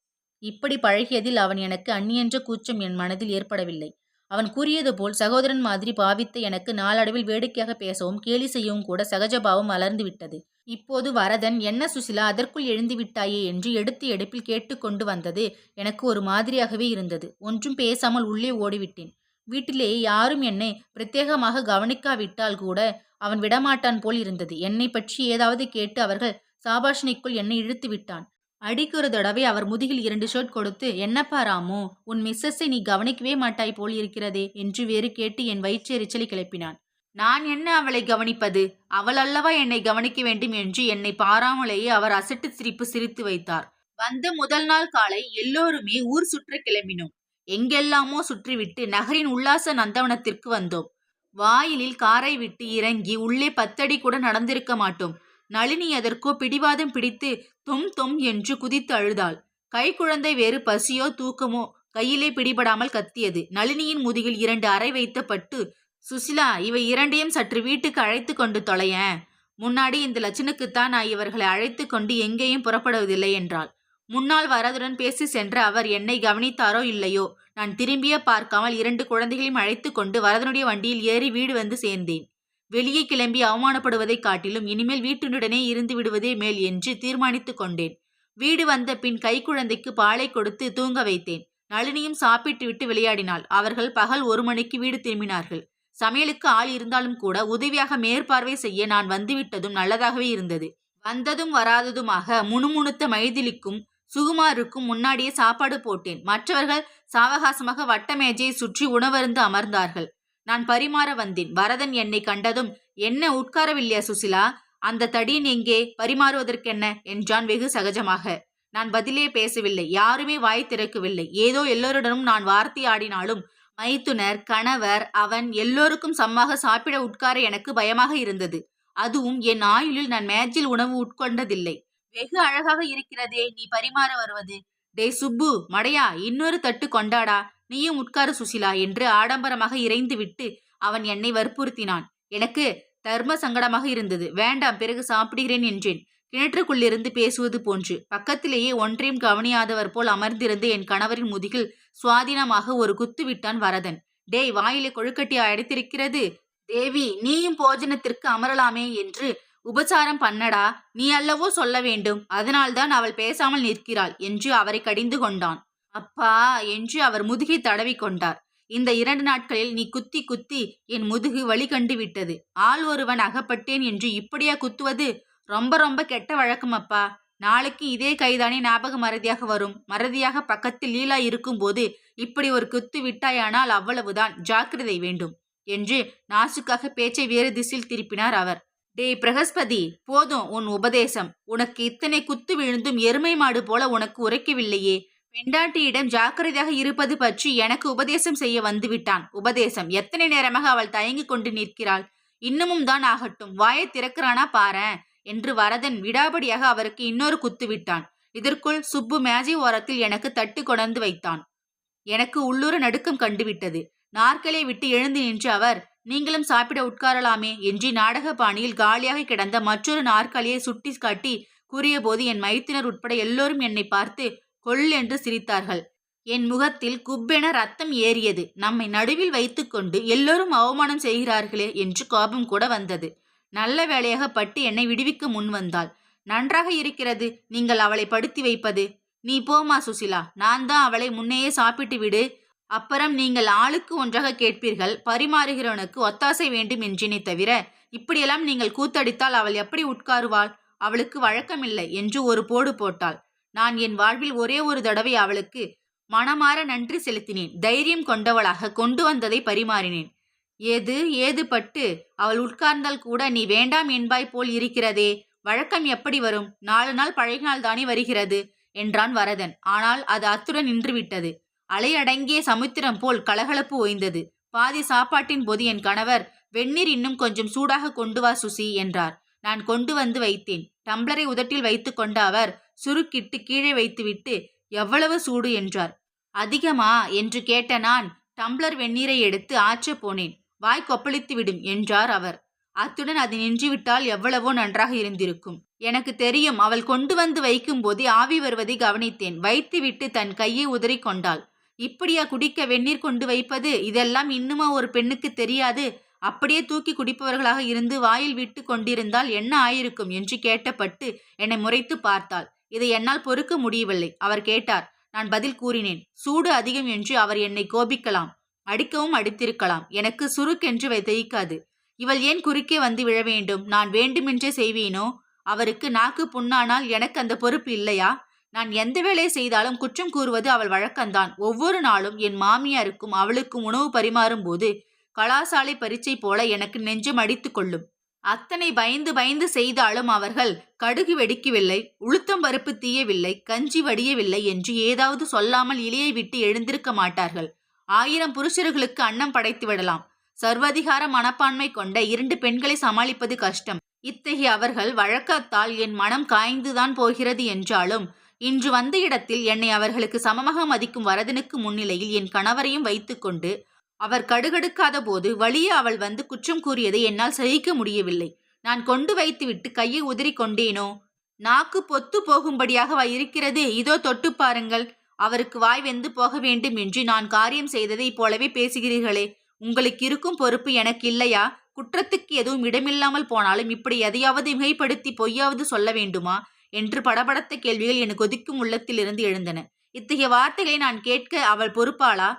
இப்படி பழகியதில் அவன் எனக்கு அந்நியன்ற கூச்சம் என் மனதில் ஏற்படவில்லை. அவன் கூறியது போல் சகோதரன் மாதிரி பாவித்த எனக்கு நாளடைவில் வேடிக்கையாக பேசவும் கேலி செய்யவும் கூட சகஜபாவம் வளர்ந்து விட்டது. இப்போது வரதன் என்ன சுசிலா அதற்குள் எழுந்து விட்டாயே என்று எடுத்து எடுப்பில் கேட்டுக்கொண்டு வந்தது எனக்கு ஒரு மாதிரியாகவே இருந்தது. ஒன்றும் பேசாமல் உள்ளே ஓடிவிட்டேன். வீட்டிலே யாரும் என்னை பிரத்யேகமாக கவனிக்காவிட்டால் கூட அவன் விடமாட்டான் போல் இருந்தது. என்னை பற்றி ஏதாவது கேட்டு அவர்கள் சாபாஷினிக்குள் என்னை இழுத்து விட்டான். அடிக்கொரு தடவை அவர் முதுகில் 2 ஷர்ட் கொடுத்து, என்னப்பா ராமு, உன் மிஸ்ஸஸை நீ கவனிக்கவே மாட்டாய் போல் இருக்கிறதே என்று வேறு கேட்டு என் வயிற்றெரிச்சலை கிளப்பினான். நான் என்ன அவளை கவனிப்பது? அவள் அல்லவா என்னை கவனிக்க வேண்டும் என்று என்னை பாராமலேயே அவர் அசட்டு சிரிப்பு சிரித்து வைத்தார். வந்த முதல் நாள் காலை எல்லோருமே ஊர் சுற்ற கிளம்பினோம். எங்கெல்லாமோ சுற்றிவிட்டு நகரின் உல்லாச நந்தவனத்திற்கு வந்தோம். வாயிலில் காரை விட்டு இறங்கி உள்ளே 10 அடி கூட நடந்திருக்க மாட்டோம். நளினி எதற்கோ பிடிவாதம் பிடித்து தொம் தொம் என்று குதித்து அழுதாள். கைக்குழந்தை வேறு பசியோ தூக்கமோ கையிலே பிடிபடாமல் கத்தியது. நளினியின் முதுகில் 2 அறை வைத்த பட்டு, சுசிலா, இவை 2ஐயும் சற்று வீட்டுக்கு அழைத்து கொண்டு தொலையேன். முன்னாடி இந்த லட்சணுக்குத்தான் நான் இவர்களை அழைத்து கொண்டு எங்கேயும் புறப்படுவதில்லை என்றாள். முன்னால் வரதுடன் பேசி சென்ற அவர் என்னை கவனித்தாரோ இல்லையோ, நான் திரும்பிய பார்க்காமல் 2 குழந்தைகளையும் அழைத்து கொண்டு வரதனுடைய வண்டியில் ஏறி வீடு வந்து சேர்ந்தேன். வெளியே கிளம்பி அவமானப்படுவதைக் காட்டிலும் இனிமேல் வீட்டுடனே இருந்து விடுவதே மேல் என்று தீர்மானித்து கொண்டேன். வீடு வந்த பின் கைக்குழந்தைக்கு பாலை கொடுத்து தூங்க வைத்தேன். நளினியும் சாப்பிட்டு விட்டு விளையாடினாள். அவர்கள் பகல் 1 மணிக்கு வீடு திரும்பினார்கள். சமையலுக்கு ஆள் இருந்தாலும் கூட உதவியாக மேற்பார்வை செய்ய நான் வந்துவிட்டதும் நல்லதாகவே இருந்தது. வந்ததும் வராததுமாக முணுமுணுத்த மைதிலிக்கும் சுகுமாருக்கும் முன்னாடியே சாப்பாடு போட்டேன். மற்றவர்கள் சாவகாசமாக வட்ட மேஜையை சுற்றி உணவருந்து அமர்ந்தார்கள். நான் பரிமாற வந்தேன். வரதன் என்னை கண்டதும், என்ன உட்காரவில்லையா சுசிலா? அந்த தடியன் எங்கே? பரிமாறுவதற்கென்ன என்றான் வெகு சகஜமாக. நான் பதிலே பேசவில்லை. யாருமே வாய் திறக்கவில்லை. ஏதோ எல்லோருடனும் நான் வார்த்தை ஆடினாலும் மைத்துனர், கணவர், அவன் எல்லோருக்கும் சம்மாக சாப்பிட உட்கார எனக்கு பயமாக இருந்தது. அதுவும் என் ஆயுளில் நான் மேஜில் உணவு உட்கொண்டதில்லை. வெகு அழகாக இருக்கிறதே நீ பரிமாற வருவது. டே சுப்பு, மடையா, இன்னொரு தட்டு கொண்டாடா, நீயும் உட்காரு சுசிலா என்று ஆடம்பரமாக இறைந்து விட்டு அவன் என்னை வற்புறுத்தினான். எனக்கு தர்ம சங்கடமாக இருந்தது. வேண்டாம், பிறகு சாப்பிடுகிறேன் என்றேன். கிணற்றுக்குள்ளிருந்து பேசுவது போன்று பக்கத்திலேயே ஒன்றையும் கவனியாதவர் போல் அமர்ந்திருந்து என் கணவரின் முதுகில் சுவாதீனமாக ஒரு குத்து விட்டான் வரதன். டேய், வாயிலே கொழுக்கட்டியா அடைத்திருக்கிறது? தேவி, நீயும் போஜனத்திற்கு அமரலாமே என்று உபசாரம் பண்ணடா. நீ அல்லவோ சொல்ல வேண்டும். அதனால்தான் அவள் பேசாமல் நிற்கிறாள் என்று அவரை கடிந்து கொண்டான். அப்பா என்று அவர் முதுகை தடவி கொண்டார். இந்த 2 நாட்களில் நீ குத்தி குத்தி என் முதுகு வலி கண்டு விட்டது. ஆள் ஒருவன் அகப்பட்டேன் என்று இப்படியா குத்துவது? ரொம்ப ரொம்ப கெட்ட வழக்கம் அப்பா. நாளைக்கு இதே கைதானே ஞாபக மறதியாக வரும். மறதியாக பக்கத்தில் லீலா இருக்கும்போது இப்படி ஒரு குத்து விட்டாயானால் அவ்வளவுதான், ஜாக்கிரதை வேண்டும் என்று நாசுக்காக பேச்சை வேறு திசையில் திருப்பினார் அவர். டேய் பிரகஸ்பதி, போதும் உன் உபதேசம். உனக்கு இத்தனை குத்து விழுந்தும் எருமை மாடு போல உனக்கு உரைக்கவில்லையே. பெண்டாட்டியிடம் ஜாக்கிரதையாக இருப்பது பற்றி எனக்கு உபதேசம் செய்ய வந்துவிட்டான். உபதேசம்? எத்தனை நேரமாக அவள் தயங்கிக் கொண்டு நிற்கிறாள். இன்னமும் தான் ஆகட்டும், வாயை திறக்கிறானா பாரேன் என்று வரதன் விடாபடியாக அவருக்கு இன்னொரு குத்து விட்டான். இதற்குள் சுப்பு மேஜை ஓரத்தில் எனக்கு தட்டு கொணர்ந்து வைத்தான். எனக்கு உள்ளூர நடுக்கம் கண்டுவிட்டது. நாற்காலியை விட்டு எழுந்து நின்று அவர், நீங்களும் சாப்பிட உட்காரலாமே என்று நாடக பாணியில் காலியாக கிடந்த மற்றொரு நாற்காலியை சுட்டி காட்டி கூறியபோது என் மைத்தினர் உட்பட எல்லோரும் என்னை பார்த்து கொல் என்று சிரித்தார்கள். என் முகத்தில் குப்பென ரத்தம் ஏறியது. நம்மை நடுவில் வைத்துக்கொண்டு எல்லோரும் அவமானம் செய்கிறார்களே என்று கோபம் கூட வந்தது. நல்ல வேளையாக பட்டு என்னை விடுவிக்க முன் வந்தாள். நன்றாக இருக்கிறது நீங்கள் அவளை படுத்தி வைப்பது. நீ போமா சுசிலா, நான் தான் அவளை முன்னையே சாப்பிட்டு விடு. அப்புறம் நீங்கள் ஆளுக்கு ஒன்றாக கேட்பீர்கள். பரிமாறுகிறவனுக்கு ஒத்தாசை வேண்டும் என்றினை தவிர இப்படியெல்லாம் நீங்கள் கூத்தடித்தால் அவள் எப்படி உட்காருவாள்? அவளுக்கு வழக்கமில்லை என்று ஒரு போடு போட்டாள். நான் என் வாழ்வில் ஒரே ஒரு தடவை அவளுக்கு மனமாற நன்றி செலுத்தினேன். தைரியம் கொண்டவளாக கொண்டு வந்ததை பரிமாறினேன். ஏது பட்டு, அவள் உட்கார்ந்தால் கூட நீ வேண்டாம் என்பாய் போல் இருக்கிறதே. வழக்கம் எப்படி வரும்? 4 நாள் பழகினால் தானே வருகிறது என்றான் வரதன். ஆனால் அது அத்துடன் நின்றுவிட்டது. அலையடங்கிய சமுத்திரம் போல் கலகலப்பு ஓய்ந்தது. பாதி சாப்பாட்டின் போது என் கணவர், வெந்நீர் இன்னும் கொஞ்சம் சூடாக கொண்டு வா சுசி என்றார். நான் கொண்டு வந்து வைத்தேன். டம்ளரை உதட்டில் வைத்து கொண்ட அவர் சுருக்கிட்டு கீழே வைத்துவிட்டு, எவ்வளவு சூடு என்றார். அதிகமா என்று கேட்ட நான் டம்ளர் வெந்நீரை எடுத்து ஆற்றப் போனேன். வாய் கொப்பளித்து விடும் என்றார் அவர். அத்துடன் அது நின்றுவிட்டால் எவ்வளவோ நன்றாக இருந்திருக்கும். எனக்கு தெரியும். அவள் கொண்டு வந்து வைக்கும் போதே ஆவி வருவதை கவனித்தேன். வைத்துவிட்டு தன் கையை உதறி கொண்டாள். இப்படியா குடிக்க வெந்நீர் கொண்டு வைப்பது? இதெல்லாம் இன்னுமா ஒரு பெண்ணுக்கு தெரியாது? அப்படியே தூக்கி குடிப்பவர்களாக இருந்து வாயில் விட்டு கொண்டிருந்தால் என்ன ஆயிருக்கும் என்று கேட்டப்பட்டு என்னை முறைத்து பார்த்தாள். இதை என்னால் பொறுக்க முடியவில்லை. அவர் கேட்டார். நான் பதில் கூறினேன். சூடு அதிகம் என்று அவர் என்னை கோபிக்கலாம், அடிக்கவும் அடித்திருக்கலாம். எனக்கு சுருக்கென்று தேய்க்காது. இவள் ஏன் குறுக்கே வந்து விழ வேண்டும்? நான் வேண்டுமென்றே செய்வேனோ? அவருக்கு நாக்கு புண்ணானால் எனக்கு அந்த பொறுப்பு இல்லையா? நான் எந்த வேலையை செய்தாலும் குற்றம் கூறுவது அவள் வழக்கம்தான். ஒவ்வொரு நாளும் என் மாமியாருக்கும் அவளுக்கும் உணவு பரிமாறும் போது கலாசாலை பரீட்சை போல எனக்கு நெஞ்சம் அடித்து கொள்ளும். அத்தனை பயந்து பயந்து செய்தாலும் அவர்கள் கடுகு வெடிக்கவில்லை, உளுத்தம் பருப்பு தீயவில்லை, கஞ்சி வடியவில்லை என்று ஏதாவது சொல்லாமல் இலையை விட்டு எழுந்திருக்க மாட்டார்கள். 1000 புருஷர்களுக்கு அன்னம் படைத்து விடலாம். சர்வதிகார மனப்பான்மை கொண்ட 2 பெண்களை சமாளிப்பது கஷ்டம். இத்தகைய அவர்கள் வழக்கத்தால் என் மனம் காய்ந்துதான் போகிறது என்றாலும், இன்று வந்த இடத்தில் என்னை அவர்களுக்கு சமமாக மதிக்கும் வரதனுக்கு முன்னிலையில் என் கணவரையும் வைத்துக்கொண்டு அவர் கடுகடுக்காத போது வழியே அவள் வந்து குற்றம் கூறியதை என்னால் சகிக்க முடியவில்லை. நான் கொண்டு வைத்துவிட்டு கையை உதறி கொண்டேனோ? நாக்கு பொத்து போகும்படியாக இருக்கிறது. இதோ தொட்டு பாருங்கள். அவருக்கு வாய் வெந்து போக வேண்டும் என்று நான் காரியம் செய்ததை போலவே பேசுகிறீர்களே. உங்களுக்கு இருக்கும் பொறுப்பு எனக்கு இல்லையா? குற்றத்துக்கு எதுவும் இடமில்லாமல் போனாலும் இப்படி எதையாவது மிகைப்படுத்தி பொய்யாவது சொல்ல வேண்டுமா என்று படபடத்த கேள்விகள் எனக்கு கொதிக்கும் உள்ளத்திலிருந்து எழுந்தன. இத்தகைய வார்த்தைகளை நான் கேட்க அவள் பொறுப்பாளா?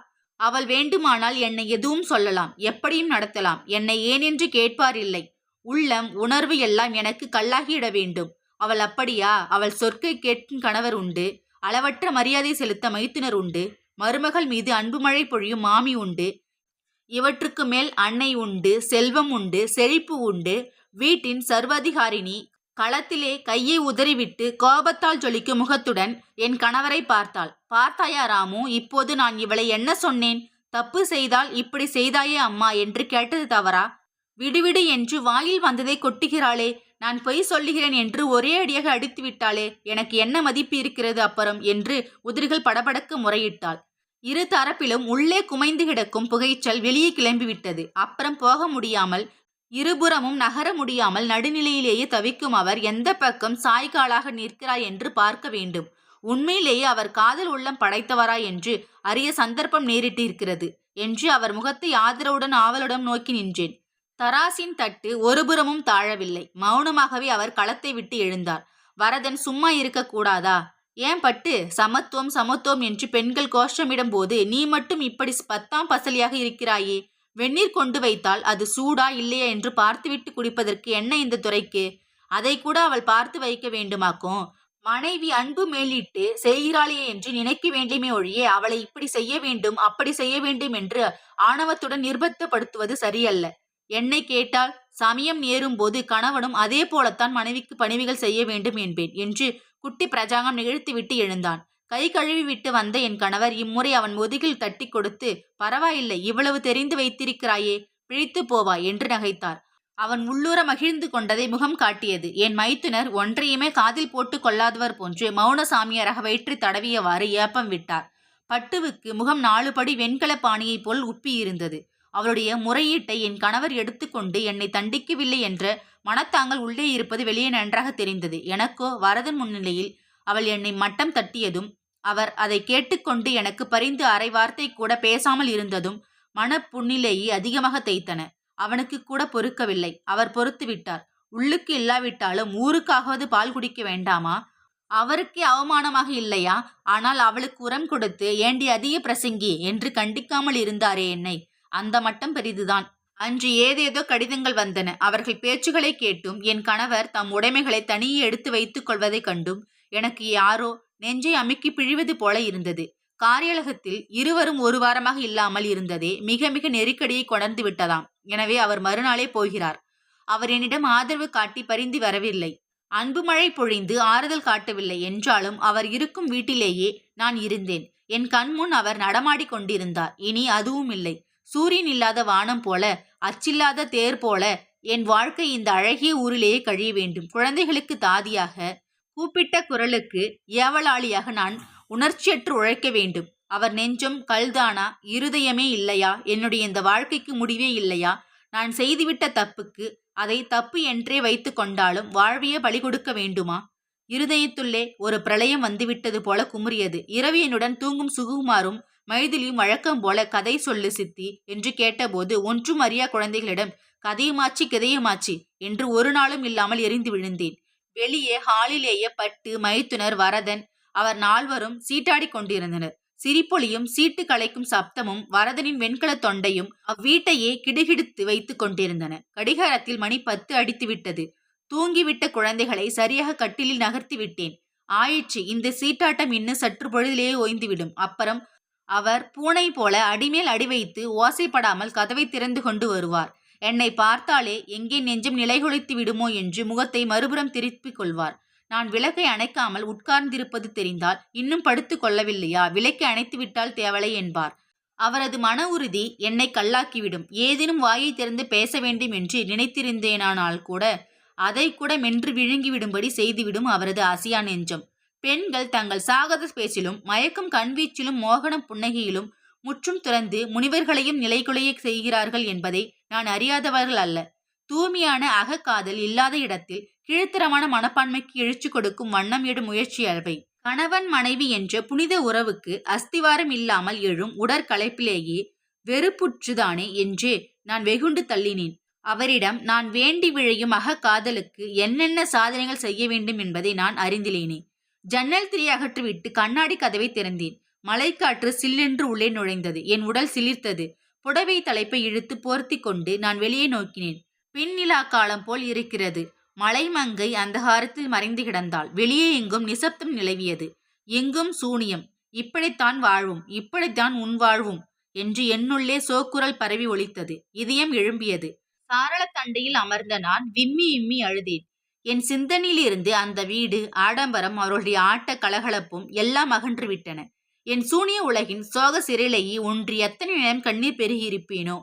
அவள் வேண்டுமானால் என்னை எதுவும் சொல்லலாம், எப்படியும் நடத்தலாம். என்னை ஏனென்று கேட்பார் இல்லை. உள்ளம் உணர்வு எல்லாம் எனக்கு கல்லாகிட வேண்டும். அவள் அப்படியா? அவள் சொற்கை கேட்கும் கணவர் உண்டு. அளவற்ற மரியாதை செலுத்த மைத்துனர் உண்டு. மருமகள் மீது அன்பு மழை பொழியும் மாமி உண்டு. இவற்றுக்கு மேல் அன்னை உண்டு, செல்வம் உண்டு, செழிப்பு உண்டு. வீட்டின் சர்வாதிகாரினி. களத்திலே கையை உதறிவிட்டு கோபத்தால் ஜொலிக்கும் முகத்துடன் என் கணவரை பார்த்தாள். பார்த்தாயா ராமு? இப்போது நான் இவளை என்ன சொன்னேன்? தப்பு செய்தால் இப்படி செய்தாயே அம்மா என்று கேட்டது தவறா? விடுவிடு என்று வாயில் வந்ததை கொட்டுகிறாளே. நான் பொய் சொல்லுகிறேன் என்று ஒரே அடியாக அடித்து விட்டாளே. எனக்கு என்ன மதிப்பு இருக்கிறது அப்புறம் என்று உதிரிகள் படபடக்க முறையிட்டாள். இரு தரப்பிலும் உள்ளே குமைந்து கிடக்கும் புகைச்சல் வெளியே கிளம்பிவிட்டது. அப்புறம் போக முடியாமல், இருபுறமும் நகர முடியாமல் நடுநிலையிலேயே தவிக்கும் அவர் எந்த பக்கம் சாய்காலாக நிற்கிறார் என்று பார்க்க வேண்டும். உண்மையிலேயே அவர் காதல் உள்ளம் படைத்தவரா என்று அறிய சந்தர்ப்பம் நேரிட்டிருக்கிறது என்று அவர் முகத்தை ஆதரவுடன் ஆவலுடன் நோக்கி நின்றேன். தராசின் தட்டு ஒருபுறமும் தாழவில்லை. மௌனமாகவே அவர் களத்தை விட்டு எழுந்தார். வரதன் சும்மா இருக்கக்கூடாதா? ஏன் பட்டு, சமத்துவம் சமத்துவம் என்று பெண்கள் கோஷமிடும் போது நீ மட்டும் இப்படி பத்தாம் பசலியாக இருக்கிறாயே? வெந்நீர் கொண்டு வைத்தால் அது சூடா இல்லையா என்று பார்த்துவிட்டு குடிப்பதற்கு என்ன இந்த துரைக்கு? அதை கூட அவள் பார்த்து வைக்க வேண்டுமாக்கும். மனைவி அன்பு மேலிட்டு செய்கிறாளே என்று நினைக்க வேண்டுமே ஒழிய அவளை இப்படி செய்ய வேண்டும் அப்படி செய்ய வேண்டும் என்று ஆணவத்துடன் நிர்பந்தப்படுத்துவது சரியல்ல. என்னை கேட்டால் சமயம் நேரும் போது கணவனும் அதே போலத்தான் மனைவிக்கு பணிவிகள் செய்ய வேண்டும் என்பேன் என்று குட்டி பிரஜாங்கம் நிகழ்த்திவிட்டு எழுந்தான். கை கழுவி விட்டு வந்த என் கணவர் இம்முறை அவன் முதுகில் தட்டி கொடுத்து, பரவாயில்லை, இவ்வளவு தெரிந்து வைத்திருக்கிறாயே, பிழைத்து போவாய் என்று நகைத்தார். அவன் உள்ளூர மகிழ்ந்து கொண்டதை முகம் காட்டியது. என் மைத்துனர் ஒன்றையுமே காதில் போட்டு கொள்ளாதவர் போன்று மௌன சாமியாராக வயிற்று தடவியவாறு ஏப்பம் விட்டார். பட்டுவுக்கு முகம் 4 படி வெண்கல பாணியைப் போல் உப்பி இருந்தது. அவளுடைய முறையீட்டை என் கணவர் எடுத்துக்கொண்டு என்னை தண்டிக்கவில்லை என்ற மனத்தாங்கள் உள்ளே இருப்பது வெளியே நன்றாக தெரிந்தது. எனக்கோ வரதன் முன்னிலையில் அவள் என்னை மட்டம் தட்டியதும், அவர் அதை கேட்டுக்கொண்டு எனக்கு பரிந்து அரை வார்த்தை கூட பேசாமல் இருந்ததும் மனப்புண்ணிலேயே அதிகமாக தைத்தன. அவனுக்கு கூட பொறுக்கவில்லை. அவர் பொறுத்து விட்டார். உள்ளுக்கு இல்லாவிட்டாலும் ஊருக்காகவது பால் குடிக்க வேண்டாமா? அவருக்கே அவமானமாக இல்லையா? ஆனால் அவளுக்கு உரம் கொடுத்து ஏண்டி அதிக பிரசங்கி என்று கண்டிக்காமல் இருந்தாரே என்னை, அந்த மட்டம் பெரிதுதான். அன்று ஏதேதோ கடிதங்கள் வந்தன. அவர்கள் பேச்சுகளை கேட்டும் என் கணவர் தம் உடைமைகளை தனியே எடுத்து வைத்துக் கொள்வதைக் கண்டும் எனக்கு யாரோ நெஞ்சை அமுக்கி பிழிவது போல இருந்தது. காரியலகத்தில் இருவரும் ஒரு வாரமாக இல்லாமல் இருந்ததே மிக மிக நெருக்கடியை கொணர்ந்து விட்டதாம். எனவே அவர் மறுநாளே போகிறார். அவர் என்னிடம் ஆதரவு காட்டி பரிந்து வரவில்லை. அன்பு மழை பொழிந்து ஆறுதல் காட்டவில்லை. என்றாலும் அவர் இருக்கும் வீட்டிலேயே நான் இருந்தேன். என் கண்முன் அவர் நடமாடி கொண்டிருந்தார். இனி அதுவும் இல்லை. சூரியன் இல்லாத வானம் போல, அச்சில்லாத தேர் போல என் வாழ்க்கை இந்த அழகிய ஊரிலேயே கழிய வேண்டும். குழந்தைகளுக்கு தாதியாக, கூப்பிட்ட குரலுக்கு ஏவலாளியாக நான் உணர்ச்சியற்று உழைக்க வேண்டும். அவர் நெஞ்சம் கல்தானா? இருதயமே இல்லையா? என்னுடைய இந்த வாழ்க்கைக்கு முடிவே இல்லையா? நான் செய்துவிட்ட தப்புக்கு அதை தப்பு என்றே வைத்து கொண்டாலும் வாழ்வையே பலி கொடுக்க வேண்டுமா? இருதயத்துள்ளே ஒரு பிரளயம் வந்துவிட்டது போல குமுறியது. இரவியனுடன் தூங்கும் சுகுமாரும் மைதிலியும் வழக்கம் போல கதை சொல்லு சித்தி என்று கேட்டபோது ஒன்றும் அறியா குழந்தைகளிடம் கதையுமாச்சி கிதையுமாச்சி என்று ஒரு நாளும் இல்லாமல் எரிந்து விழுந்தேன். வெளியே ஹாலிலேயே பட்டு, மைத்துனர், வரதன் அவர் 4வரும் சீட்டாடி கொண்டிருந்தனர். சிரிப்பொலியும் சீட்டு கலைக்கும் சப்தமும் வரதனின் வெண்கல தொண்டையும் அவ்வீட்டையே கிடுகிடுத்து வைத்துக் கொண்டிருந்தன. கடிகாரத்தில் மணி 10 அடித்து விட்டது. தூங்கிவிட்ட குழந்தைகளை சரியாக கட்டிலில் நகர்த்தி விட்டேன். ஆயிற்று, இந்த சீட்டாட்டம் இன்னும் சற்று பொழுதிலேயே ஓய்ந்துவிடும். அப்புறம் அவர் பூனை போல அடிமேல் அடி வைத்து ஓசைப்படாமல் கதவை திறந்து கொண்டு வருவார். என்னை பார்த்தாலே எங்கே நெஞ்சம் நிலைகுலைத்து விடுமோ என்று முகத்தை மறுபுறம் திருப்பிக் கொள்வார். நான் விளக்கை அணைக்காமல் உட்கார்ந்திருப்பது தெரிந்தால், இன்னும் படுத்து கொள்ளவில்லையா, விளக்கை அணைத்து விட்டால் தேவலை என்பார். அவரது மன உறுதி என்னை கல்லாக்கிவிடும். ஏதேனும் வாயை திறந்து பேச வேண்டும் என்று நினைத்திருந்தேனானால் கூட அதை கூட மென்று விழுங்கிவிடும்படி செய்துவிடும் அவரது அசியா நெஞ்சம். பெண்கள் தங்கள் சாகத பேச்சிலும் மயக்கும் கண்வீச்சிலும் மோகன புன்னகையிலும் முற்றும் துறந்து முனிவர்களையும் நிலைகுலைய செய்கிறார்கள் என்பதை நான் அறியாதவர்கள் அல்ல. தூய்மையான அகக்காதல் இல்லாத இடத்தில் கீழ்த்தரமான மனப்பான்மைக்கு எழுச்சி கொடுக்கும் வண்ணம் எடும் முயற்சி அவை. கணவன் மனைவி என்ற புனித உறவுக்கு அஸ்திவாரம் இல்லாமல் எழும் உடற்கலைப்பிலேயே வெறுப்புற்றுதானே என்று நான் வெகுண்டு தள்ளினேன். அவரிடம் நான் வேண்டி விழையும் அகக்காதலுக்கு என்னென்ன சாதனைகள் செய்ய வேண்டும் என்பதை நான் அறிந்திலேனே. ஜன்னல் திரையை அகற்றிவிட்டு கண்ணாடி கதவை திறந்தேன். மழைக்காற்று சில்லென்று உள்ளே நுழைந்தது. என் உடல் சிலிர்த்தது. புடவை தலைப்பை இழுத்து போர்த்தி கொண்டு நான் வெளியே நோக்கினேன். பின்னிலா காலம் போல் இருக்கிறது. மலைமங்கை அந்தகாரத்தில் மறைந்து கிடந்தாள். வெளியே எங்கும் நிசப்தம் நிலவியது. எங்கும் சூனியம். இப்படித்தான் வாழ்வும், இப்படித்தான் உன் வாழ்வும் என்று என்னுள்ளே சோக்குரல் பரவி ஒலித்தது. இதயம் எழும்பியது. சாரள தண்டையில் அமர்ந்த நான் விம்மி விம்மி அழுதேன். என் சிந்தனையிலிருந்து அந்த வீடு, ஆடம்பரம், அவர்களுடைய ஆட்ட கலகலப்பும் எல்லாம் அகன்று விட்டன. என் சூனிய உலகின் சோக சிறையிலேயே ஒன்றி எத்தனை நேரம் கண்ணீர் பெருகியிருப்பேனோ.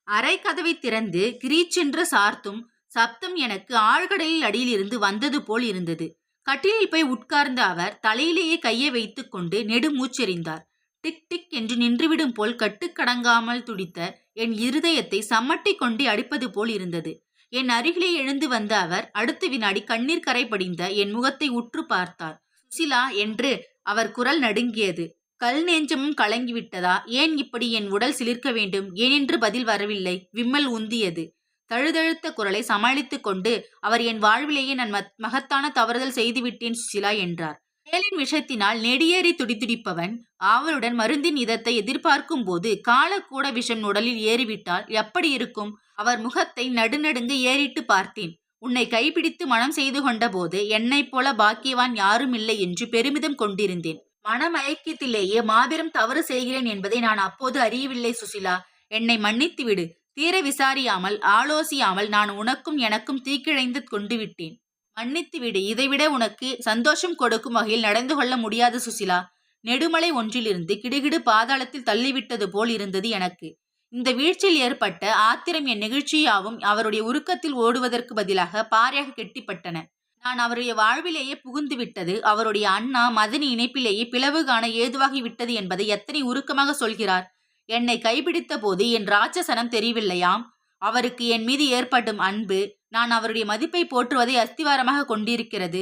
அரை கதவை திறந்து கிரீச்சென்று சார்த்தும் சப்தம் எனக்கு ஆழ்கடலில் அடியில் இருந்து வந்தது போல் இருந்தது. கட்டிலில் போய் உட்கார்ந்த அவர் தலையிலேயே கையை வைத்துக் கொண்டு நெடுமூச்செறிந்தார். டிக் டிக் என்று நின்றுவிடும் போல் கட்டுக்கடங்காமல் துடித்த என் இருதயத்தை சம்மட்டி கொண்டே அடிப்பது போல் இருந்தது. என் அருகிலே எழுந்து வந்த அவர் அடுத்த வினாடி கண்ணீர் கரை படிந்த என் முகத்தை உற்று பார்த்தார். சுசிலா என்று அவர் குரல் நடுங்கியது. கல் நெஞ்சமும் கலங்கிவிட்டதா? ஏன் இப்படி என் உடல் சிலிர்க்க வேண்டும்? ஏனென்று பதில் வரவில்லை. விம்மல் உந்தியது. தழுதழுத்த குரலை சமாளித்துக் கொண்டு அவர் என் வாழ்விலேயே நான் மகத்தான தவறுதல் செய்துவிட்டேன் சுசிலா என்றார். வேலின் விஷத்தினால் நெடியேறி துடிதுடிப்பவன் ஆவலுடன் மருந்தின் இதத்தை எதிர்பார்க்கும் போது காலக்கூட விஷம் உடலில் ஏறிவிட்டால் எப்படி இருக்கும்? அவர் முகத்தை நடுநடுங்க ஏறிட்டு பார்த்தேன். உன்னை கைப்பிடித்து மனம் செய்து கொண்ட போது என்னைப் போல பாக்கியவான் யாரும் இல்லை என்று பெருமிதம் கொண்டிருந்தேன். மனமயக்கத்திலேயே மாபெரும் தவறு செய்கிறேன் என்பதை நான் அப்போது அறியவில்லை சுசிலா. என்னை மன்னித்து விடு. தீர விசாரியாமல் ஆலோசியாமல் நான் உனக்கும் எனக்கும் தீக்கிழைந்து கொண்டு விட்டேன். மன்னித்து விடு. இதைவிட உனக்கு சந்தோஷம் கொடுக்கும் வகையில் நடந்து கொள்ள முடியாது சுசிலா. நெடுமலை ஒன்றிலிருந்து கிடுகிடு பாதாளத்தில் தள்ளிவிட்டது போல் இருந்தது எனக்கு. இந்த வீழ்ச்சியில் ஏற்பட்ட ஆத்திரம் என் நெகிழ்ச்சியாவும் அவருடைய உருக்கத்தில் ஓடுவதற்கு பதிலாக பாறையாக கெட்டிப்பட்டன. நான் அவருடைய வாழ்விலேயே புகுந்து விட்டது, அவருடைய அண்ணா மதனி இணைப்பிலேயே பிளவு காண ஏதுவாகிவிட்டது என்பதை எத்தனை உருக்கமாக சொல்கிறார். என்னை கைப்பிடித்த போது என் ராட்சசனம் தெரியவில்லையாம். அவருக்கு என் மீது ஏற்படும் அன்பு, நான் அவருடைய மதிப்பை போற்றுவதை அஸ்திவாரமாக கொண்டிருக்கிறது.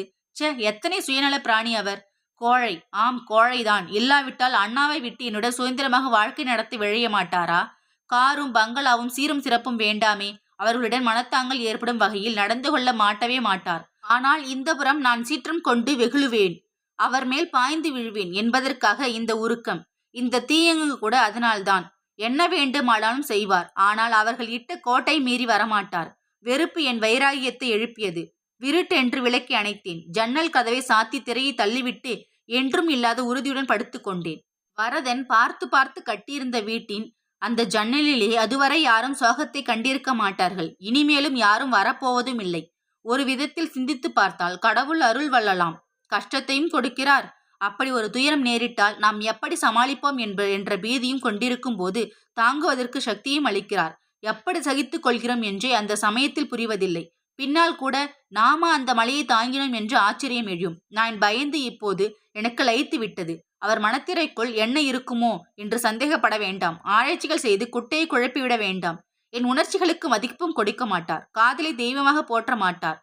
எத்தனை சுயநல பிராணி அவர்! கோழை, ஆம் கோழைதான். இல்லாவிட்டால் அண்ணாவை விட்டு என்னுடன் சுதந்திரமாக வாழ்க்கை நடத்தி விழைய மாட்டாரா? காரும் பங்களாவும் சீரும் சிறப்பும் வேண்டாமே, அவர்களுடன் மனத்தாங்கள் ஏற்படும் வகையில் நடந்து கொள்ள மாட்டவே மாட்டார். ஆனால் இந்த புறம் நான் சீற்றம் கொண்டு வெகுழுவேன், அவர் மேல் பாய்ந்து விழுவேன் என்பதற்காக இந்த உருக்கம், இந்த தீயங்கு கூட அதனால்தான். என்ன வேண்டுமானாலும் செய்வார். ஆனால் அவர்கள் இட்ட கோட்டை மீறி வரமாட்டார். வெறுப்பு என் வைராகியத்தை எழுப்பியது. விருட்டென்று விளக்கி அணைத்தேன். ஜன்னல் கதவை சாத்தி திரையை தள்ளிவிட்டு என்றும் இல்லாத உறுதியுடன் படுத்துக்கொண்டேன். வரதன் பார்த்து பார்த்து கட்டியிருந்த வீட்டின் அந்த ஜன்னலிலே அதுவரை யாரும் சோகத்தை கண்டிருக்க மாட்டார்கள். இனிமேலும் யாரும் வரப்போவதும் இல்லை. ஒரு விதத்தில் சிந்தித்து பார்த்தால் கடவுள் அருள் வள்ளலாம். கஷ்டத்தையும் கொடுக்கிறார். அப்படி ஒரு துயரம் நேரிட்டால் நாம் எப்படி சமாளிப்போம் என்ற பீதியும் கொண்டிருக்கும் போது தாங்குவதற்கு சக்தியும் அளிக்கிறார். எப்படி சகித்துக் கொள்கிறோம் என்றே அந்த சமயத்தில் புரிவதில்லை. பின்னால் கூட நாம அந்த மலையை தாங்கினோம் என்று ஆச்சரியம் எழும். நான் பயந்து இப்போது எனக்கு லயித்து விட்டது. அவர் மனத்திரைக்குள் என்ன இருக்குமோ என்று சந்தேகப்பட வேண்டாம். ஆராய்ச்சிகள் செய்து குட்டையை குழப்பிவிட வேண்டாம். என் உணர்ச்சிகளுக்கு மதிப்பும் கொடுக்க மாட்டார். காதலை தெய்வமாக போற்ற மாட்டார்.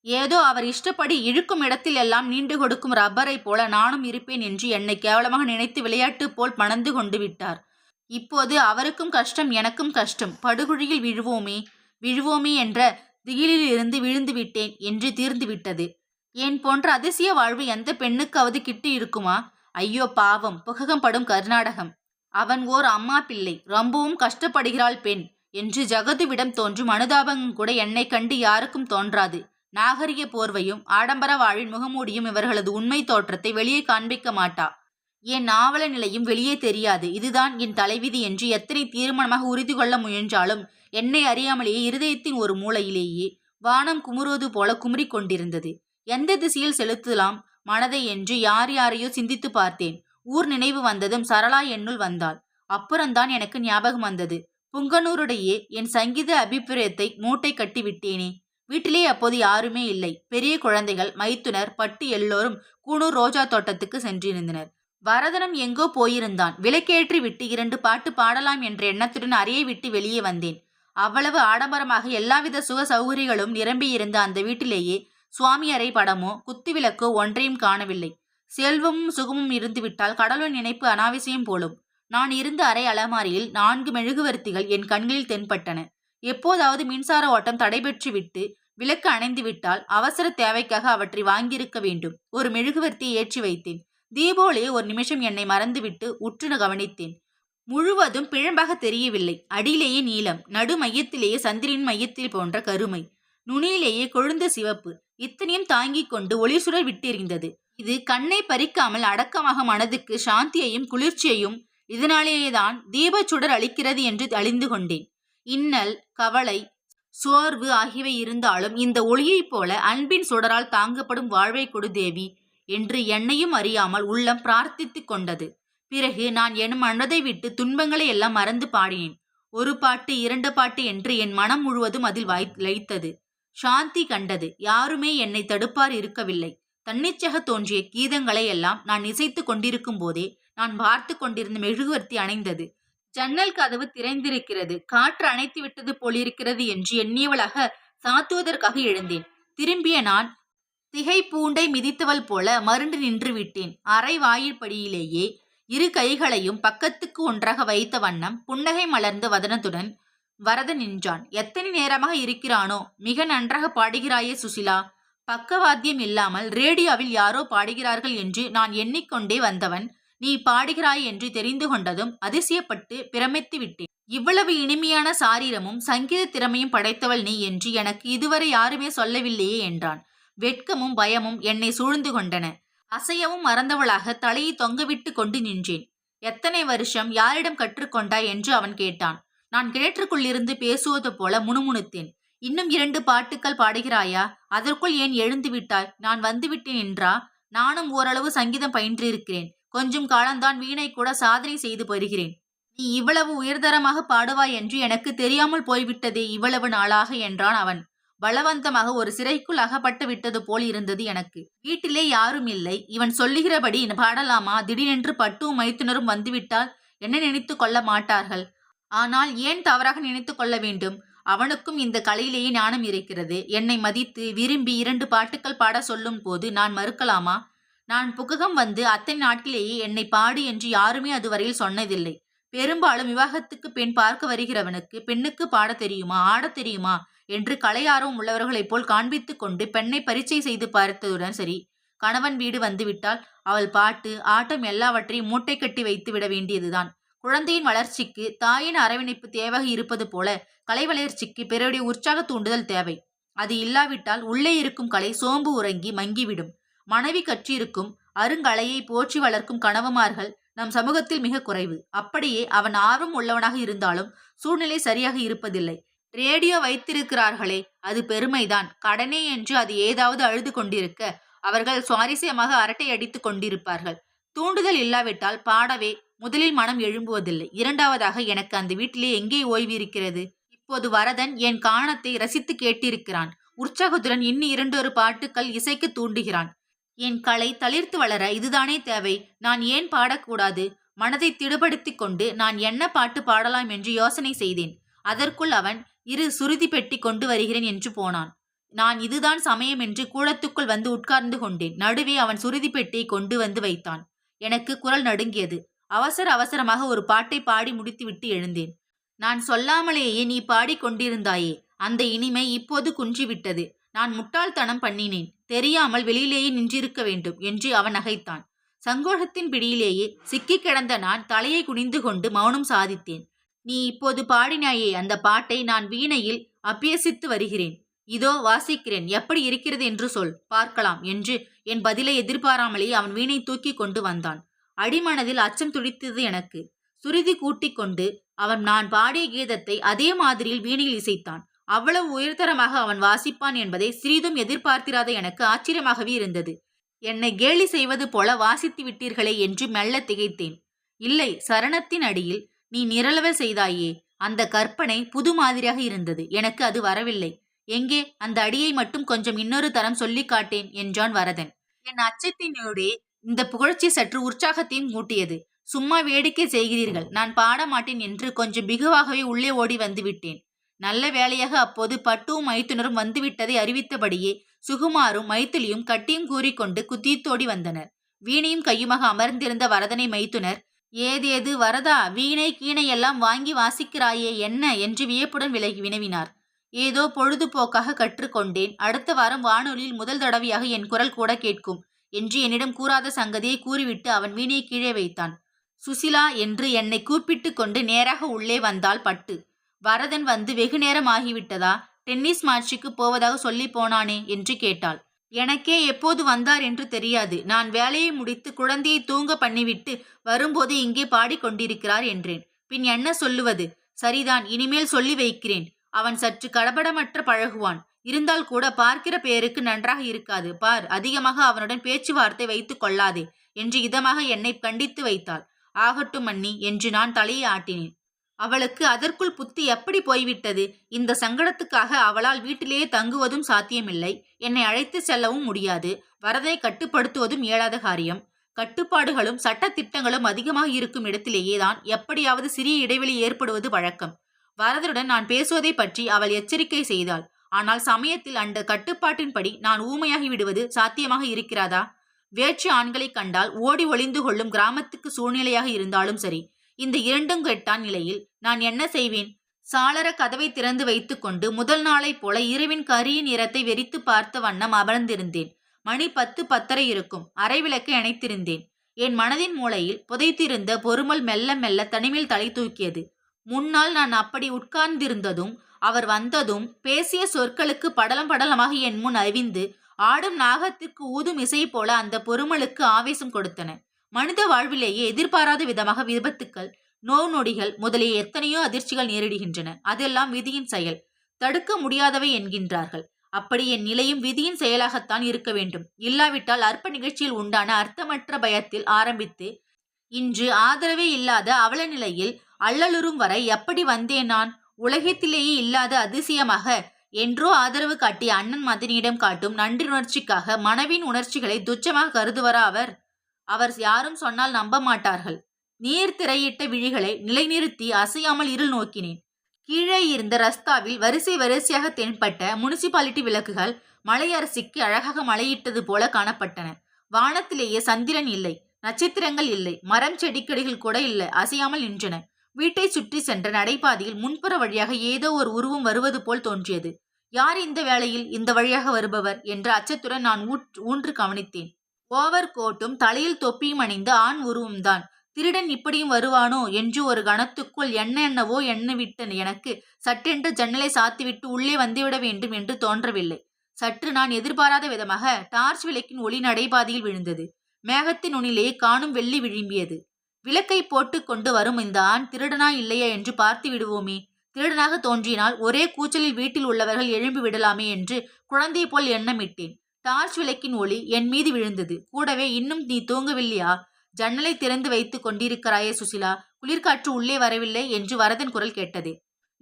ஏதோ அவர் இஷ்டப்படி இழுக்கும் இடத்தில் எல்லாம் நீண்டு கொடுக்கும் ரப்பரை போல நானும் இருப்பேன் என்று என்னை கேவலமாக நினைத்து விளையாட்டு போல் மணந்து கொண்டு விட்டார். இப்போது அவருக்கும் கஷ்டம், எனக்கும் கஷ்டம். படுகுழியில் விழுவோமே என்ற திகிலில் இருந்து விழுந்து விட்டேன் என்று தீர்ந்து விட்டது. என் போன்ற அதிசய வாழ்வு எந்த பெண்ணுக்காவது கிட்டு இருக்குமா? ஐயோ பாவம், புககம் படும் கர்நாடகம். அவன் ஓர் அம்மா பிள்ளை, ரொம்பவும் கஷ்டப்படுகிறாள் பெண் என்று ஜகதுவிடம் தோன்றும் அனுதாபம் கூட என்னை கண்டு யாருக்கும் தோன்றாது. நாகரிக போர்வையும் ஆடம்பர வாழ்வின் முகமூடியும் இவர்களது உண்மை தோற்றத்தை வெளியே காண்பிக்க மாட்டா. என் நாவல நிலையும் வெளியே தெரியாது. இதுதான் என் தலைவிதி என்று எத்தனை தீர்மானமாக உறுதி கொள்ள முயன்றாலும் என்னை அறியாமலேயே இருதயத்தின் ஒரு மூலையிலேயே வானம் குமுறுவது போல குமுறிக் கொண்டிருந்தது. எந்த திசையில் செலுத்தலாம் மனதை என்று யாரையோ சிந்தித்து பார்த்தேன். ஊர் நினைவு வந்ததும் சரளா என்னுள் வந்தாள். அப்புறம்தான் எனக்கு ஞாபகம் வந்தது. புங்கனூருடைய என் சங்கீத அபிப்பிராயத்தை மூட்டை கட்டி விட்டேனே. வீட்டிலே அப்போது யாருமே இல்லை. பெரிய குழந்தைகள், மைத்துனர், பட்டு எல்லோரும் கூனூர் ரோஜா தோட்டத்துக்கு சென்றிருந்தனர். வரதனம் எங்கோ போயிருந்தான். விளக்கேற்றி விட்டு 2 பாட்டு பாடலாம் என்ற எண்ணத்துடன் அறையை விட்டு வெளியே வந்தேன். அவ்வளவு ஆடம்பரமாக எல்லாவித சுக சௌகரியங்களும் நிரம்பியிருந்த அந்த வீட்டிலேயே சுவாமி அறை படமோ குத்துவிளக்கோ ஒன்றையும் காணவில்லை. செல்வமும் சுகமும் இருந்துவிட்டால் கடவுள் நினைப்பு அனாவசியம் போலும். நான் இருந்த அறை அலமாரியில் 4 மெழுகுவர்த்திகள் என் கண்களில் தென்பட்டன. எப்போதாவது மின்சார ஓட்டம் தடைபெற்று விட்டு விளக்கு அணைந்து விட்டால் அவசர தேவைக்காக அவற்றை வாங்கியிருக்க வேண்டும். ஒரு மெழுகுவர்த்தியை ஏற்றி வைத்தேன். தீபாவளியை ஒரு நிமிஷம் என்னை மறந்துவிட்டு உற்று கவனித்தேன். முழுவதும் பிழம்பாக தெரியவில்லை. அடியிலேயே நீலம், நடு மையத்திலேயே சந்திரனின் மையத்தில் போன்ற கருமை, நுனியிலேயே கொழுந்த சிவப்பு, இத்தனையும் தாங்கிக் கொண்டு ஒளி சுடர் விட்டிருந்தது. இது கண்ணை பறிக்காமல் அடக்கமாக மனதுக்கு சாந்தியையும் குளிர்ச்சியையும் இதனாலேயேதான் தீபச்சுடர் அளிக்கிறது என்று அழிந்து கொண்டேன். இன்னல், கவலை, சோர்வு ஆகியவை இருந்தாலும் இந்த ஒளியைப் போல அன்பின் சுடரால் தாங்கப்படும் வாழ்வை கொடு தேவி என்று என்னையும் அறியாமல் உள்ளம் பிரார்த்தித்து கொண்டது. பிறகு நான் என் மனதை விட்டு துன்பங்களை எல்லாம் மறந்து பாடினேன். 1 பாட்டு 2 பாட்டு என்று என் மனம் முழுவதும் அதில் லயித்தது. சாந்தி கண்டது. யாருமே என்னை தடுப்பார் இருக்கவில்லை. தன்னிச்சக தோன்றிய கீதங்களை எல்லாம் நான் இசைத்து கொண்டிருக்கும் போதே நான் பார்த்து கொண்டிருந்த மெழுகுவர்த்தி அணைந்தது. ஜன்னல் கதவு திறந்திருக்கிறது, காற்று அணைத்து விட்டது போலிருக்கிறது என்று எண்ணியவளாக சாத்துவதற்காக எழுந்தேன். திரும்பிய நான் திகை பூண்டை மிதித்தவள் போல மருண்டு நின்று விட்டேன். அரை வாயிற்படியிலேயே 2 கைகளையும் பக்கத்துக்கு ஒன்றாக வைத்த வண்ணம் புன்னகை மலர்ந்த வதனத்துடன் வரதன் நின்றான். எத்தனை நேரமாக இருக்கிறானோ. மிக நன்றாக பாடுகிறாயே சுசிலா. பக்கவாத்தியம் இல்லாமல் ரேடியோவில் யாரோ பாடுகிறார்கள் என்று நான் எண்ணிக்கொண்டே வந்தவன், நீ பாடுகிறாய் என்று தெரிந்து கொண்டதும் அதிசயப்பட்டு பிரமித்து விட்டேன். இவ்வளவு இனிமையான சாரீரமும் சங்கீத திறமையும் படைத்தவள் நீ என்று எனக்கு இதுவரை யாருமே சொல்லவில்லையே என்றான். வெட்கமும் பயமும் என்னை சூழ்ந்து கொண்டன. அசையவும் மறந்தவளாக தலையை தொங்கவிட்டு கொண்டு நின்றேன். எத்தனை வருஷம், யாரிடம் கற்றுக்கொண்டாய் என்று அவன் கேட்டான். நான் கிணற்றுக்குள்ளிருந்து பேசுவது போல முணுமுணுத்தேன். இன்னும் 2 பாட்டுக்கள் பாடுகிறாயா? அதற்குள் ஏன் எழுந்து விட்டாய்? நான் வந்துவிட்டேன் என்றா? நானும் ஓரளவு சங்கீதம் பயின்றிருக்கிறேன். கொஞ்சம் காலம்தான் வீணை கூட சாதனை செய்து வருகிறேன். நீ இவ்வளவு உயர்தரமாக பாடுவாய் என்று எனக்கு தெரியாமல் போய்விட்டதே இவ்வளவு நாளாக என்றான் அவன். பலவந்தமாக ஒரு சிறைக்குள் அகப்பட்டு விட்டது போல் இருந்தது எனக்கு. வீட்டிலே யாரும் இல்லை. இவன் சொல்லுகிறபடி பாடலாமா? திடீரென்று பட்டுவும் மைத்துனரும் வந்துவிட்டால் என்ன நினைத்து கொள்ள மாட்டார்கள்? ஆனால் ஏன் தவறாக நினைத்து கொள்ள வேண்டும்? அவனுக்கும் இந்த கலையிலேயே ஞானம் இருக்கிறது. என்னை மதித்து விரும்பி 2 பாட்டுக்கள் பாட சொல்லும் போது நான் மறுக்கலாமா? நான் புககம் வந்து அத்தனை நாட்களிலேயே என்னை பாடு என்று யாருமே அதுவரையில் சொன்னதில்லை. பெரும்பாலும் விவாகத்துக்கு பெண் பார்க்க வருகிறவனுக்கு பெண்ணுக்கு பாட தெரியுமா, ஆடத் தெரியுமா என்று கலையார்வம் உள்ளவர்களைப் போல் காண்பித்து கொண்டு பெண்ணை பரீட்சை செய்து பார்த்ததுடன் சரி. கணவன் வீடு வந்துவிட்டால் அவள் பாட்டு ஆட்டம் எல்லாவற்றையும் மூட்டை கட்டி வைத்து விட வேண்டியதுதான். குழந்தையின் வளர்ச்சிக்கு தாயின் அரவணைப்பு தேவையாக இருப்பது போல கலை வளர்ச்சிக்கு பிறருடைய உற்சாக தூண்டுதல் தேவை. அது இல்லாவிட்டால் உள்ளே இருக்கும் கலை சோம்பு உறங்கி மங்கிவிடும். மனைவி கற்றிருக்கும் அருங்கலையை போற்றி வளர்க்கும் கணவன்மார்கள் நம் சமூகத்தில் மிக குறைவு. அப்படியே அவன் ஆர்வம் உள்ளவனாக இருந்தாலும் சூழ்நிலை சரியாக இருப்பதில்லை. ரேடியோ வைத்திருக்கிறார்களே, அது பெருமைதான். கடனே என்று அது ஏதாவது அழுது கொண்டிருக்க அவர்கள் சுவாரஸ்யமாக அரட்டை அடித்துக் கொண்டிருப்பார்கள். தூண்டுதல் இல்லாவிட்டால் பாடவே முதலில் மனம் எழும்புவதில்லை. இரண்டாவதாக எனக்கு அந்த வீட்டிலே எங்கே ஓய்வு இருக்கிறது? இப்போது வரதன் என் கானத்தை ரசித்து கேட்டிருக்கிறான். உற்சாகத்துடன் இன்னும் 2 பாட்டுக்கள் இசைக்கு தூண்டுகிறான். என் கலை தளிர்த்து வளர இதுதானே தேவை. நான் ஏன் பாடக்கூடாது? மனதை திடப்படுத்திக் கொண்டு நான் என்ன பாட்டு பாடலாம் என்று யோசனை செய்தேன். அதற்குள் அவன் சுருதி பெட்டி கொண்டு வருகிறேன் என்று போனான். நான் இதுதான் சமயம் என்று கூடத்துக்குள் வந்து உட்கார்ந்து கொண்டேன். நடுவே அவன் சுருதி பெட்டியை கொண்டு வந்து வைத்தான். எனக்கு குரல் நடுங்கியது. அவசர அவசரமாக ஒரு பாட்டை பாடி முடித்துவிட்டு எழுந்தேன். நான் சொல்லாமலேயே நீ பாடிக்கொண்டிருந்தாயே, அந்த இனிமை இப்போது குன்றிவிட்டது. நான் முட்டாள்தனம் பண்ணினேன். தெரியாமல் வெளியிலேயே நின்றிருக்க வேண்டும் என்று அவன் நகைத்தான். சங்கோஷத்தின் பிடியிலேயே சிக்கி கிடந்த நான் தலையை குனிந்து கொண்டு மௌனம் சாதித்தேன். நீ இப்போது பாடினாயே அந்த பாட்டை நான் வீணையில் அபியசித்து வருகிறேன். இதோ வாசிக்கிறேன். எப்படி இருக்கிறது என்று சொல், பார்க்கலாம் என்று என் பதிலை எதிர்பாராமலேயே அவன் வீணை தூக்கி கொண்டு வந்தான். அடிமனதில் அச்சம் துடித்தது எனக்கு. சுருதி கூட்டிக் கொண்டு அவன் நான் பாடிய கீதத்தை அதே மாதிரியில் வீணையில் இசைத்தான். அவ்வளவு உயர்தரமாக அவன் வாசிப்பான் என்பதை சிறிதும் எதிர்பார்த்திராத எனக்கு ஆச்சரியமாகவே இருந்தது. என்னை கேலி செய்வது போல வாசித்து விட்டீர்களே என்று மெல்ல திகைத்தேன். இல்லை, சரணத்தின் அடியில் நீ நிரளவல் செய்தாயே, அந்த கற்பனை புது மாதிரியாக இருந்தது. எனக்கு அது வரவில்லை. எங்கே அந்த அடியை மட்டும் கொஞ்சம் இன்னொரு தரம் சொல்லி காட்டேன் என்றான் வரதன். என் அச்சத்தினோடே இந்த புகழ்ச்சி சற்று உற்சாகத்தையும் மூட்டியது. சும்மா வேடிக்கை செய்கிறீர்கள், நான் பாட மாட்டேன் என்று கொஞ்சம் பிகுவாகவே உள்ளே ஓடி வந்து விட்டேன். நல்ல வேளையாக அப்போது பட்டுவும் மைத்துனரும் வந்துவிட்டதை அறிவித்தபடியே சுகுமாரும் மைத்திலியும் கட்டியும் கூறிக்கொண்டு குத்தித்தோடி வந்தனர். வீணையும் கையுமாக அமர்ந்திருந்த வரதனை மைத்துனர், ஏதேது வரதா, வீணை கீணை எல்லாம் வாங்கி வாசிக்கிறாயே என்ன என்று வியப்புடன் வினவினார். ஏதோ பொழுதுபோக்காக கற்றுக்கொண்டேன். அடுத்த வாரம் வானொலியில் முதல் தடவையாக என் குரல் கூட கேட்கும் என்று என்னிடம் கூறாத சங்கதியை கூறிவிட்டு அவன் வீணையை கீழே வைத்தான். சுசிலா என்று என்னை கூப்பிட்டு கொண்டு நேராக உள்ளே வந்தாள் பட்டு. வரதன் வந்து வெகு நேரம் ஆகிவிட்டதா? டென்னிஸ் மேட்சுக்கு போவதாக சொல்லி போனானே என்று கேட்டாள். எனக்கே எப்போது வந்தார் என்று தெரியாது. நான் வேலையை முடித்து குழந்தையை தூங்க பண்ணிவிட்டு வரும்போது இங்கே பாடிக்கொண்டிருக்கிறார் என்றேன். பின் என்ன சொல்லுவது? சரிதான், இனிமேல் சொல்லி வைக்கிறேன். அவன் சற்று கடபடமற்ற பழகுவான். இருந்தால் கூட பார்க்கிற பேருக்கு நன்றாக இருக்காது. பார், அதிகமாக அவனுடன் பேச்சுவார்த்தை வைத்துக் கொள்ளாதே என்று இதமாக என்னை கண்டித்து வைத்தாள். ஆகட்டும் அண்ணி என்று நான் தலையை ஆட்டினேன். அவளுக்கு அதற்குள் புத்தி எப்படி போய்விட்டது? இந்த சங்கடத்துக்காக அவளால் வீட்டிலேயே தங்குவதும் சாத்தியமில்லை. என்னை அழைத்து செல்லவும் முடியாது. வரதை கட்டுப்படுத்துவதும் இயலாத காரியம். கட்டுப்பாடுகளும் சட்ட திட்டங்களும் அதிகமாக இருக்கும் இடத்திலேயே தான் எப்படியாவது சிறிய இடைவெளி ஏற்படுவது வழக்கம். வரதனுடன் நான் பேசுவதை பற்றி அவள் எச்சரிக்கை செய்தாள். ஆனால் சமயத்தில் அந்த கட்டுப்பாட்டின்படி நான் ஊமையாகி விடுவது சாத்தியமாக இருக்கிறதா? வேற்று ஆண்களை கண்டால் ஓடி ஒளிந்து கொள்ளும் கிராமத்துக்கு சூழ்நிலையாக இருந்தாலும் சரி, இந்த இரண்டும் கெட்டான் நிலையில் நான் என்ன செய்வேன்? சாளர கதவை திறந்து வைத்துக்கொண்டு முதல் நாளைப் போல இரவின் கரிய நிறத்தை வெறித்து பார்த்த வண்ணம் அமர்ந்திருந்தேன். மணி 10, 10:30 இருக்கும். அரை விளக்கை அணைத்திருந்தேன். என் மனதின் மூலையில் புதைத்திருந்த பொறுமல் மெல்ல மெல்ல தனிமேல் தலை தூக்கியது. முன்னால் நான் அப்படி உட்கார்ந்திருந்ததும் அவர் வந்ததும் பேசிய சொற்களுக்கு படலம் படலமாக என் முன் அவிந்து ஆடும் நாகத்திற்கு ஊதும் இசை போல அந்த பொறுமலுக்கு ஆவேசம் கொடுத்தன. மனித வாழ்விலேயே எதிர்பாராத விதமாக விபத்துக்கள், நோய் நொடிகள் முதலிய எத்தனையோ அதிர்ச்சிகள் நேரிடுகின்றன. அதெல்லாம் விதியின் செயல், தடுக்க முடியாதவை என்கின்றார்கள். அப்படி என் நிலையும் விதியின் செயலாகத்தான் இருக்க வேண்டும். இல்லாவிட்டால் அற்ப நிகழ்ச்சியில் உண்டான அர்த்தமற்ற பயத்தில் ஆரம்பித்து இன்று ஆதரவே இல்லாத அவல நிலையில் அல்லலுறும் வரை எப்படி வந்தேன் நான்? உலகத்திலேயே இல்லாத அதிசயமாக என்றோ ஆதரவு காட்டிய அண்ணன் மதனியிடம் காட்டும் நன்றி உணர்ச்சிக்காக மனைவின் உணர்ச்சிகளை துச்சமாக கருதுவரா அவர்? அவர் யாரும் சொன்னால் நம்ப மாட்டார்கள். நீர் திரையிட்ட விழிகளை நிலைநிறுத்தி அசையாமல் இருள் நோக்கினேன். கீழே இருந்த ரஸ்தாவில் வரிசை வரிசையாக தென்பட்ட முனிசிபாலிட்டி விளக்குகள் மலையரசிக்கு அழகாக மலையிட்டது போல காணப்பட்டன. வானத்திலேயே சந்திரன் இல்லை, நட்சத்திரங்கள் இல்லை, மரம் செடிக்கடிகள் கூட இல்லை, அசையாமல் நின்றன. வீட்டை சுற்றி சென்ற நடைபாதையில் முன்புற வழியாக ஏதோ ஒரு உருவம் வருவது போல் தோன்றியது. யார் இந்த வேளையில் இந்த வழியாக வருபவர் என்ற அச்சத்துடன் நான் ஊன்று கவனித்தேன். ஓவர் கோட்டும் தலையில் தொப்பியும் அணிந்த ஆண் உருவம்தான். திருடன் இப்படியும் வருவானோ என்று ஒரு கணத்துக்குள் என்னவோ எண்ணவிட்ட எனக்கு சட்டென்று ஜன்னலை சாத்திவிட்டு உள்ளே வந்துவிட வேண்டும் என்று தோன்றவில்லை. சற்று நான் எதிர்பாராத விதமாக டார்ச் விளக்கின் ஒளி நடைபாதையில் விழுந்தது. மேகத்தின் நுனிலே காணும் வெள்ளி விழும்பியது. விளக்கை போட்டு கொண்டு வரும் இந்த ஆண் திருடனா இல்லையா என்று பார்த்து விடுவோமே. திருடனாக தோன்றினால் ஒரே கூச்சலில் வீட்டில் உள்ளவர்கள் எழும்பி விடலாமே என்று குழந்தை போல் எண்ணமிட்டேன். டார்ச் விளக்கின் ஒளி என் மீது விழுந்தது. கூடவே, இன்னும் நீ தூங்கவில்லையா? ஜன்னலை திறந்து வைத்துக் கொண்டிருக்கிறாயே சுசிலா, குளிர்காற்று உள்ளே வரவில்லை என்று வரதன் குரல் கேட்டது.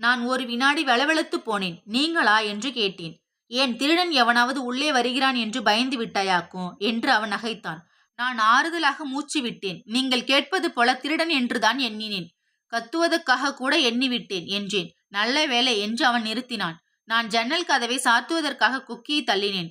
நான் ஒரு வினாடி வெளவெளத்து போனேன். நீங்களா என்று கேட்டேன். ஏன், திருடன் எவனாவது உள்ளே வருகிறான் என்று பயந்து விட்டாயாக்கும் என்று அவன் நகைத்தான். நான் ஆறுதலாக மூச்சு விட்டேன். நீங்கள் கேட்பது போல திருடன் என்றுதான் எண்ணினேன். கத்துவதற்காக கூட எண்ணிவிட்டேன் என்றேன். நல்ல வேலை என்று அவன் நிறுத்தினான். நான் ஜன்னல் கதவை சாத்துவதற்காக குக்கியை தள்ளினேன்.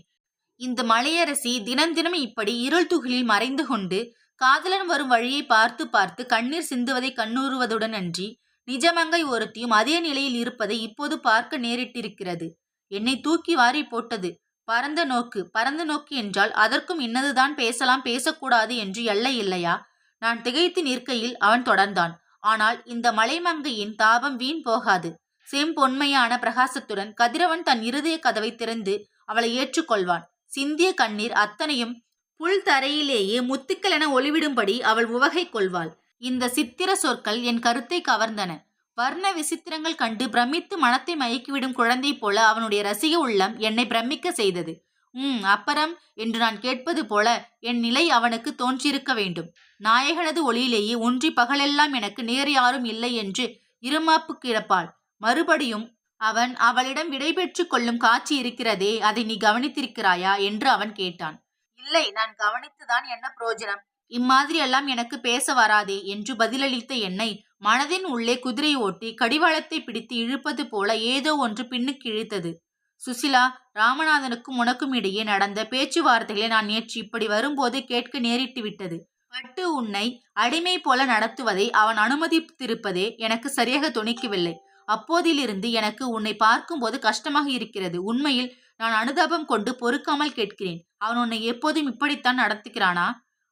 இந்த மலையரசி தினம் தினம் இப்படி இருள் துகளில் மறைந்து கொண்டு காதலன் வரும் வழியை பார்த்து பார்த்து கண்ணீர் சிந்துவதை கண்ணூறுவதுடன் அன்றி நிஜமங்கை ஒருத்தியும் அதே நிலையில் இருப்பதை இப்போது பார்க்க நேரிட்டிருக்கிறது. என்னை தூக்கி வாரி போட்டது. பரந்த நோக்கு. பரந்த நோக்கு என்றால் அதற்கும் இன்னதுதான் பேசலாம் பேசக்கூடாது என்று எல்லை இல்லையா? நான் திகைத்து நிற்கையில் அவன் தொடர்ந்தான். ஆனால் இந்த மலைமங்கையின் தாபம் வீண் போகாது. செம்பொன்மையான பிரகாசத்துடன் கதிரவன் தன் இருதய கதவை திறந்து அவளை ஏற்றுக்கொள்வான். சிந்திய கண்ணீர் அத்தனையும் புல் தரையிலேயே முத்துக்கள் என ஒளிவிடும்படி அவள் உவகை கொள்வாள். இந்த சித்திர சொற்கள் என் கருத்தை கவர்ந்தன. வர்ண விசித்திரங்கள் கண்டு பிரமித்து மனத்தை மயக்கிவிடும் குழந்தை போல அவனுடைய ரசிக உள்ளம் என்னை பிரமிக்க செய்தது. அப்புறம் என்று நான் கேட்பது போல என் நிலை அவனுக்கு தோன்றியிருக்க வேண்டும். நாயகனது ஒளியிலேயே ஒன்றி பகலெல்லாம் எனக்கு நேர் யாரும் இல்லை என்று இருமாப்பு கிடப்பாள். மறுபடியும் அவன் அவளிடம் விடை பெற்று கொள்ளும் காட்சி இருக்கிறதே, அதை நீ கவனித்திருக்கிறாயா என்று அவன் கேட்டான். இல்லை, நான் கவனித்துதான் என்ன பிரயோஜனம்? இம்மாதிரியெல்லாம் எனக்கு பேச வராதே என்று பதிலளித்த என்னை மனதின் உள்ளே குதிரை ஓட்டி கடிவாளத்தை பிடித்து இழுப்பது போல ஏதோ ஒன்று பின்னுக்கு இழுத்தது. சுசிலா, ராமநாதனுக்கும் உனக்கும் இடையே நடந்த பேச்சுவார்த்தைகளை நான் நேற்று இப்படி வரும்போது கேட்க நேரிட்டு விட்டது. பட்டு உன்னை அடிமை போல நடத்துவதை அவன் அனுமதித்திருப்பதே எனக்கு சரியாக துணிக்கவில்லை. அப்போதிலிருந்து எனக்கு உன்னை பார்க்கும்போது கஷ்டமாக இருக்கிறது. உண்மையில் நான் அனுதாபம் கொண்டு பொறுக்காமல் கேட்கிறேன். அவன் உன்னை எப்போதும் இப்படித்தான் நடத்துகிறானா?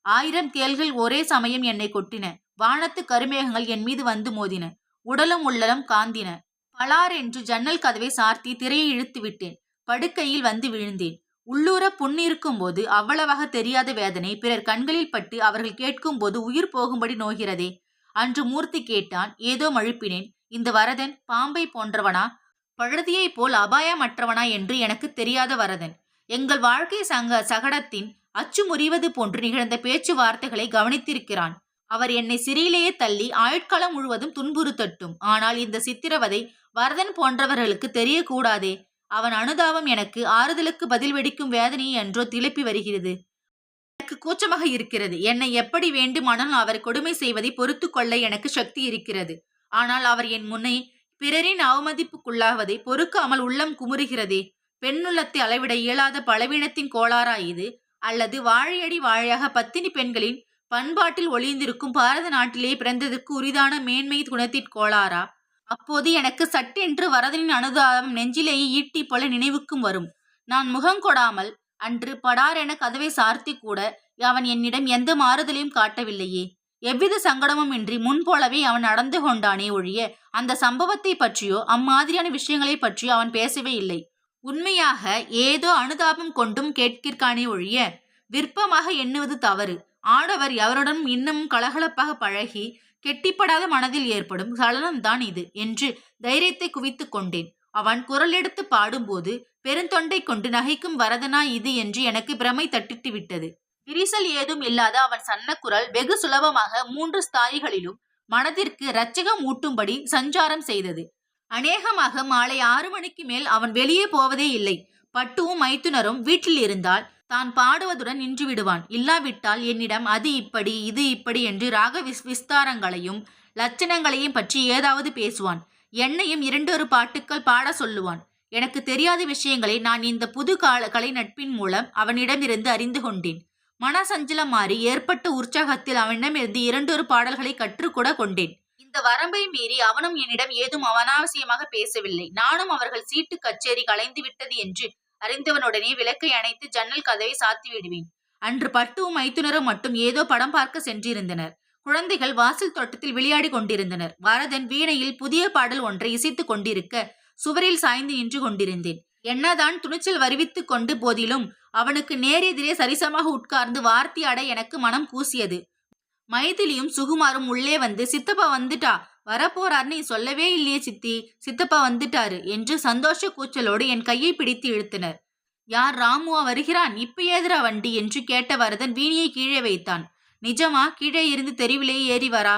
1000 தேள்கள் ஒரே சமயம் என்னை கொட்டின. வானத்து கருமேகங்கள் என் மீது வந்து மோதின. உடலும் உள்ளலும் காந்தின. பலார் என்று ஜன்னல் கதவை சார்த்தி திரையை இழுத்து விட்டேன். படுக்கையில் வந்து விழுந்தேன். உள்ளூர புண்ணிருக்கும் போது அவ்வளவாக தெரியாத வேதனை பிறர் கண்களில் பட்டு அவர்கள் கேட்கும் போது உயிர் போகும்படி நோகிறதே. அன்று மூர்த்தி கேட்டான். ஏதோ மழுப்பினேன். இந்த வரதன் பாம்பை போன்றவனா, பழுதியை போல் அபாயமற்றவனா என்று எனக்கு தெரியாத வரதன் எங்கள் வாழ்க்கை சகடத்தின் அச்சு முறிவது போன்று நிகழ்ந்த பேச்சுவார்த்தைகளை கவனித்திருக்கிறான். அவர் என்னை சிறையிலேயே தள்ளி ஆயுட்காலம் முழுவதும் துன்புறுத்தட்டும். ஆனால் இந்த சித்திரவதை வரதன் போன்றவர்களுக்கு தெரியக்கூடாதே. அவன் அனுதாபம் எனக்கு ஆறுதலுக்கு பதில் வெடிக்கும் வேதனையை என்றோ திளப்பி வருகிறது. எனக்கு கூச்சமாக இருக்கிறது. என்னை எப்படி வேண்டுமானாலும் அவர் கொடுமை செய்வதை பொறுத்து கொள்ள எனக்கு சக்தி இருக்கிறது. ஆனால் அவர் என் முன்னே பிறரின் அவமதிப்புக்குள்ளாவதை பொறுக்காமல் உள்ளம் குமுறுகிறதே. பெண்ணுள்ளத்தை அளவிட இயலாத பலவீனத்தின் கோளாறா இது? அல்லது வாழையடி வாழையாக பத்தினி பெண்களின் பண்பாட்டில் ஒளிந்திருக்கும் பாரத நாட்டிலே பிறந்ததற்கு உரிதான மேன்மை குணத்தின் கோளாறா? அப்போது எனக்கு சட்டென்று வரதனின் அனுதாபம் நெஞ்சிலேயே ஈட்டி போல நினைவுக்கும் வரும். நான் முகங்கொடாமல் அன்று படாரென கதவை சார்த்தி கூட அவன் என்னிடம் எந்த மாறுதலையும் காட்டவில்லையே. எவ்வித சங்கடமும் இன்றி முன்போலவே அவன் நடந்து கொண்டானே ஒழிய அந்த சம்பவத்தை பற்றியோ அம்மாதிரியான விஷயங்களை பற்றியோ அவன் பேசவே இல்லை. உண்மையாக ஏதோ அனுதாபம் கொண்டும் கேட்கிற்கானே ஒழிய விருப்பமாக எண்ணுவது தவறு. ஆடவர் எவருடனும் இன்னமும் கலகலப்பாக பழகி கெட்டிப்படாத மனதில் ஏற்படும் சலனம்தான் இது என்று தைரியத்தை குவித்துக் கொண்டேன். அவன் குரல் எடுத்து பாடும்போது பெருந்தொண்டை கொண்டு நகைக்கும் வரதனா இது என்று எனக்கு பிரமை தட்டிட்டு விட்டது. விரிசல் ஏதும் இல்லாத அவன் சன்ன குரல் வெகு சுலபமாக 3 ஸ்தாயிகளிலும் மனதிற்கு இரட்சகம் ஊட்டும்படி சஞ்சாரம் செய்தது. அநேகமாக மாலை 6 மணிக்கு மேல் அவன் வெளியே போவதே இல்லை. பட்டுவும் மைத்துனரும் வீட்டில் இருந்தால் தான் பாடுவதுடன் நின்று விடுவான். இல்லாவிட்டால் என்னிடம் அது இப்படி இது இப்படி என்று ராக விஸ்தாரங்களையும் லட்சணங்களையும் பற்றி ஏதாவது பேசுவான். என்னையும் 2 பாட்டுக்கள் பாட சொல்லுவான். எனக்கு தெரியாத விஷயங்களை நான் இந்த புது கலை நட்பின் மூலம் அவனிடமிருந்து அறிந்து கொண்டேன். மனசஞ்சலம் மாறி ஏற்பட்ட உற்சாகத்தில் அவனிடமிருந்து 2 பாடல்களை கற்றுக்கூட கொண்டேன். இந்த வரம்பை மீறி அவனும் என்னிடம் ஏதும் அனாவசியமாக பேசவில்லை. நானும் அவர்கள் சீட்டு கச்சேரி கலைந்து விட்டது என்று அறிந்தவனுடனே விளக்கை அணைத்து ஜன்னல் கதவை சாத்தி விடுவேன். அன்று பட்டுவும் மைத்துனரும் மட்டும் ஏதோ படம் பார்க்க சென்றிருந்தனர். குழந்தைகள் வாசல் தோட்டத்தில் விளையாடி கொண்டிருந்தனர். வரதன் வீணையில் புதிய பாடல் ஒன்றை இசைத்துக் கொண்டிருக்க சுவரில் சாய்ந்து நின்று கொண்டிருந்தேன். என்னதான் துணிச்சல் வருவித்துக் கொண்டு போதிலும் அவனுக்கு நேரெதிரே சரிசமாக உட்கார்ந்து வார்த்தையாட எனக்கு மனம் கூசியது. மைதிலியும் சுகுமாரும் உள்ளே வந்து, சித்தப்பா வந்துட்டா, வரப்போறார்னு நீ சொல்லவே இல்லையே சித்தி, சித்தப்பா வந்துட்டாரு என்று சந்தோஷ கூச்சலோடு என் கையை பிடித்து இழுத்தனர். யார், ராமுவா வருகிறான்? இப்ப ஏதுரா வண்டி என்று கேட்ட வரதன் வீணியை கீழே வைத்தான். நிஜமா? கீழே இருந்து தெருவிலேயே ஏறி வரா?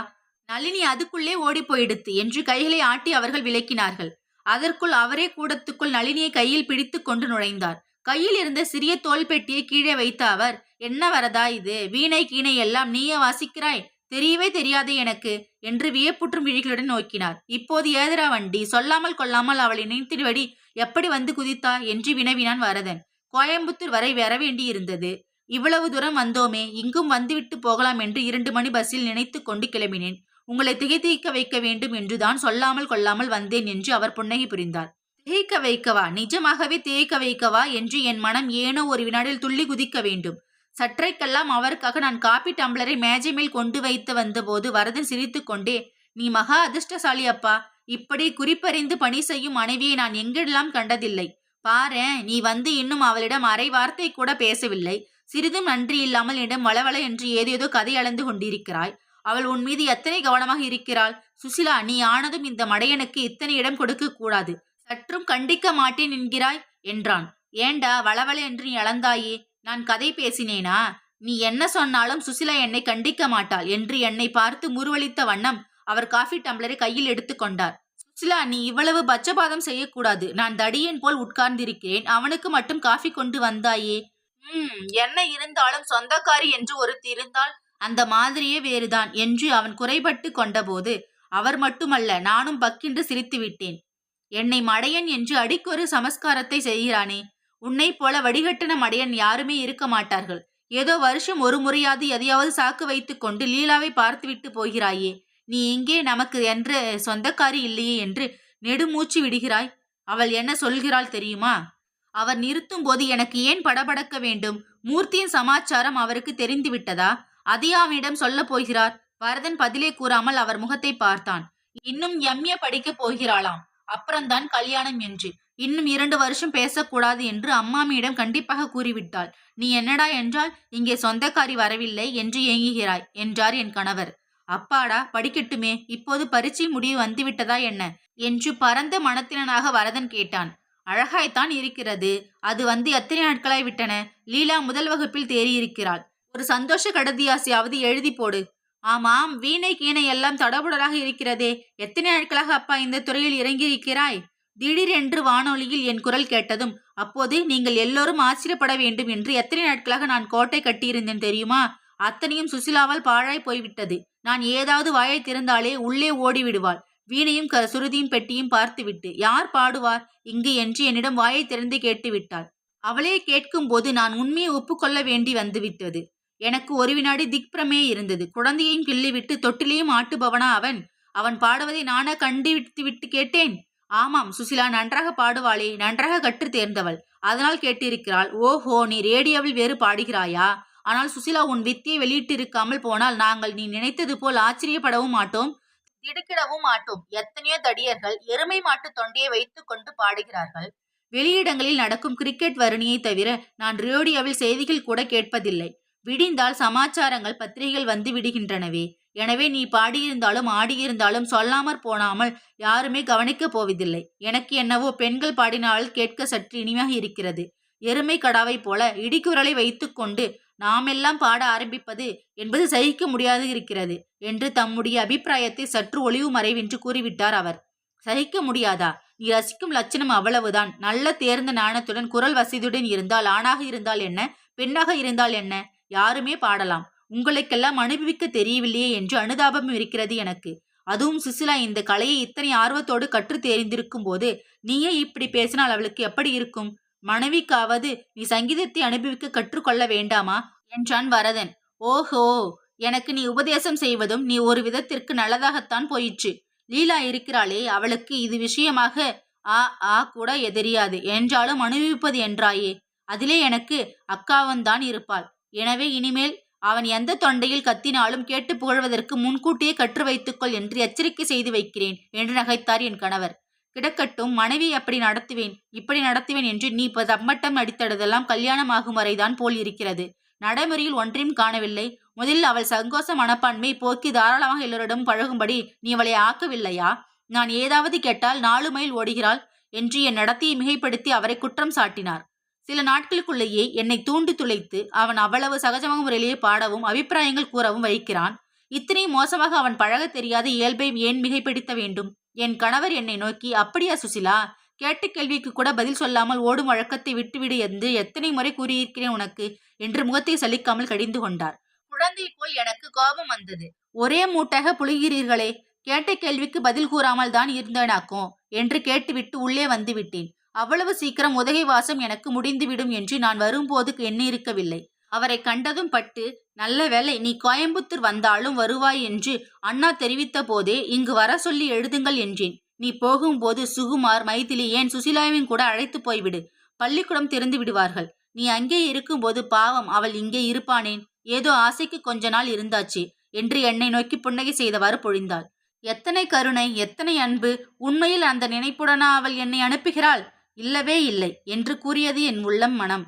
நளினி அதுக்குள்ளே ஓடி போயிடுத்து என்று கைகளை ஆட்டி அவர்கள் விளக்கினார்கள். அதற்குள் அவரே கூடத்துக்குள் நளினியை கையில் பிடித்து கொண்டு நுழைந்தார். கையில் இருந்த சிறிய தோல் பெட்டியை கீழே வைத்த அவர், என்ன வரதா இது? வீணை கீணை எல்லாம் நீயே வாசிக்கிறாய்? தெரியவே தெரியாதே எனக்கு என்று வியப்புற்றும் விழிகளுடன் நோக்கினார். இப்போது ஏதரா வண்டி? சொல்லாமல் கொள்ளாமல் அவளை நினைத்திடுவடி எப்படி வந்து குதித்தா என்று வினவினான் வரதன். கோயம்புத்தூர் வரை வர வேண்டியிருந்தது. இவ்வளவு தூரம் வந்தோமே, இங்கும் வந்துவிட்டு போகலாம் என்று 2 மணி பஸ்ஸில் நினைத்து கொண்டு கிளம்பினேன். உங்களை திகைத்திக்க வைக்க வேண்டும் என்றுதான் சொல்லாமல் கொள்ளாமல் வந்தேன் என்று அவர் புன்னகை புரிந்தார். திகைக்க வைக்கவா? நிஜமாகவே திகைக்க வைக்கவா என்று என் மனம் ஏனோ ஒரு வினாடியில் துள்ளி குதிக்க வேண்டும். சற்றைக்கெல்லாம் அவருக்காக நான் காபி டம்ளரை மேஜை மேல் கொண்டு வைத்து வந்தபோது வரதன் சிரித்து கொண்டே, நீ மகா அதிர்ஷ்டசாலி அப்பா, இப்படி குறிப்பறிந்து பணி செய்யும் மனைவியை நான் எங்கெல்லாம் கண்டதில்லை. பாரேன், நீ வந்து இன்னும் அவளிடம் அரை வார்த்தை கூட பேசவில்லை. சிறிதும் நன்றி இல்லாமல் என்னிடம் வளவள என்று ஏதேதோ கதை அளந்து கொண்டிருக்கிறாய். அவள் உன் மீது எத்தனை கவனமாக இருக்கிறாள். சுசிலா, நீ ஆனதும் இந்த மடையனுக்கு இத்தனை இடம் கொடுக்க கூடாது. சற்றும் கண்டிக்க மாட்டேன் என்கிறாய் என்றான். ஏண்டா வளவள என்று நீ அளந்தாயே? நான் கதை பேசினேனா? நீ என்ன சொன்னாலும் சுசிலா என்னை கண்டிக்க மாட்டாள் என்று என்னை பார்த்து முறுவலித்த வண்ணம் அவர் காஃபி டம்ளரை கையில் எடுத்துக்கொண்டார். சுசிலா, நீ இவ்வளவு பச்சபாதம் செய்யக்கூடாது. நான் தடியேன் போல் உட்கார்ந்திருக்கிறேன், அவனுக்கு மட்டும் காஃபி கொண்டு வந்தாயே. என்ன இருந்தாலும் சொந்தக்காரி என்று ஒருத்தி இருந்தால் அந்த மாதிரியே வேறுதான் என்று அவன் குறைபட்டு கொண்டபோது அவர் மட்டுமல்ல, நானும் பக்கென்று சிரித்து விட்டேன். என்னை மடையன் என்று அடிக்கொரு சமஸ்காரத்தை செய்கிறானே. உன்னை போல வடிகட்டின மடையன் யாருமே இருக்க மாட்டார்கள். ஏதோ வருஷம் ஒரு முறையாவது எதையாவது சாக்கு வைத்துக் கொண்டு லீலாவை பார்த்துவிட்டு போகிறாயே. நீ இங்கே நமக்கு என்ற சொந்தக்காரி இல்லையே என்று நெடுமூச்சு விடுகிறாய். அவள் என்ன சொல்கிறாள் தெரியுமா? அவர் நிறுத்தும் போது எனக்கு ஏன் படபடக்க வேண்டும்? மூர்த்தியின் சமாச்சாரம் அவருக்கு தெரிந்து விட்டதா? அதை அவனிடம் சொல்ல போகிறார். வரதன் பதிலே கூறாமல் அவர் முகத்தை பார்த்தான். இன்னும் எம்ஏ படிக்க போகிறாளாம், அப்புறம்தான் கல்யாணம் என்று. இன்னும் 2 வருஷம் பேசக்கூடாது என்று அம்மாமியிடம் கண்டிப்பாக கூறிவிட்டாள். நீ என்னடா என்றால் இங்கே சொந்தக்காரி வரவில்லை என்று ஏங்குகிறாய் என்றார் என் கணவர். அப்பாடா, படிக்கட்டுமே, இப்போது பரீட்சை முடிவு வந்துவிட்டதா என்ன என்று பரந்த மனத்தினனாக வரதன் கேட்டான். அழகாய்த்தான் இருக்கிறது. அது வந்து எத்தனை நாட்களாய் விட்டன? லீலா முதல் வகுப்பில் தேறியிருக்கிறாள். ஒரு சந்தோஷ கடதியாசியாவது எழுதி போடு. ஆமாம், வீணை கீணை எல்லாம் தடபுடலாக இருக்கிறதே. எத்தனை நாட்களாக அப்பா இந்த துறையில் இறங்கியிருக்கிறாய்? திடீரென்று வானொலியில் என் குரல் கேட்டதும் அப்போது நீங்கள் எல்லோரும் ஆச்சரியப்பட வேண்டும் என்று எத்தனை நாட்களாக நான் கோட்டை கட்டியிருந்தேன் தெரியுமா? அத்தனையும் சுசிலாவால் பாழாய் போய்விட்டது. நான் ஏதாவது வாயை திறந்தாலே உள்ளே ஓடிவிடுவாள். வீணையும் சுருதியும் பெட்டியும் பார்த்துவிட்டு, யார் பாடுவார் இங்கு என்று என்னிடம் வாயை திறந்து கேட்டுவிட்டாள். அவளே கேட்கும் போது நான் உண்மையை ஒப்புக்கொள்ள வேண்டி வந்துவிட்டது. எனக்கு ஒரு வினாடி திக்பிரமே இருந்தது. குழந்தையையும் கிள்ளிவிட்டு தொட்டிலையும் ஆட்டுபவனா அவன்? அவன் பாடுவதை நானா கண்டித்து விட்டு கேட்டேன்? ஆமாம், சுசிலா நன்றாக பாடுவாளே, நன்றாக கற்று தேர்ந்தவள், அதனால் கேட்டிருக்கிறாள். ஓஹோ, நீ ரேடியோவில் வேறு பாடுகிறாயா? ஆனால் சுசிலா, உன் வித்தியை வெளியிட்டிருக்காமல் போனால் நாங்கள் நீ நினைத்தது போல் ஆச்சரியப்படவும் மாட்டோம், திடுக்கிடவும் மாட்டோம். எத்தனையோ தடியர்கள் எருமை மாட்டு தொண்டையை வைத்துக் கொண்டு பாடுகிறார்கள். வெளியிடங்களில் நடக்கும் கிரிக்கெட் வருணியை தவிர நான் ரேடியோவில் செய்திகள் கூட கேட்பதில்லை. விடிந்தால் சமாச்சாரங்கள் பத்திரிகைகள் வந்து விடுகின்றனவே. எனவே நீ பாடியிருந்தாலும் ஆடியிருந்தாலும் சொல்லாமற் போனாமல் யாருமே கவனிக்கப் போவதில்லை. எனக்கு என்னவோ பெண்கள் பாடினால் கேட்க சற்று இனிமையாக இருக்கிறது. எருமை கடாவைப் போல இடிக்குரலை வைத்துக்கொண்டு நாமெல்லாம் பாட ஆரம்பிப்பது என்பது சகிக்க முடியாது இருக்கிறது என்று தம்முடைய அபிப்பிராயத்தை சற்று ஒளிவு மறைவின்றி கூறிவிட்டார் அவர். சகிக்க முடியாதா? நீ ரசிக்கும் லட்சணம் அவ்வளவுதான். நல்ல தேர்ந்த நாணத்துடன் குரல் வசதியுடன் இருந்தால், ஆணாக இருந்தால் என்ன, பெண்ணாக இருந்தால் என்ன, யாருமே பாடலாம். உங்களுக்கெல்லாம் அனுபவிக்க தெரியவில்லையே என்று அனுதாபம் இருக்கிறது எனக்கு. அதுவும் சுசிலா இந்த கலையை இத்தனை ஆர்வத்தோடு கற்று தெரிந்திருக்கும் போது நீயே இப்படி பேசினால் அவளுக்கு எப்படி இருக்கும்? மனைவிக்காவது நீ சங்கீதத்தை அனுபவிக்க கற்றுக்கொள்ள வேண்டாமா என்றான் வரதன். ஓஹோ, எனக்கு நீ உபதேசம் செய்வதும் நீ ஒரு விதத்திற்கு நல்லதாகத்தான் போயிற்று. லீலா இருக்கிறாளே, அவளுக்கு இது விஷயமாக ஆ ஆ கூட தெரியாது. என்றாலும் அனுபவிப்பது என்றாயே, அதிலே எனக்கு அக்காவன்தான் இருப்பாள். எனவே இனிமேல் அவன் எந்த தொண்டையில் கத்தினாலும் கேட்டு புகழ்வதற்கு முன்கூட்டியே கற்று வைத்துக்கொள் என்று எச்சரிக்கை செய்து வைக்கிறேன் என்று நகைத்தார் என் கணவர். கிடக்கட்டும், மனைவி அப்படி நடத்துவேன் இப்படி நடத்துவேன் என்று நீ இப்போ தம்மட்டம் அடித்தடுதெல்லாம் கல்யாணமாகும் வரைதான் போல் இருக்கிறது. நடைமுறையில் ஒன்றையும் காணவில்லை. முதலில் அவள் சங்கோச மனப்பான்மை போக்கி தாராளமாக எல்லோரிடம் பழகும்படி நீ அவளை ஆக்கவில்லையா? நான் ஏதாவது கேட்டால் 4 மைல் ஓடுகிறாள் என்று என் நடத்தையை மிகைப்படுத்தி அவரை குற்றம் சாட்டினார். சில நாட்களுக்குள்ளேயே என்னை தூண்டி துளைத்து அவன் அவ்வளவு சகஜமாக முறையிலேயே பாடவும் அபிப்பிராயங்கள் கூறவும் வைக்கிறான். இத்தனை மோசமாக அவன் பழக தெரியாத இயல்பை ஏன் மிகைப்படுத்த வேண்டும்? என் கணவர் என்னை நோக்கி, அப்படியா சுசிலா, கேட்ட கேள்விக்கு கூட பதில் சொல்லாமல் ஓடும் வழக்கத்தை விட்டுவிடு என்று எத்தனை முறை கூறியிருக்கிறேன் உனக்கு என்று முகத்தை சலிக்காமல் கடிந்து கொண்டார். குழந்தை போல் எனக்கு கோபம் வந்தது. ஒரே மூட்டாக புழுகிறீர்களே, கேட்ட கேள்விக்கு பதில் கூறாமல் தான் இருந்தேனாக்கும் என்று கேட்டுவிட்டு உள்ளே வந்து விட்டேன். அவ்வளவு சீக்கிரம் உதகை வாசம் எனக்கு முடிந்துவிடும் என்று நான் வரும்போது எண்ணியிருக்கவில்லை. அவரை கண்டதும் பட்டு, நல்ல வேளை நீ கோயம்புத்தூர் வந்தாலும் வருவாய் என்று அண்ணா தெரிவித்த போதே இங்கு வர சொல்லி எழுதுங்கள் என்றேன். நீ போகும்போது சுகுமார், மைதிலி, ஏன் சுசிலாவின் கூட அழைத்து போய்விடு. பள்ளிக்கூடம் திறந்து விடுவார்கள். நீ அங்கே இருக்கும்போது பாவம் அவள் இங்கே இருப்பானேன். ஏதோ ஆசைக்கு கொஞ்ச நாள் இருந்தாச்சு என்று என்னை நோக்கி புன்னகை செய்தவாறு பொழிந்தாள். எத்தனை கருணை, எத்தனை அன்பு! உண்மையில் அந்த நினைப்புடனா அவள் என்னை அனுப்புகிறாள்? இல்லவே இல்லை என்று கூறியது என் உள்ளம் மனம்.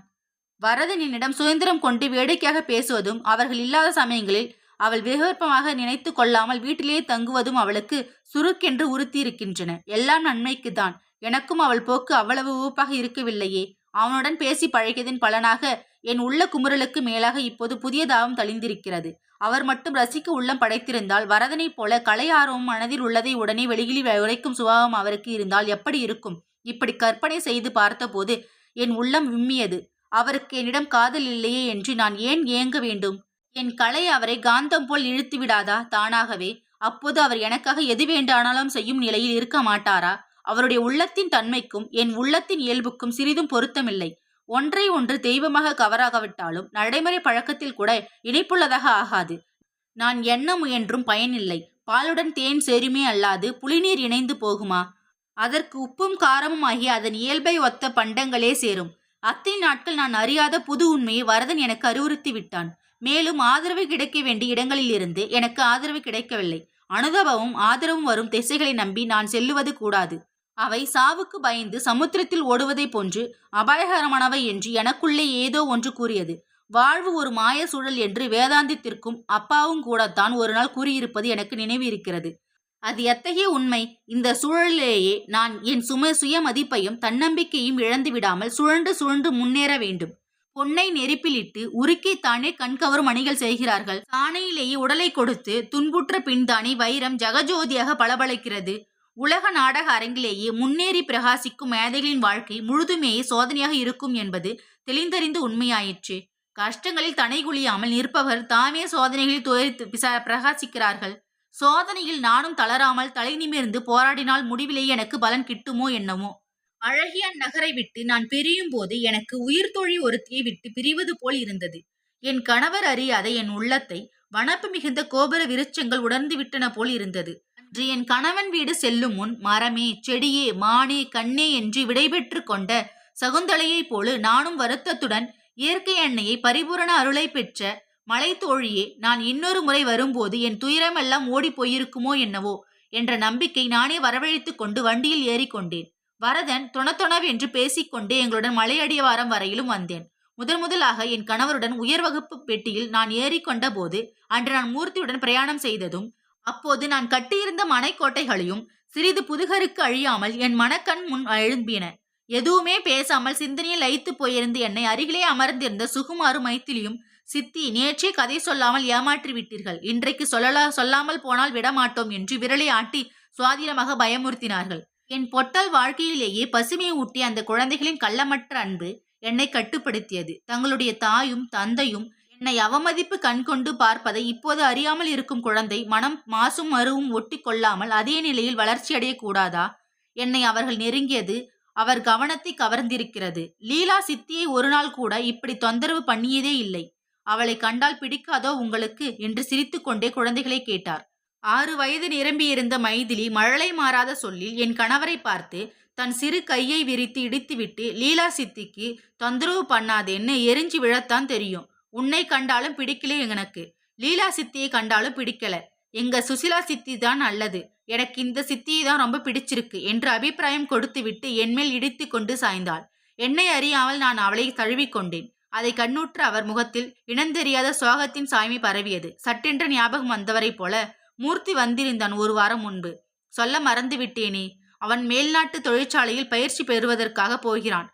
வரதனிடம் சுதந்திரம் கொண்டு வேடிக்கையாக பேசுவதும், அவர்கள் இல்லாத சமயங்களில் அவள் விகற்பமாக நினைத்து கொள்ளாமல் வீட்டிலேயே தங்குவதும் அவளுக்கு சுருக்கென்று உறுத்தியிருக்கின்றன. எல்லாம் நன்மைக்குத்தான். எனக்கும் அவள் போக்கு அவ்வளவு ஊப்பாக இருக்கவில்லையே. அவனுடன் பேசி பழகியதன் பலனாக என் உள்ள குமுறலுக்கு மேலாக இப்போது புதிய தாபம் தளிந்திருக்கிறது. அவர் மட்டும் ரசிக்க உள்ளம் படைத்திருந்தால், வரதனைப் போல கலை ஆர்வம் மனதில் உள்ளதை உடனே வெளியில் உரைக்கும் சுபாவம் அவருக்கு இருந்தால் எப்படி இருக்கும்? இப்படி கற்பனை செய்து பார்த்தபோது என் உள்ளம் விம்மியது. அவருக்கு என்னிடம் காதல் இல்லையே என்று நான் ஏன் ஏங்க வேண்டும்? என் கலை அவரை காந்தம் போல் இழுத்து விடாதா தானாகவே? அப்போது அவர் எனக்காக எது வேண்டானாலும் செய்யும் நிலையில் இருக்க மாட்டாரா? அவருடைய உள்ளத்தின் தன்மைக்கும் என் உள்ளத்தின் இயல்புக்கும் சிறிதும் பொருத்தமில்லை. ஒன்றை ஒன்று தெய்வமாக கவராகவிட்டாலும் நடைமுறை பழக்கத்தில் கூட இணைப்புள்ளதாக ஆகாது. நான் எண்ண முயன்றும் பயனில்லை. பாலுடன் தேன் சேருமே அல்லாது புளிநீர் இணைந்து போகுமா? அதற்கு உப்பும் காரமும் ஆகிய அதன் இயல்பை ஒத்த பண்டங்களே சேரும். அத்தனை நாட்கள் நான் அறியாத புது உண்மையை வரதன் எனக்கு அறிவுறுத்தி விட்டான். மேலும் ஆதரவு கிடைக்க வேண்டிய இடங்களிலிருந்து எனக்கு ஆதரவு கிடைக்கவில்லை. அனுதாபமும் ஆதரவும் வரும் திசைகளை நம்பி நான் செல்லுவது கூடாது. அவை சாவுக்கு பயந்து சமுத்திரத்தில் ஓடுவதை போன்று அபாயகரமானவை என்று எனக்குள்ளே ஏதோ ஒன்று கூறியது. வாழ்வு ஒரு மாய சூழல் என்று வேதாந்தித்திற்கும் அப்பாவும் கூடத்தான் ஒரு நாள் கூறியிருப்பது எனக்கு நினைவு இருக்கிறது. அது எத்தகைய உண்மை? இந்த சூழலிலேயே நான் என் சுய மதிப்பையும் தன்னம்பிக்கையும் இழந்து விடாமல் சுழன்று சுழன்று முன்னேற வேண்டும். பொன்னை நெருப்பிலிட்டு உருக்கி தானே கண்கவரும் அணிகள் செய்கிறார்கள். தானையிலேயே உடலை கொடுத்து துன்புற்ற பின்தானே வைரம் ஜகஜோதியாக பளபளைக்கிறது. உலக நாடக அரங்கிலேயே முன்னேறி பிரகாசிக்கும் மேதைகளின் வாழ்க்கை முழுதுமேயே சோதனையாக இருக்கும் என்பது தெளிந்தறிந்து உண்மையாயிற்று. கஷ்டங்களில் தனைகுழியாமல் நிற்பவர் தாமே சோதனைகளில் துயரித்து பிரகாசிக்கிறார்கள். சோதனையில் நானும் தளராமல் தலை நிமிர்ந்து போராடினால் முடிவிலேயே எனக்கு பலன் கிட்டுமோ என்னமோ. அழகிய நகரை விட்டு நான் பிரியும் போது எனக்கு உயிர் தோழி ஒருத்தியை விட்டு பிரிவது போல் இருந்தது. என் கணவர் அறியாத என் உள்ளத்தை வனப்பு மிகுந்த கோபுர விருட்சங்கள் உணர்ந்து விட்டன போல் இருந்தது. இன்று என் கணவன் வீடு செல்லும் முன் மரமே, செடியே, மானே, கண்ணே என்று விடைபெற்று கொண்ட சகுந்தலையைப் போல நானும் வருத்தத்துடன் இயற்கை அன்னையை பரிபூரண அருளை பெற்ற மலை தோழியே, நான் இன்னொரு முறை வரும்போது என் துயரமெல்லாம் ஓடி போயிருக்குமோ என்னவோ என்ற நம்பிக்கை நானே வரவழைத்துக் கொண்டு வண்டியில் ஏறிக்கொண்டேன். வரதன் தொணதொணவென்று பேசிக்கொண்டே எங்களுடன் மலையடிவாரம் வரையிலும் வந்தேன். முதலாக என் கணவருடன் உயர் வகுப்பு பெட்டியில் நான் ஏறிக்கொண்ட போது அன்று நான் மூர்த்தியுடன் பிரயாணம் செய்ததும், அப்போது நான் கட்டியிருந்த மனைக்கோட்டைகளையும் சிறிது புதுகருக்கு அழியாமல் என் மனக்கண் முன் எழும்பின. எதுவுமே பேசாமல் சிந்தனையில் லயித்து போயிருந்து என்னை அருகிலே அமர்ந்திருந்த சுகுமாரும் மைத்திலியும், சித்தி, நேற்றே கதை சொல்லாமல் ஏமாற்றி விட்டீர்கள், இன்றைக்கு சொல்லாமல் போனால் விடமாட்டோம் என்று விரலை ஆட்டி சுவாதீனமாக பயமுறுத்தினார்கள். என் பொட்டல் வாழ்க்கையிலேயே பசுமையை ஊட்டிய அந்த குழந்தைகளின் கள்ளமற்ற அன்பு என்னை கட்டுப்படுத்தியது. தங்களுடைய தாயும் தந்தையும் என்னை அவமதிப்பு கண்கொண்டு பார்ப்பதை இப்போது அறியாமல் இருக்கும் குழந்தை மனம் மாசும் மருவும் ஒட்டி கொள்ளாமல் அதே நிலையில் வளர்ச்சியடைய கூடாதா? என்னை அவர்கள் நெருங்கியது அவர் கவனத்தை கவர்ந்திருக்கிறது. லீலா சித்தியை ஒரு நாள் கூட இப்படி தொந்தரவு பண்ணியதே இல்லை. அவளை கண்டால் பிடிக்காதோ உங்களுக்கு என்று சிரித்துக்கொண்டே குழந்தைகளை கேட்டார். 6 வயது நிரம்பியிருந்த மைதிலி மழலை மாறாத சொல்லில் என் கணவரை பார்த்து தன் சிறு கையை விரித்து இடித்துவிட்டு, லீலா சித்திக்கு தொந்தரவு பண்ணாதேன்னு எரிஞ்சு விழத்தான் தெரியும். உன்னை கண்டாலும் பிடிக்கல எனக்கு, லீலா சித்தியை கண்டாலும் பிடிக்கல, எங்க சுசிலா சித்தி தான் நல்லது, எனக்கு இந்த சித்தியை தான் ரொம்ப பிடிச்சிருக்கு என்று அபிப்பிராயம் கொடுத்துவிட்டு என்மேல் இடித்து கொண்டு சாய்ந்தாள். என்னை அறியாமல் நான் அவளை தழுவிக்கொண்டேன். அதை கண்ணுற்ற அவர் முகத்தில் இனந்தெரியாத சோகத்தின் சாய்மை பரவியது. சட்டென்ற ஞாபகம் வந்தவரை போல, மூர்த்தி வந்திருந்தான் 1 வாரம் முன்பு. சொல்ல மறந்து விட்டேனே, அவன் மேல்நாட்டு தொழிற்சாலையில் பயிற்சி பெறுவதற்காக போகிறான்.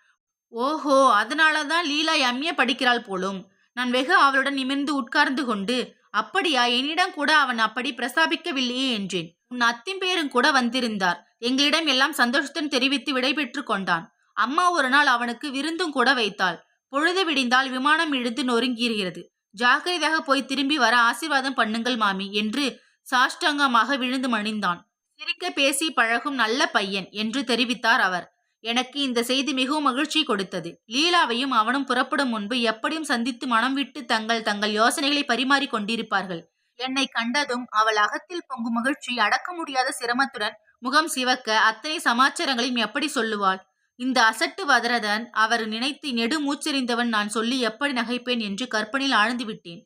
ஓஹோ, அதனாலதான் லீலா எம்ஏ படிக்கிறாள் போலும். நான் வெகு அவளுடன் நிமிர்ந்து உட்கார்ந்து கொண்டு, அப்படியா, என்னிடம் கூட அவன் அப்படி பிரஸ்தாபிக்கவில்லையே என்றேன். உன் அத்தின் பேரும் கூட வந்திருந்தார். எங்களிடம் எல்லாம் சந்தோஷத்துடன் தெரிவித்து விடை பெற்று கொண்டான். அம்மா ஒரு நாள் அவனுக்கு விருந்தும் கூட வைத்தாள். பொழுது விடிந்தால் விமானம் இழுந்து நொறுங்கியிருக்கிறது. ஜாக்கிரதையாக போய் திரும்பி வர ஆசீர்வாதம் பண்ணுங்கள் மாமி என்று சாஷ்டாங்கமாக விழுந்து மணிந்தான். சிரிக்க பேசி பழகும் நல்ல பையன் என்று தெரிவித்தார் அவர். எனக்கு இந்த செய்தி மிகவும் மகிழ்ச்சி கொடுத்தது. லீலாவையும் அவனும் புறப்படும் முன்பு எப்படியும் சந்தித்து மனம் விட்டு தங்கள் யோசனைகளை பரிமாறி கொண்டிருப்பார்கள். என்னை கண்டதும் அவள் அகத்தில் பொங்கும் மகிழ்ச்சி அடக்க முடியாத சிரமத்துடன் முகம் சிவக்க அத்தனை சமாச்சாரங்களையும் எப்படி சொல்லுவாள்? இந்த அசட்டு வதரதன் அவர் நினைத்து நெடு மூச்செறிந்தவன் நான் சொல்லி எப்படி நகைப்பேன் என்று கற்பனையில் ஆழ்ந்து விட்டேன்.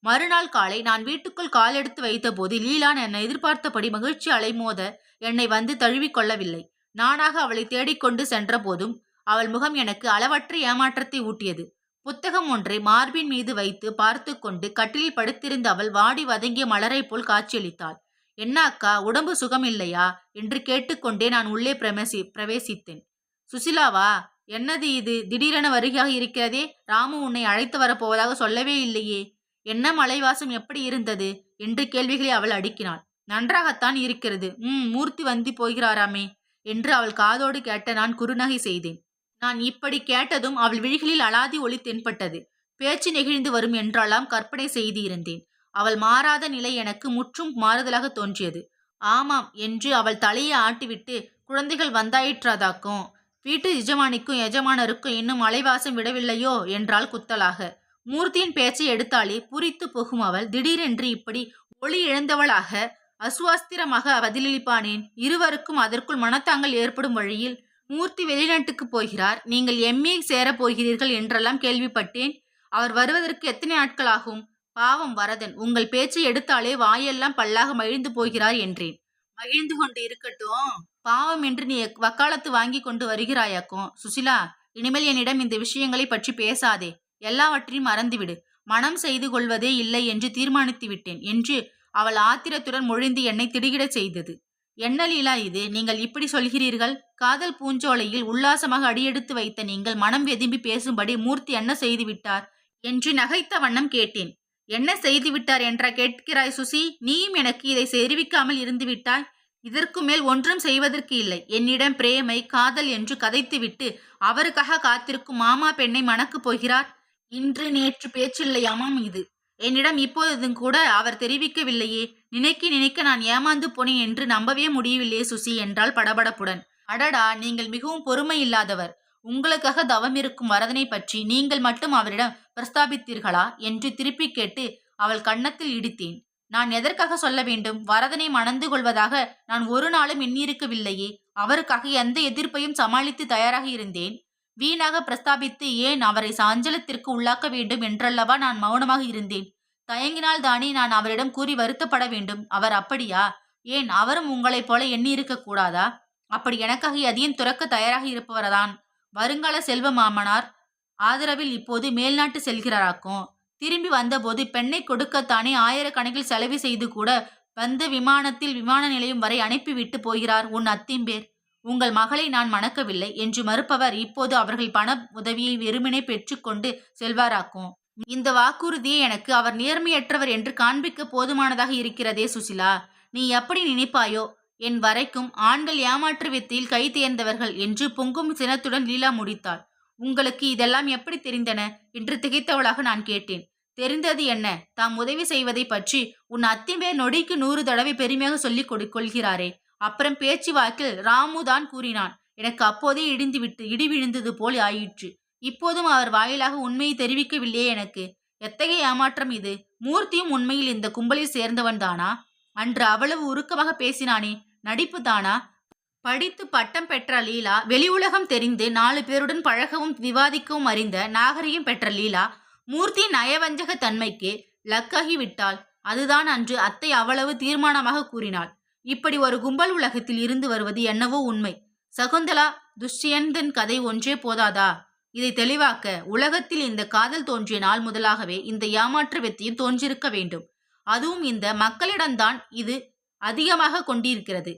மறுநாள் காலை நான் வீட்டுக்குள் கால் எடுத்து வைத்த போது லீலான் என்னை எதிர்பார்த்தபடி மகிழ்ச்சி அலைமோத என்னை வந்து தழுவி கொள்ளவில்லை. நானாக அவளை தேடிக்கொண்டு சென்ற போதும் அவள் முகம் எனக்கு அளவற்ற ஏமாற்றத்தை ஊட்டியது. புத்தகம் ஒன்றை மார்பின் மீது வைத்து பார்த்து கொண்டு கட்டிலில் படுத்திருந்த அவள் வாடி வதங்கிய மலரை போல் காட்சியளித்தாள். என்ன அக்கா, உடம்பு சுகமில்லையா என்று கேட்டுக்கொண்டே நான் உள்ளே பிரவேசித்தேன். சுசிலாவா? என்னது இது, திடீரென வருகையாக இருக்கிறதே? ராமு உன்னை அழைத்து வரப்போவதாக சொல்லவே இல்லையே. என்ன மலைவாசம் எப்படி இருந்தது என்று கேள்விகளை அவள் அடுக்கினாள். நன்றாகத்தான் இருக்கிறது. மூர்த்தி வந்து போகிறாராமே என்று அவள் காதோடு கேட்ட நான் குறுநகை செய்தேன். நான் இப்படி கேட்டதும் அவள் விழிகளில் அலாதி ஒளி தென்பட்டது. பேச்சு நெகிழ்ந்து வரும் என்றெல்லாம் கற்பனை செய்திருந்தேன். அவள் மாறாத நிலை எனக்கு முற்றும் மாறுதலாக தோன்றியது. ஆமாம் என்று அவள் தலையை ஆட்டிவிட்டு, குழந்தைகள் வந்தாயிற்றாதாக்கும், வீட்டு எஜமானிக்கும் எஜமானருக்கும் இன்னும் மலைவாசம் விடவில்லையோ என்றாள் குத்தலாக. மூர்த்தியின் பேச்சை எடுத்தாலே பூரித்து போகும் அவள் திடீரென்று இப்படி ஒளி இழந்தவளாக அசுவாஸ்திரமாக பதிலளிப்பானேன்? இருவருக்கும் அதற்குள் மனத்தாங்கள் ஏற்படும் வழியில், மூர்த்தி வெளிநாட்டுக்கு போகிறார், நீங்கள் எம்ஏ சேரப் போகிறீர்கள் என்றெல்லாம் கேள்விப்பட்டேன். அவர் வருவதற்கு எத்தனை நாட்கள் ஆகும்? பாவம் வரதன், உங்கள் பேச்சை எடுத்தாலே வாயெல்லாம் பல்லாக மகிழ்ந்து போகிறார் என்றேன். மகிழ்ந்து கொண்டு இருக்கட்டும், பாவம் என்று நீ வக்காலத்து வாங்கி கொண்டு வருகிறாயாக்கும். சுசிலா, இனிமேல் என்னிடம் இந்த விஷயங்களை பற்றி பேசாதே. எல்லாவற்றையும் மறந்துவிடு. மனம் செய்து கொள்வதே இல்லை என்று தீர்மானித்து விட்டேன் என்று அவள் ஆத்திரத்துடன் மொழிந்து என்னை திடுகிட செய்தது. என்ன லீலா இது, நீங்கள் இப்படி சொல்கிறீர்கள்? காதல் பூஞ்சோலையில் உல்லாசமாக அடியெடுத்து வைத்த நீங்கள் மனம் வெதும்பி பேசும்படி மூர்த்தி என்ன செய்து விட்டார் என்று நகைத்த வண்ணம் கேட்டேன். என்ன செய்து விட்டார் என்றா கேட்கிறாய் சுசி? நீயும் எனக்கு இதை தெரிவிக்காமல் இருந்து விட்டாய். இதற்கு மேல் ஒன்றும் செய்வதற்கு இல்லை. என்னிடம் பிரேமை காதல் என்று கதைத்துவிட்டு அவருக்காக காத்திருக்கும் மாமா பெண்ணை மணக்கப் போகிறார். இன்று நேற்று பேச்சில்லையாமாம் இது. என்னிடம் இப்போதும் கூட அவர் தெரிவிக்கவில்லையே. நினைக்க நான் ஏமாந்து போனேன் என்று நம்பவே முடியவில்லையே சுசி என்றால் படபடப்புடன். அடடா, நீங்கள் மிகவும் பொறுமை இல்லாதவர். உங்களுக்காக தவம் இருக்கும் வரதனை பற்றி நீங்கள் மட்டும் அவரிடம் பிரஸ்தாபித்தீர்களா என்று திருப்பி கேட்டு அவள் கன்னத்தில் இடித்தேன். நான் எதற்காக சொல்ல வேண்டும்? வரதனை மணந்து கொள்வதாக நான் ஒரு நாளும் எண்ணியிருக்கவில்லையே. அவருக்காக எந்த எதிர்ப்பையும் சமாளித்து தயாராக இருந்தேன். வீணாக பிரஸ்தாபித்து ஏன் அவரை சஞ்சலத்திற்கு உள்ளாக்க வேண்டும் என்றல்லவா நான் மௌனமாக இருந்தேன். தயங்கினால் தானே நான் அவரிடம் கூறி வருத்தப்பட வேண்டும். அவர் அப்படியா? ஏன் அவரும் உங்களைப் போல எண்ணியிருக்க கூடாதா? அப்படி எனக்காக எதையும் துறக்க தயாராக இருப்பவர்தான். வருங்கால செல்வ மாமனார் ஆதரவில் இப்போது மேல்நாட்டு செல்கிறாராக்கும். திரும்பி வந்தபோது பெண்ணை கொடுக்கத்தானே ஆயிரக்கணக்கில் செலவு செய்து கூட வந்த விமானத்தில் விமான நிலையம் வரை அனுப்பிவிட்டு போகிறார் உன் அத்திம்பேர். உங்கள் மகளை நான் மணக்கவில்லை என்று மறுப்பவர் இப்போது அவர்கள் பண உதவியை வெறுமனே பெற்றுக்கொண்டு செல்வாராக்கும். இந்த வாக்குறுதியை எனக்கு அவர் நேர்மையற்றவர் என்று காண்பிக்க போதுமானதாக இருக்கிறதே சுசிலா. நீ எப்படி நினைப்பாயோ? என் வரைக்கும் ஆண்கள் ஏமாற்று வித்தையில் கை தேர்ந்தவர்கள் என்று பொங்கும் சினத்துடன் லீலா முடித்தாள். உங்களுக்கு இதெல்லாம் எப்படி தெரிந்தன என்று திகைத்தவளாக நான் கேட்டேன். தெரிந்தது என்ன? தாம் உதவி செய்வதை பற்றி உன் அத்திம்பேர் நொடிக்கு 100 தடவை பெருமையாக சொல்லிக் கொள்கிறாரே. அப்புறம் பேச்சு வாக்கில் ராமுதான் கூறினான். எனக்கு அப்போதே இடி விழுந்தது போல் ஆயிற்று. இப்போதும் அவர் வாயிலாக உண்மையை தெரிவிக்கவில்லையே எனக்கு. எத்தகைய ஏமாற்றம் இது? மூர்த்தியும் உண்மையில் இந்த கும்பலில் சேர்ந்தவன் தானா? அன்று அவ்வளவு உருக்கமாக பேசினானே, நடிப்பு தானா? படித்து பட்டம் பெற்ற லீலா, வெளி உலகம் தெரிந்து 4 பேருடன் பழகவும் விவாதிக்கவும் அறிந்த நாகரிகம் பெற்ற லீலா, மூர்த்தியின் நயவஞ்சக தன்மைக்கு லக்காகி விட்டாள். அதுதான் அன்று அத்தை அவ்வளவு தீர்மானமாக கூறினாள். இப்படி ஒரு கும்பல் உலகத்தில் இருந்து வருவது என்னவோ உண்மை. சகுந்தலா துஷ்யந்தன் கதை ஒன்றே போதாதா? இதை தெளிவாக்க உலகத்தில் இந்த காதல் தோன்றிய நாள் முதலாகவே இந்த ஏமாற்று வித்தையும் தோன்றியிருக்க வேண்டும். அதுவும் இந்த மக்களிடம்தான் இது அதிகமாக கொண்டிருக்கிறது.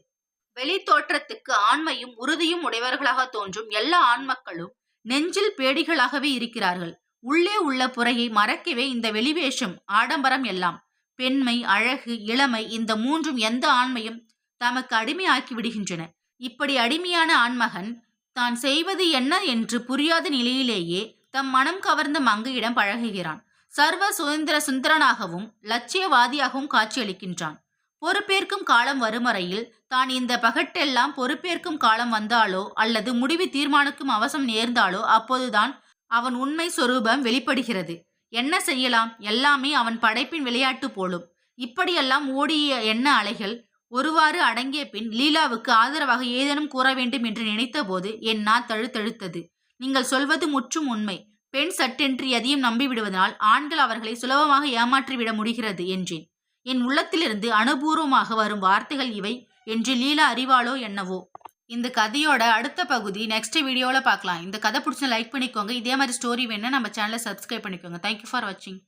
வெளி தோற்றத்துக்கு ஆண்மையும் உறுதியும் உடையவர்களாக தோன்றும் எல்லா ஆண்மக்களும் நெஞ்சில் பேடிகளாகவே இருக்கிறார்கள். உள்ளே உள்ள புறையை மறைக்கவே இந்த வெளிவேஷம், ஆடம்பரம் எல்லாம். பெண்மை, அழகு, இளமை, இந்த மூன்றும் எந்த ஆண்மையும் தமக்கு அடிமையாக்கி விடுகின்றன. இப்படி அடிமையான ஆண்மகன் தான் செய்வது என்ன என்று புரியாத நிலையிலேயே தம் மனம் கவர்ந்த மங்கையிடம் பழகுகிறான். சர்வ சுதந்திர சுந்தரனாகவும் லட்சியவாதியாகவும் காட்சியளிக்கின்றான். பொறுப்பேற்கும் காலம் வருமறையில் தான் இந்த பகட்டெல்லாம் பொறுப்பேற்கும் காலம் வந்தாலோ அல்லது முடிவு தீர்மானிக்கும் அவசரம் நேர்ந்தாலோ அப்போதுதான் அவன் உண்மை சொரூபம் வெளிப்படுகிறது. என்ன செய்யலாம்? எல்லாமே அவன் படைப்பின் விளையாட்டு போலும். இப்படியெல்லாம் ஓடிய எண்ண அலைகள் ஒருவாறு அடங்கிய பின் லீலாவுக்கு ஆதரவாக ஏதேனும் கூற வேண்டும் என்று நினைத்த போது என் நா தழுத்தழுத்தது. நீங்கள் சொல்வது முற்றும் உண்மை. பெண் சட்டென்று எதையும் நம்பிவிடுவதனால் ஆண்கள் அவர்களை சுலபமாக ஏமாற்றிவிட முடிகிறது என்றேன். என் உள்ளத்திலிருந்து அனுபூர்வமாக வரும் வார்த்தைகள் இவை என்று லீலா அறிவாளோ என்னவோ. இந்த கதையோட அடுத்த பகுதி நெக்ஸ்ட் வீடியோவில் பார்க்கலாம். இந்த கதை பிடிச்ச லைக் பண்ணிக்கோங்க. இதே மாதிரி ஸ்டோரி வேணும்னா நம்ம சேனலை சப்ஸ்கிரைப் பண்ணிக்கோங்க. தேங்க்யூ ஃபார் வாட்சிங்.